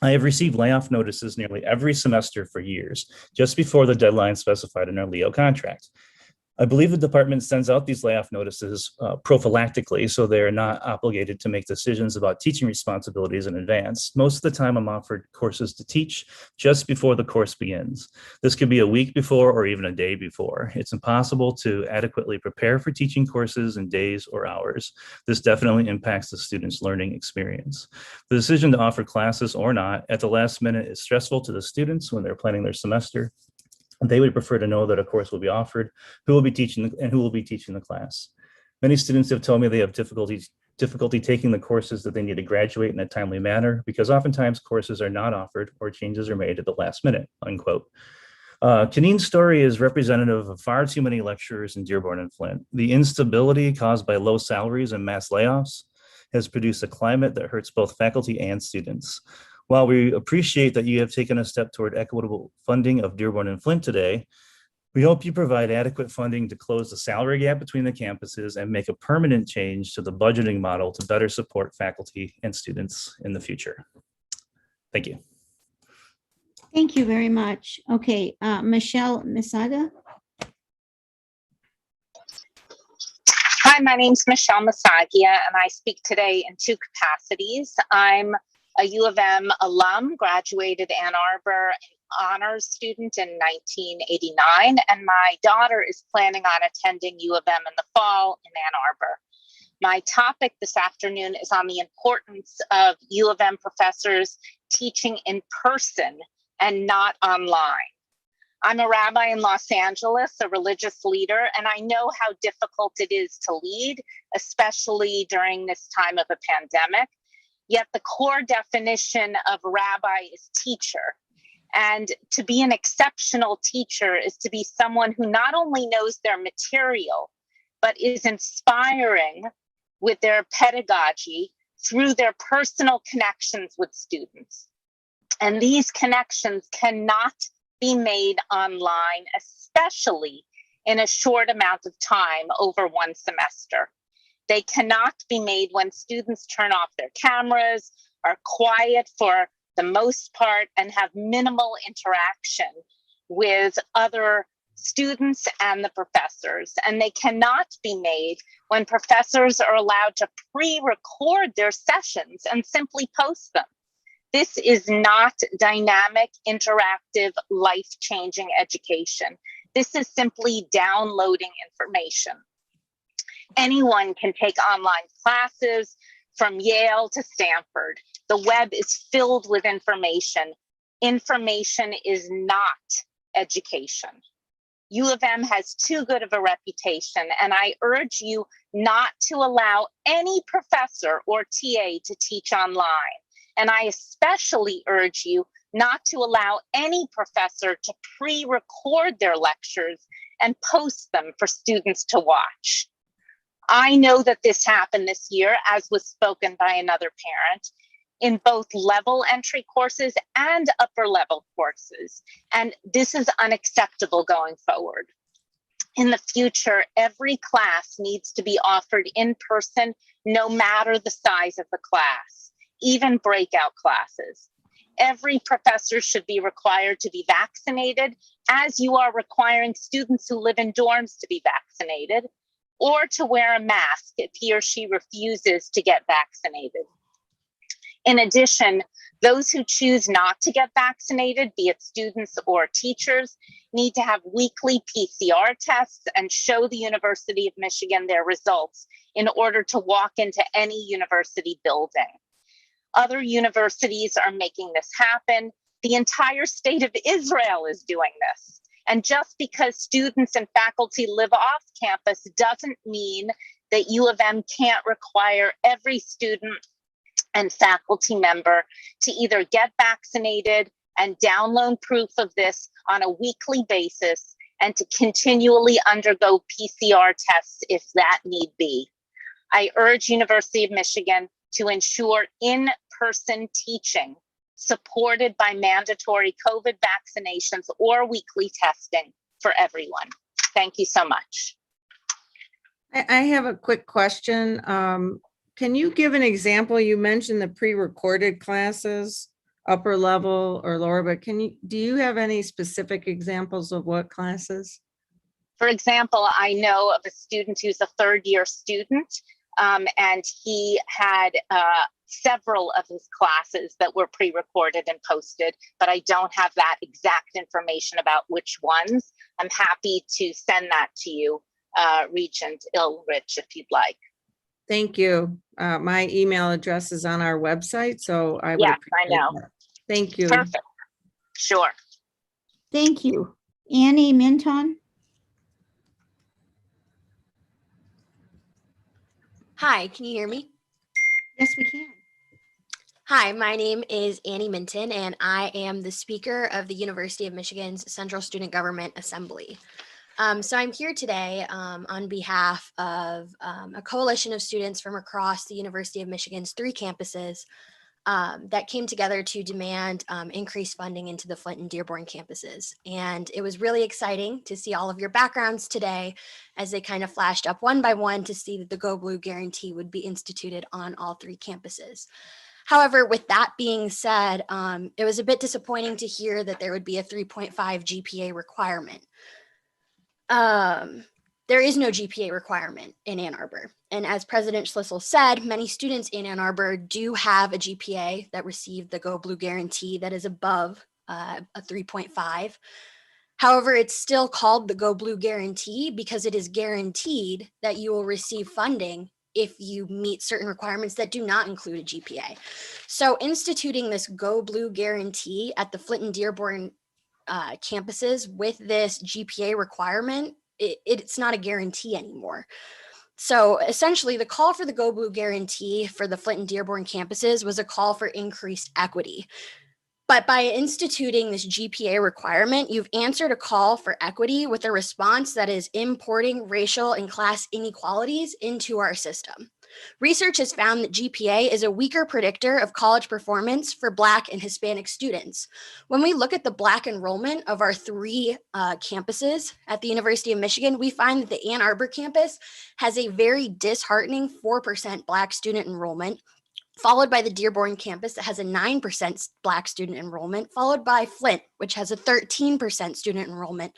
I have received layoff notices nearly every semester for years, just before the deadline specified in our Leo contract. I believe the department sends out these layoff notices prophylactically, so they're not obligated to make decisions about teaching responsibilities in advance. Most of the time, I'm offered courses to teach just before the course begins. This could be a week before or even a day before. It's impossible to adequately prepare for teaching courses in days or hours. This definitely impacts the student's learning experience. The decision to offer classes or not at the last minute is stressful to the students when they're planning their semester. They would prefer to know that a course will be offered, who will be teaching, and who will be teaching the class. Many students have told me they have difficulty taking the courses that they need to graduate in a timely manner because oftentimes courses are not offered or changes are made at the last minute, unquote. Kaneen's story is representative of far too many lecturers in Dearborn and Flint. The instability caused by low salaries and mass layoffs has produced a climate that hurts both faculty and students. While we appreciate that you have taken a step toward equitable funding of Dearborn and Flint today, We hope you provide adequate funding to close the salary gap between the campuses and make a permanent change to the budgeting model to better support faculty and students in the future. Thank you. Thank you very much. Okay, Michelle Misaga. Hi, my name's Michelle Masagia, and I speak today in two capacities. I'm a U of M alum, graduated Ann Arbor honors student in 1989, and my daughter is planning on attending U of M in the fall in Ann Arbor. My topic this afternoon is on the importance of U of M professors teaching in person and not online. I'm a rabbi in Los Angeles, a religious leader, and I know how difficult it is to lead, especially during this time of a pandemic. Yet the core definition of rabbi is teacher. And to be an exceptional teacher is to be someone who not only knows their material, but is inspiring with their pedagogy through their personal connections with students. And these connections cannot be made online, especially in a short amount of time over one semester. They cannot be made when students turn off their cameras, are quiet for the most part, and have minimal interaction with other students and the professors. And they cannot be made when professors are allowed to pre-record their sessions and simply post them. This is not dynamic, interactive, life-changing education. This is simply downloading information. Anyone can take online classes from Yale to Stanford. The web is filled with information. Information is not education. U of M has too good of a reputation, and I urge you not to allow any professor or TA to teach online. And I especially urge you not to allow any professor to pre-record their lectures and post them for students to watch. I know that this happened this year, as was spoken by another parent, in both level entry courses and upper level courses. And this is unacceptable going forward. In the future, every class needs to be offered in person, no matter the size of the class, even breakout classes. Every professor should be required to be vaccinated, as you are requiring students who live in dorms to be vaccinated, or to wear a mask if he or she refuses to get vaccinated. In addition, those who choose not to get vaccinated, be it students or teachers, need to have weekly PCR tests and show the University of Michigan their results in order to walk into any university building. Other universities are making this happen. The entire state of Israel is doing this. And just because students and faculty live off campus doesn't mean that U of M can't require every student and faculty member to either get vaccinated and download proof of this on a weekly basis, and to continually undergo PCR tests if that need be. I urge University of Michigan to ensure in-person teaching supported by mandatory COVID vaccinations or weekly testing for everyone. Thank you so much. I have a quick question. Can you give an example? You mentioned the pre-recorded classes, upper level or lower, but do you have any specific examples of what classes? For example, I know of a student who's a third-year student, and he had several of his classes that were pre-recorded and posted, but I don't have that exact information about which ones. I'm happy to send that to you, Regent Ilrich, if you'd like. Thank you. My email address is on our website, so I would. Yes, I know. That. Thank you. Perfect. Sure. Thank you. Annie Minton. Hi, can you hear me? Yes, we can. Hi, my name is Annie Minton, and I am the speaker of the University of Michigan's Central Student Government Assembly. So I'm here today on behalf of a coalition of students from across the University of Michigan's 3 campuses that came together to demand increased funding into the Flint and Dearborn campuses. And it was really exciting to see all of your backgrounds today as they kind of flashed up one by one to see that the Go Blue guarantee would be instituted on all 3 campuses. However, with that being said, it was a bit disappointing to hear that there would be a 3.5 GPA requirement. There is no GPA requirement in Ann Arbor. And as President Schlissel said, many students in Ann Arbor do have a GPA that received the Go Blue guarantee that is above a 3.5. However, it's still called the Go Blue guarantee because it is guaranteed that you will receive funding if you meet certain requirements that do not include a GPA. So instituting this Go Blue guarantee at the Flint and Dearborn campuses with this GPA requirement, it's not a guarantee anymore. So essentially, the call for the Go Blue guarantee for the Flint and Dearborn campuses was a call for increased equity. But by instituting this GPA requirement, you've answered a call for equity with a response that is importing racial and class inequalities into our system. Research has found that GPA is a weaker predictor of college performance for Black and Hispanic students. When we look at the Black enrollment of our 3 campuses at the University of Michigan, we find that the Ann Arbor campus has a very disheartening 4% Black student enrollment, followed by the Dearborn campus that has a 9% Black student enrollment, followed by Flint, which has a 13% student enrollment,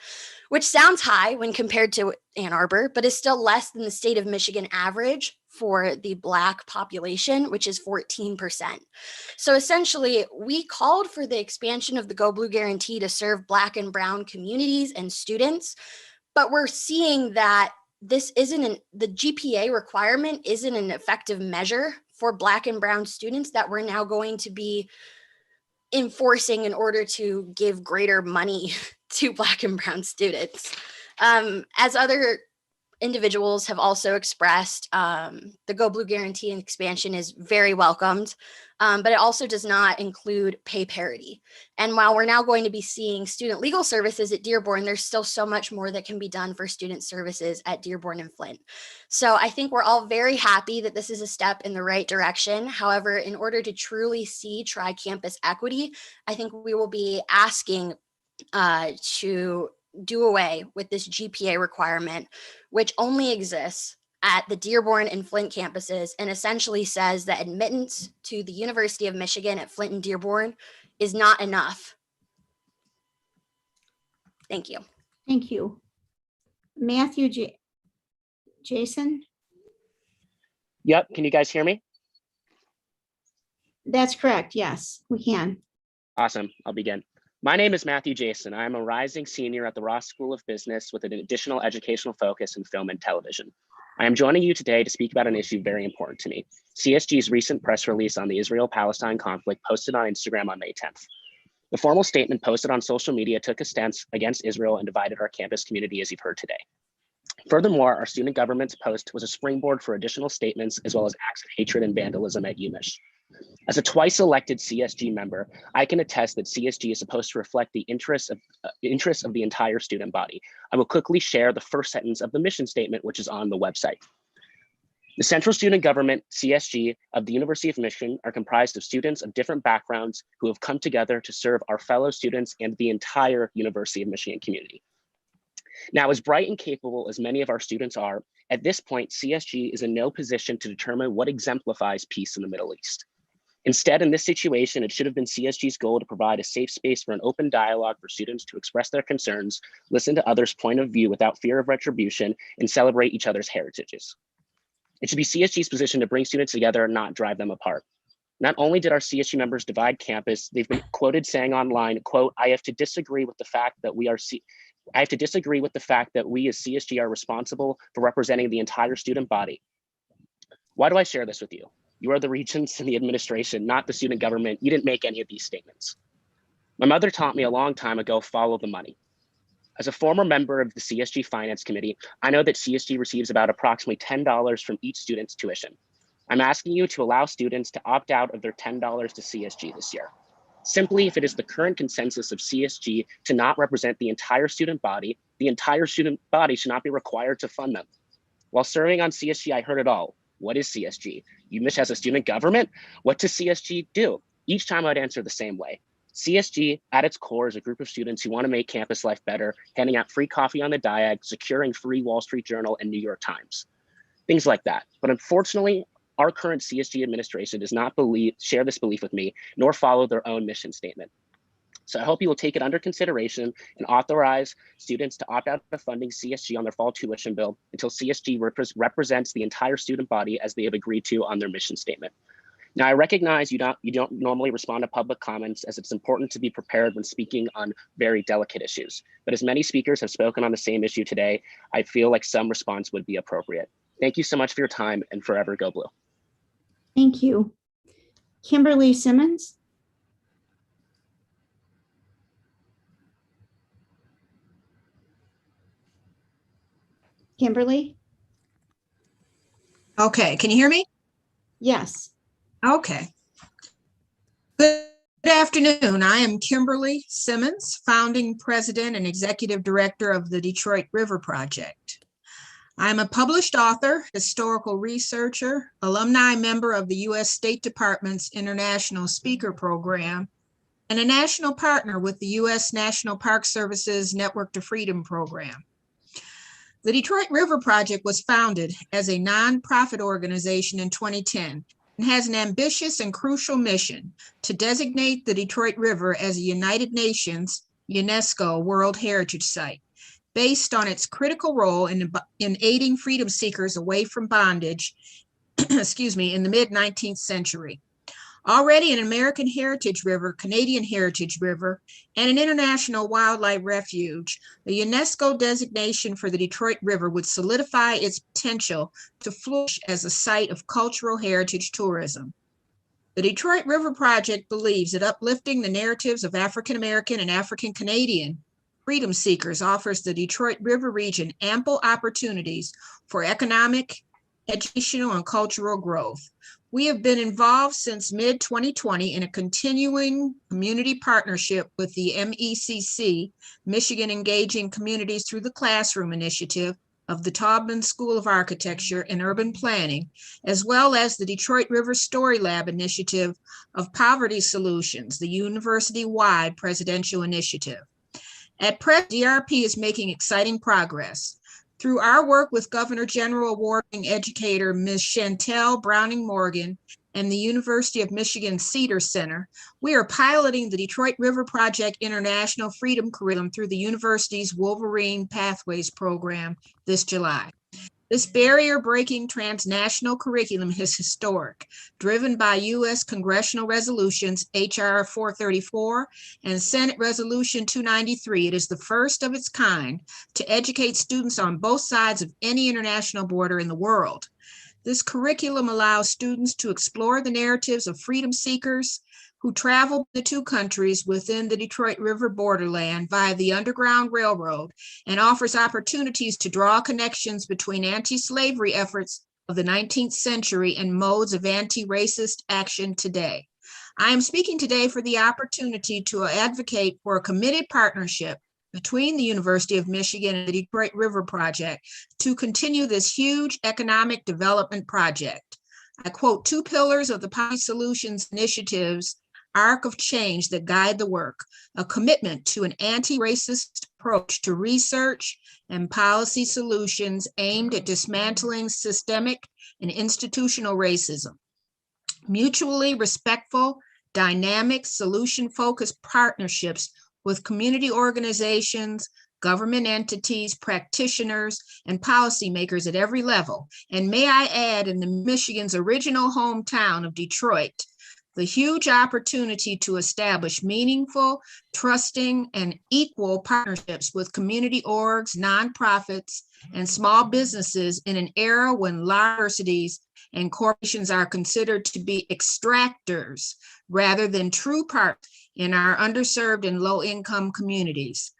which sounds high when compared to Ann Arbor, but is still less than the state of Michigan average for the Black population, which is 14%. So essentially, we called for the expansion of the Go Blue guarantee to serve Black and Brown communities and students, but we're seeing that the GPA requirement isn't an effective measure for Black and Brown students that we're now going to be enforcing in order to give greater money to Black and Brown students. As other individuals have also expressed, the Go Blue guarantee and expansion is very welcomed, but it also does not include pay parity. And while we're now going to be seeing student legal services at Dearborn, there's still so much more that can be done for student services at Dearborn and Flint. So I think we're all very happy that this is a step in the right direction. However, in order to truly see tri-campus equity, I think we will be asking to do away with this GPA requirement, which only exists at the Dearborn and Flint campuses and essentially says that admittance to the University of Michigan at Flint and Dearborn is not enough. Thank you. Thank you. Matthew Jason? Yep, can you guys hear me? That's correct, yes, we can. Awesome, I'll begin. My name is Matthew Jason. I'm a rising senior at the Ross School of Business with an additional educational focus in film and television. I am joining you today to speak about an issue very important to me, CSG's recent press release on the Israel-Palestine conflict posted on Instagram on May 10th. The formal statement posted on social media took a stance against Israel and divided our campus community, as you've heard today. Furthermore, our student government's post was a springboard for additional statements as well as acts of hatred and vandalism at UMich. As a twice elected CSG member, I can attest that CSG is supposed to reflect the interests of the entire student body. I will quickly share the first sentence of the mission statement, which is on the website. The Central Student Government, CSG, of the University of Michigan are comprised of students of different backgrounds who have come together to serve our fellow students and the entire University of Michigan community. Now, as bright and capable as many of our students are, at this point, CSG is in no position to determine what exemplifies peace in the Middle East. Instead, in this situation, it should have been CSG's goal to provide a safe space for an open dialogue for students to express their concerns, listen to others' point of view without fear of retribution, and celebrate each other's heritages. It should be CSG's position to bring students together and not drive them apart. Not only did our CSG members divide campus, they've been quoted saying online, quote, I have to disagree with the fact that we as CSG are responsible for representing the entire student body. Why do I share this with you? You are the regents and the administration, not the student government. You didn't make any of these statements. My mother taught me a long time ago, follow the money. As a former member of the CSG Finance Committee, I know that CSG receives about approximately $10 from each student's tuition. I'm asking you to allow students to opt out of their $10 to CSG this year. Simply, if it is the current consensus of CSG to not represent the entire student body should not be required to fund them. While serving on CSG, I heard it all. What is CSG? UMich has a student government. What does CSG do? Each time I'd answer the same way. CSG at its core is a group of students who want to make campus life better, handing out free coffee on the diag, securing free Wall Street Journal and New York Times, things like that. But unfortunately, our current CSG administration does not share this belief with me, nor follow their own mission statement. So I hope you will take it under consideration and authorize students to opt out of funding CSG on their fall tuition bill until CSG represents the entire student body as they have agreed to on their mission statement. Now, I recognize you don't normally respond to public comments, as it's important to be prepared when speaking on very delicate issues. But as many speakers have spoken on the same issue today, I feel like some response would be appropriate. Thank you so much for your time, and forever go blue. Thank you. Kimberly Simmons. Kimberly? Okay, can you hear me? Yes. Okay. Good afternoon. I am Kimberly Simmons, founding president and executive director of the Detroit River Project. I'm a published author, historical researcher, alumni member of the U.S. State Department's International Speaker Program, and a national partner with the U.S. National Park Service's Network to Freedom program. The Detroit River Project was founded as a nonprofit organization in 2010 and has an ambitious and crucial mission to designate the Detroit River as a United Nations UNESCO World Heritage Site, based on its critical role in aiding freedom seekers away from bondage, excuse me, in the mid-19th century. Already an American Heritage River, Canadian Heritage River, and an international wildlife refuge, the UNESCO designation for the Detroit River would solidify its potential to flourish as a site of cultural heritage tourism. The Detroit River Project believes that uplifting the narratives of African American and African Canadian freedom seekers offers the Detroit River region ample opportunities for economic, educational, and cultural growth. We have been involved since mid-2020 in a continuing community partnership with the MECC, Michigan Engaging Communities Through the Classroom initiative of the Taubman School of Architecture and Urban Planning, as well as the Detroit River Story Lab initiative of Poverty Solutions, the university-wide presidential initiative. At present, DRP is making exciting progress. Through our work with Governor General Awarding Educator Ms. Chantel Browning Morgan and the University of Michigan Cedar Center, we are piloting the Detroit River Project International Freedom Curriculum through the university's Wolverine Pathways program this July. This barrier-breaking transnational curriculum is historic, driven by U.S. congressional resolutions H.R. 434 and Senate Resolution 293. It is the first of its kind to educate students on both sides of any international border in the world. This curriculum allows students to explore the narratives of freedom seekers who traveled the two countries within the Detroit River borderland via the Underground Railroad, and offers opportunities to draw connections between anti-slavery efforts of the 19th century and modes of anti-racist action today. I am speaking today for the opportunity to advocate for a committed partnership between the University of Michigan and the Detroit River Project to continue this huge economic development project. I quote two pillars of the Poverty Solutions Initiative's arc of change that guide the work: a commitment to an anti-racist approach to research and policy solutions aimed at dismantling systemic and institutional racism; mutually respectful, dynamic, solution-focused partnerships with community organizations, government entities, practitioners, and policymakers at every level. And may I add, in the Michigan's original hometown of Detroit, the huge opportunity to establish meaningful, trusting, and equal partnerships with community orgs, nonprofits, and small businesses in an era when large universities and corporations are considered to be extractors rather than true partners in our underserved and low-income communities.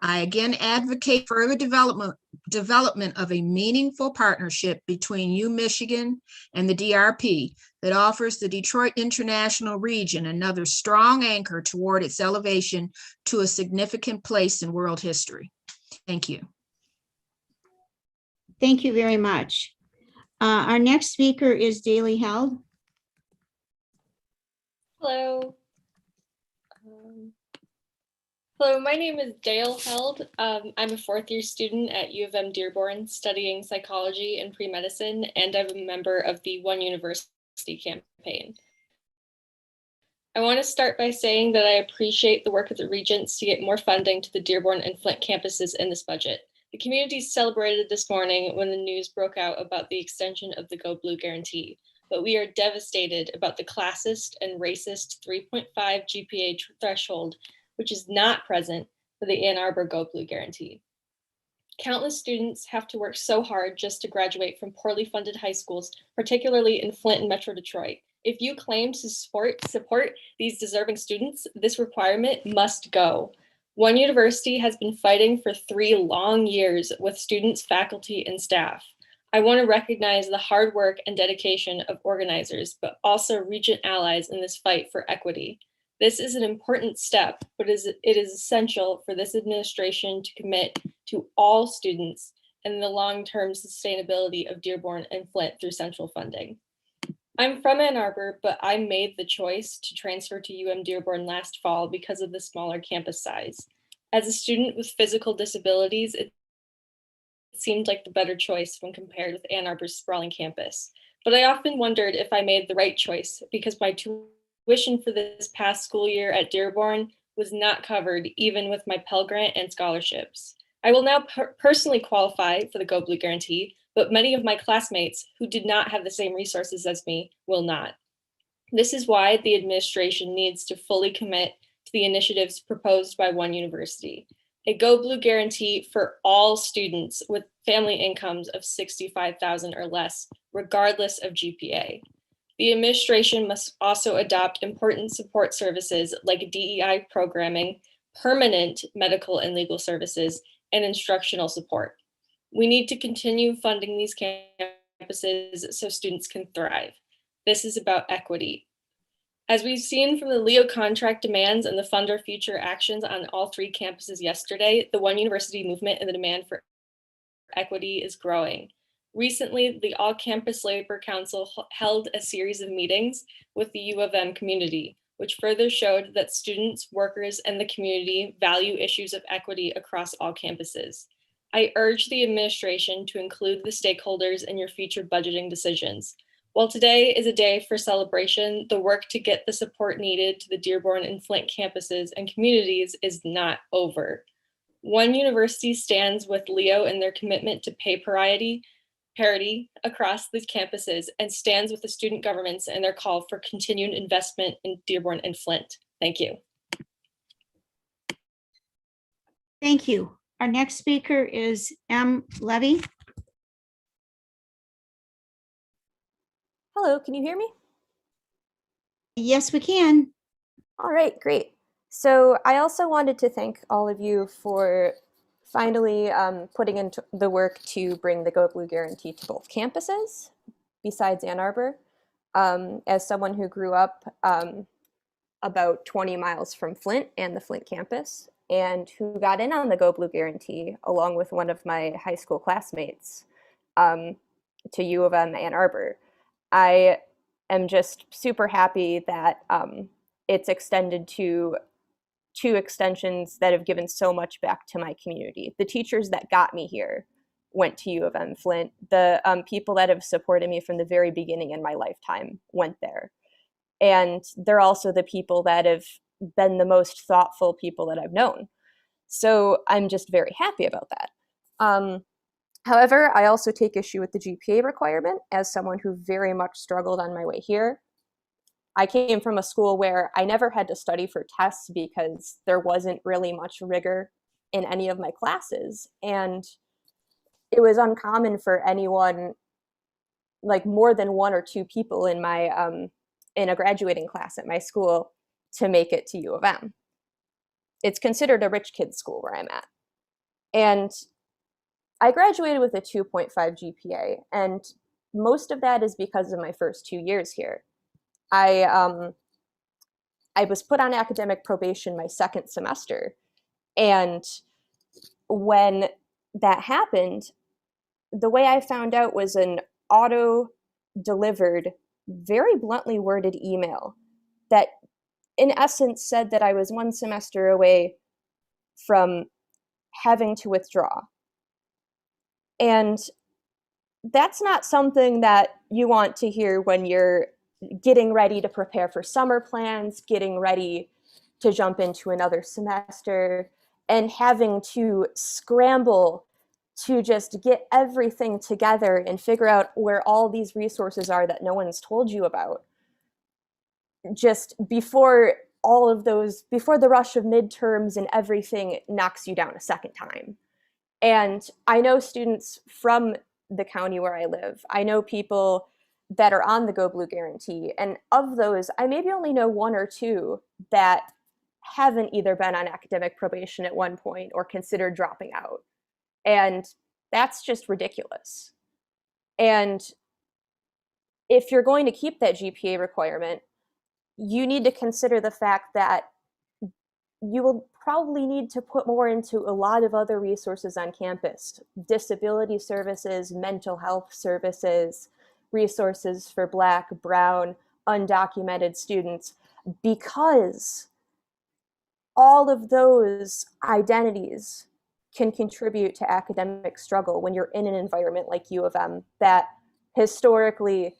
I again advocate further development of a meaningful partnership between UMichigan and the DRP that offers the Detroit International Region another strong anchor toward its elevation to a significant place in world history. Thank you. Thank you very much. Our next speaker is Daly Held. Hello. Hello, my name is Dale Held. I'm a fourth-year student at U of M Dearborn studying psychology and pre-medicine, and I'm a member of the One University campaign. I want to start by saying that I appreciate the work of the Regents to get more funding to the Dearborn and Flint campuses in this budget. The community celebrated this morning when the news broke out about the extension of the Go Blue guarantee, but we are devastated about the classist and racist 3.5 GPA threshold, which is not present for the Ann Arbor Go Blue guarantee. Countless students have to work so hard just to graduate from poorly funded high schools, particularly in Flint and Metro Detroit. If you claim to support these deserving students, this requirement must go. One University has been fighting for 3 long years with students, faculty, and staff. I want to recognize the hard work and dedication of organizers, but also Regent allies in this fight for equity. This is an important step, but it is essential for this administration to commit to all students and the long-term sustainability of Dearborn and Flint through central funding. I'm from Ann Arbor, but I made the choice to transfer to UM Dearborn last fall because of the smaller campus size. As a student with physical disabilities, it seemed like the better choice when compared with Ann Arbor's sprawling campus. But I often wondered if I made the right choice because my tuition for this past school year at Dearborn was not covered even with my Pell Grant and scholarships. I will now personally qualify for the Go Blue guarantee, but many of my classmates who did not have the same resources as me will not. This is why the administration needs to fully commit to the initiatives proposed by One University. A Go Blue guarantee for all students with family incomes of $65,000 or less, regardless of GPA. The administration must also adopt important support services like DEI programming, permanent medical and legal services, and instructional support. We need to continue funding these campuses so students can thrive. This is about equity. As we've seen from the Leo contract demands and the Fund Our Future actions on all 3 campuses yesterday, the One University movement and the demand for equity is growing. Recently, the All Campus Labor Council held a series of meetings with the U of M community, which further showed that students, workers, and the community value issues of equity across all campuses. I urge the administration to include the stakeholders in your future budgeting decisions. While today is a day for celebration, the work to get the support needed to the Dearborn and Flint campuses and communities is not over. One University stands with Leo in their commitment to pay parity across these campuses and stands with the student governments in their call for continued investment in Dearborn and Flint. Thank you. Thank you. Our next speaker is M. Levy. Hello, can you hear me? Yes, we can. All right, great. So I also wanted to thank all of you for finally putting into the work to bring the Go Blue guarantee to both campuses besides Ann Arbor. As someone who grew up about 20 miles from Flint and the Flint campus, and who got in on the Go Blue guarantee along with one of my high school classmates to U of M Ann Arbor, I am just super happy that it's extended to 2 extensions that have given so much back to my community. The teachers that got me here went to U of M Flint. The people that have supported me from the very beginning in my lifetime went there. And they're also the people that have been the most thoughtful people that I've known. So I'm just very happy about that. However, I also take issue with the GPA requirement as someone who very much struggled on my way here. I came from a school where I never had to study for tests because there wasn't really much rigor in any of my classes. And it was uncommon for anyone, like more than 1 or 2 people in my in a graduating class at my school, to make it to U of M. It's considered a rich kid's school where I'm at. And I graduated with a 2.5 GPA, and most of that is because of my first 2 years here. I was put on academic probation my 2nd semester, and when that happened, the way I found out was an auto-delivered, very bluntly worded email that in essence said that I was one semester away from having to withdraw. And that's not something that you want to hear when you're getting ready to prepare for summer plans, getting ready to jump into another semester, and having to scramble to just get everything together and figure out where all these resources are that no one's told you about. Just before all of those, before the rush of midterms and everything knocks you down a second time. And I know students from the county where I live. I know people that are on the Go Blue Guarantee. And of those, I maybe only know one or two that haven't either been on academic probation at one point or considered dropping out. And that's just ridiculous. And if you're going to keep that GPA requirement, you need to consider the fact that you will probably need to put more into a lot of other resources on campus: disability services, mental health services, resources for Black, Brown, undocumented students, because all of those identities can contribute to academic struggle when you're in an environment like U of M that historically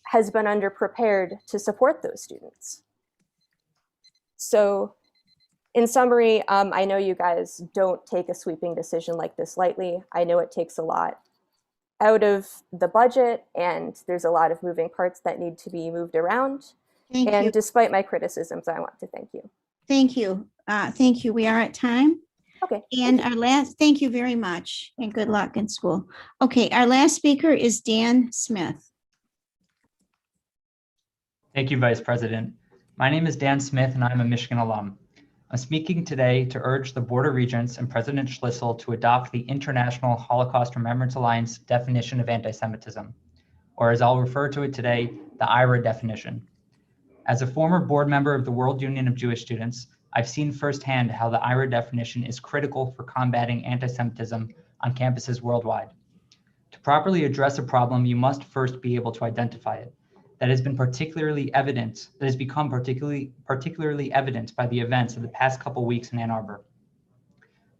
has been underprepared to support those students. So in summary, I know you guys don't take a sweeping decision like this lightly. I know it takes a lot out of the budget, and there's a lot of moving parts that need to be moved around. Thank you. Despite my criticisms, I want to thank you. Thank you. Thank you. We are at time. Okay. And our last, thank you very much, and good luck in school. Okay, our last speaker is Dan Smith. Thank you, Vice President. My name is Dan Smith, and I'm a Michigan alum. I'm speaking today to urge the Board of Regents and President Schlissel to adopt the International Holocaust Remembrance Alliance definition of anti-Semitism, or as I'll refer to it today, the IRA definition. As a former board member of the World Union of Jewish Students, I've seen firsthand how the IRA definition is critical for combating anti-Semitism on campuses worldwide. To properly address a problem, you must first be able to identify it. That has become particularly evident by the events of the past couple weeks in Ann Arbor.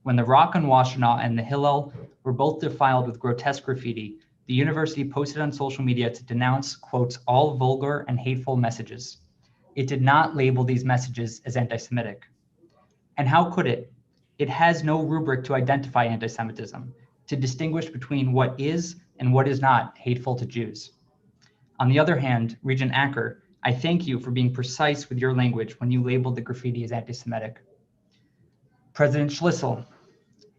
When the Rock on Washtenaw and the Hillel were both defiled with grotesque graffiti, the university posted on social media to denounce, quotes, all vulgar and hateful messages. It did not label these messages as anti-Semitic. And how could it? It has no rubric to identify anti-Semitism, to distinguish between what is and what is not hateful to Jews. On the other hand, Regent Acker, I thank you for being precise with your language when you labeled the graffiti as anti-Semitic. President Schlissel,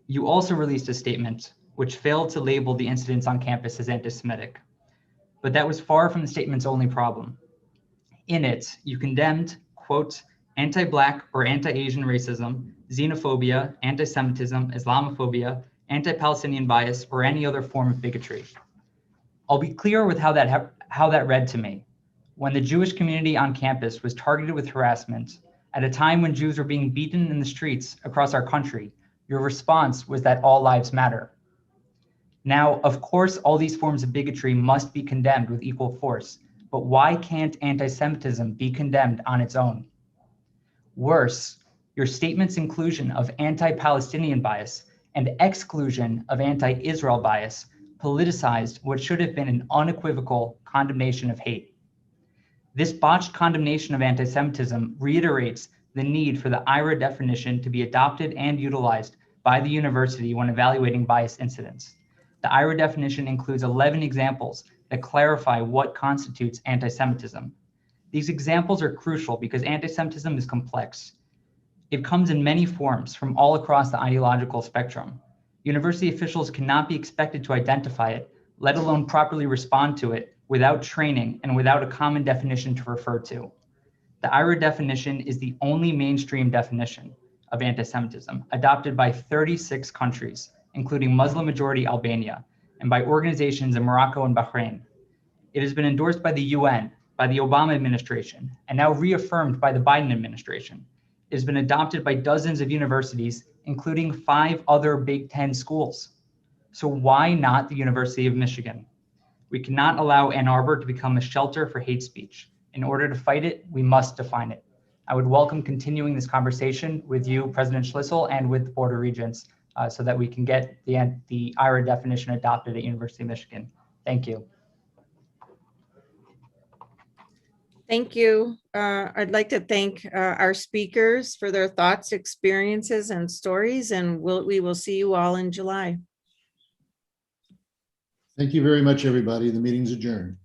you also released a statement which failed to label the incidents on campus as anti-Semitic. But that was far from the statement's only problem. In it, you condemned, quote, anti-Black or anti-Asian racism, xenophobia, anti-Semitism, Islamophobia, anti-Palestinian bias, or any other form of bigotry. I'll be clear with how that read to me. When the Jewish community on campus was targeted with harassment at a time when Jews were being beaten in the streets across our country, your response was that all lives matter. Now, of course, all these forms of bigotry must be condemned with equal force, but why can't anti-Semitism be condemned on its own? Worse, your statement's inclusion of anti-Palestinian bias and exclusion of anti-Israel bias politicized what should have been an unequivocal condemnation of hate. This botched condemnation of anti-Semitism reiterates the need for the IRA definition to be adopted and utilized by the university when evaluating bias incidents. The IRA definition includes 11 examples that clarify what constitutes anti-Semitism. These examples are crucial because anti-Semitism is complex. It comes in many forms from all across the ideological spectrum. University officials cannot be expected to identify it, let alone properly respond to it, without training and without a common definition to refer to. The IRA definition is the only mainstream definition of anti-Semitism, adopted by 36 countries, including Muslim-majority Albania, and by organizations in Morocco and Bahrain. It has been endorsed by the UN, by the Obama administration, and now reaffirmed by the Biden administration. It has been adopted by dozens of universities, including 5 other Big Ten schools. So why not the University of Michigan? We cannot allow Ann Arbor to become a shelter for hate speech. In order to fight it, we must define it. I would welcome continuing this conversation with you, President Schlissel, and with the Board of Regents so that we can get the IRA definition adopted at University of Michigan. Thank you. Thank you. I'd like to thank our speakers for their thoughts, experiences, and stories, and we will see you all in July. Thank you very much, everybody. The meeting's adjourned.